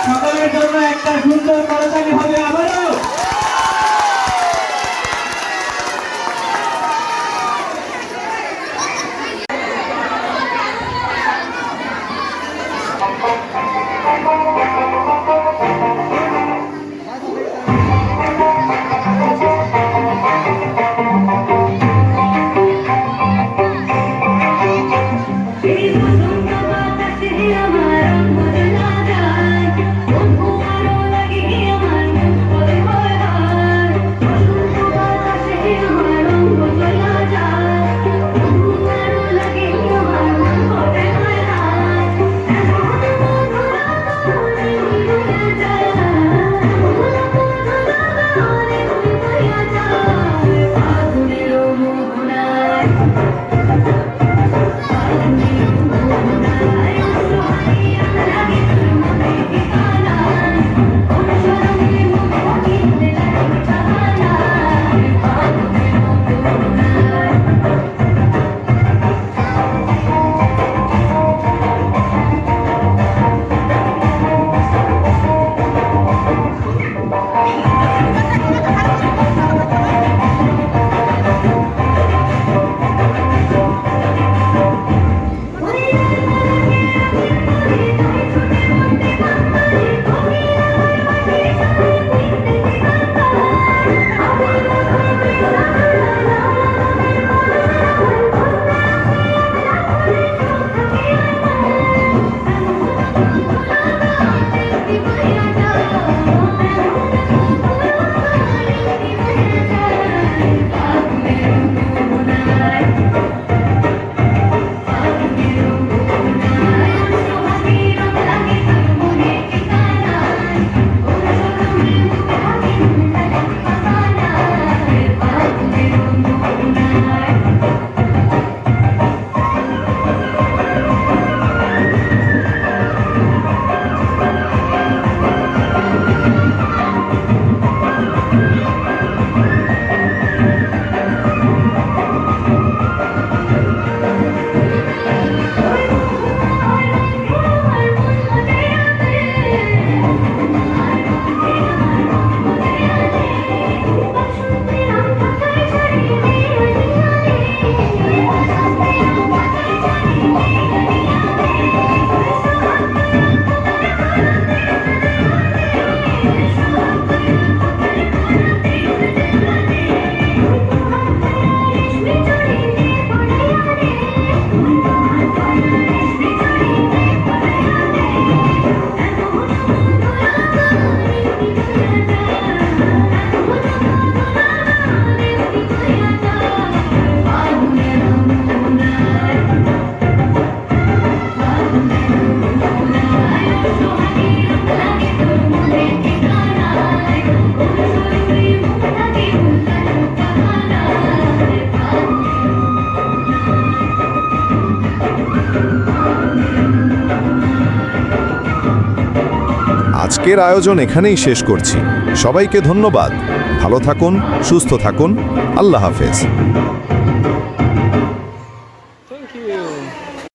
সকলের জন্য একটা সুন্দর করতালি হবে আবারও। আমার আজকের আয়োজন এখানেই শেষ করছি। সবাইকে ধন্যবাদ। ভালো থাকুন, সুস্থ থাকুন। আল্লাহ হাফেজ।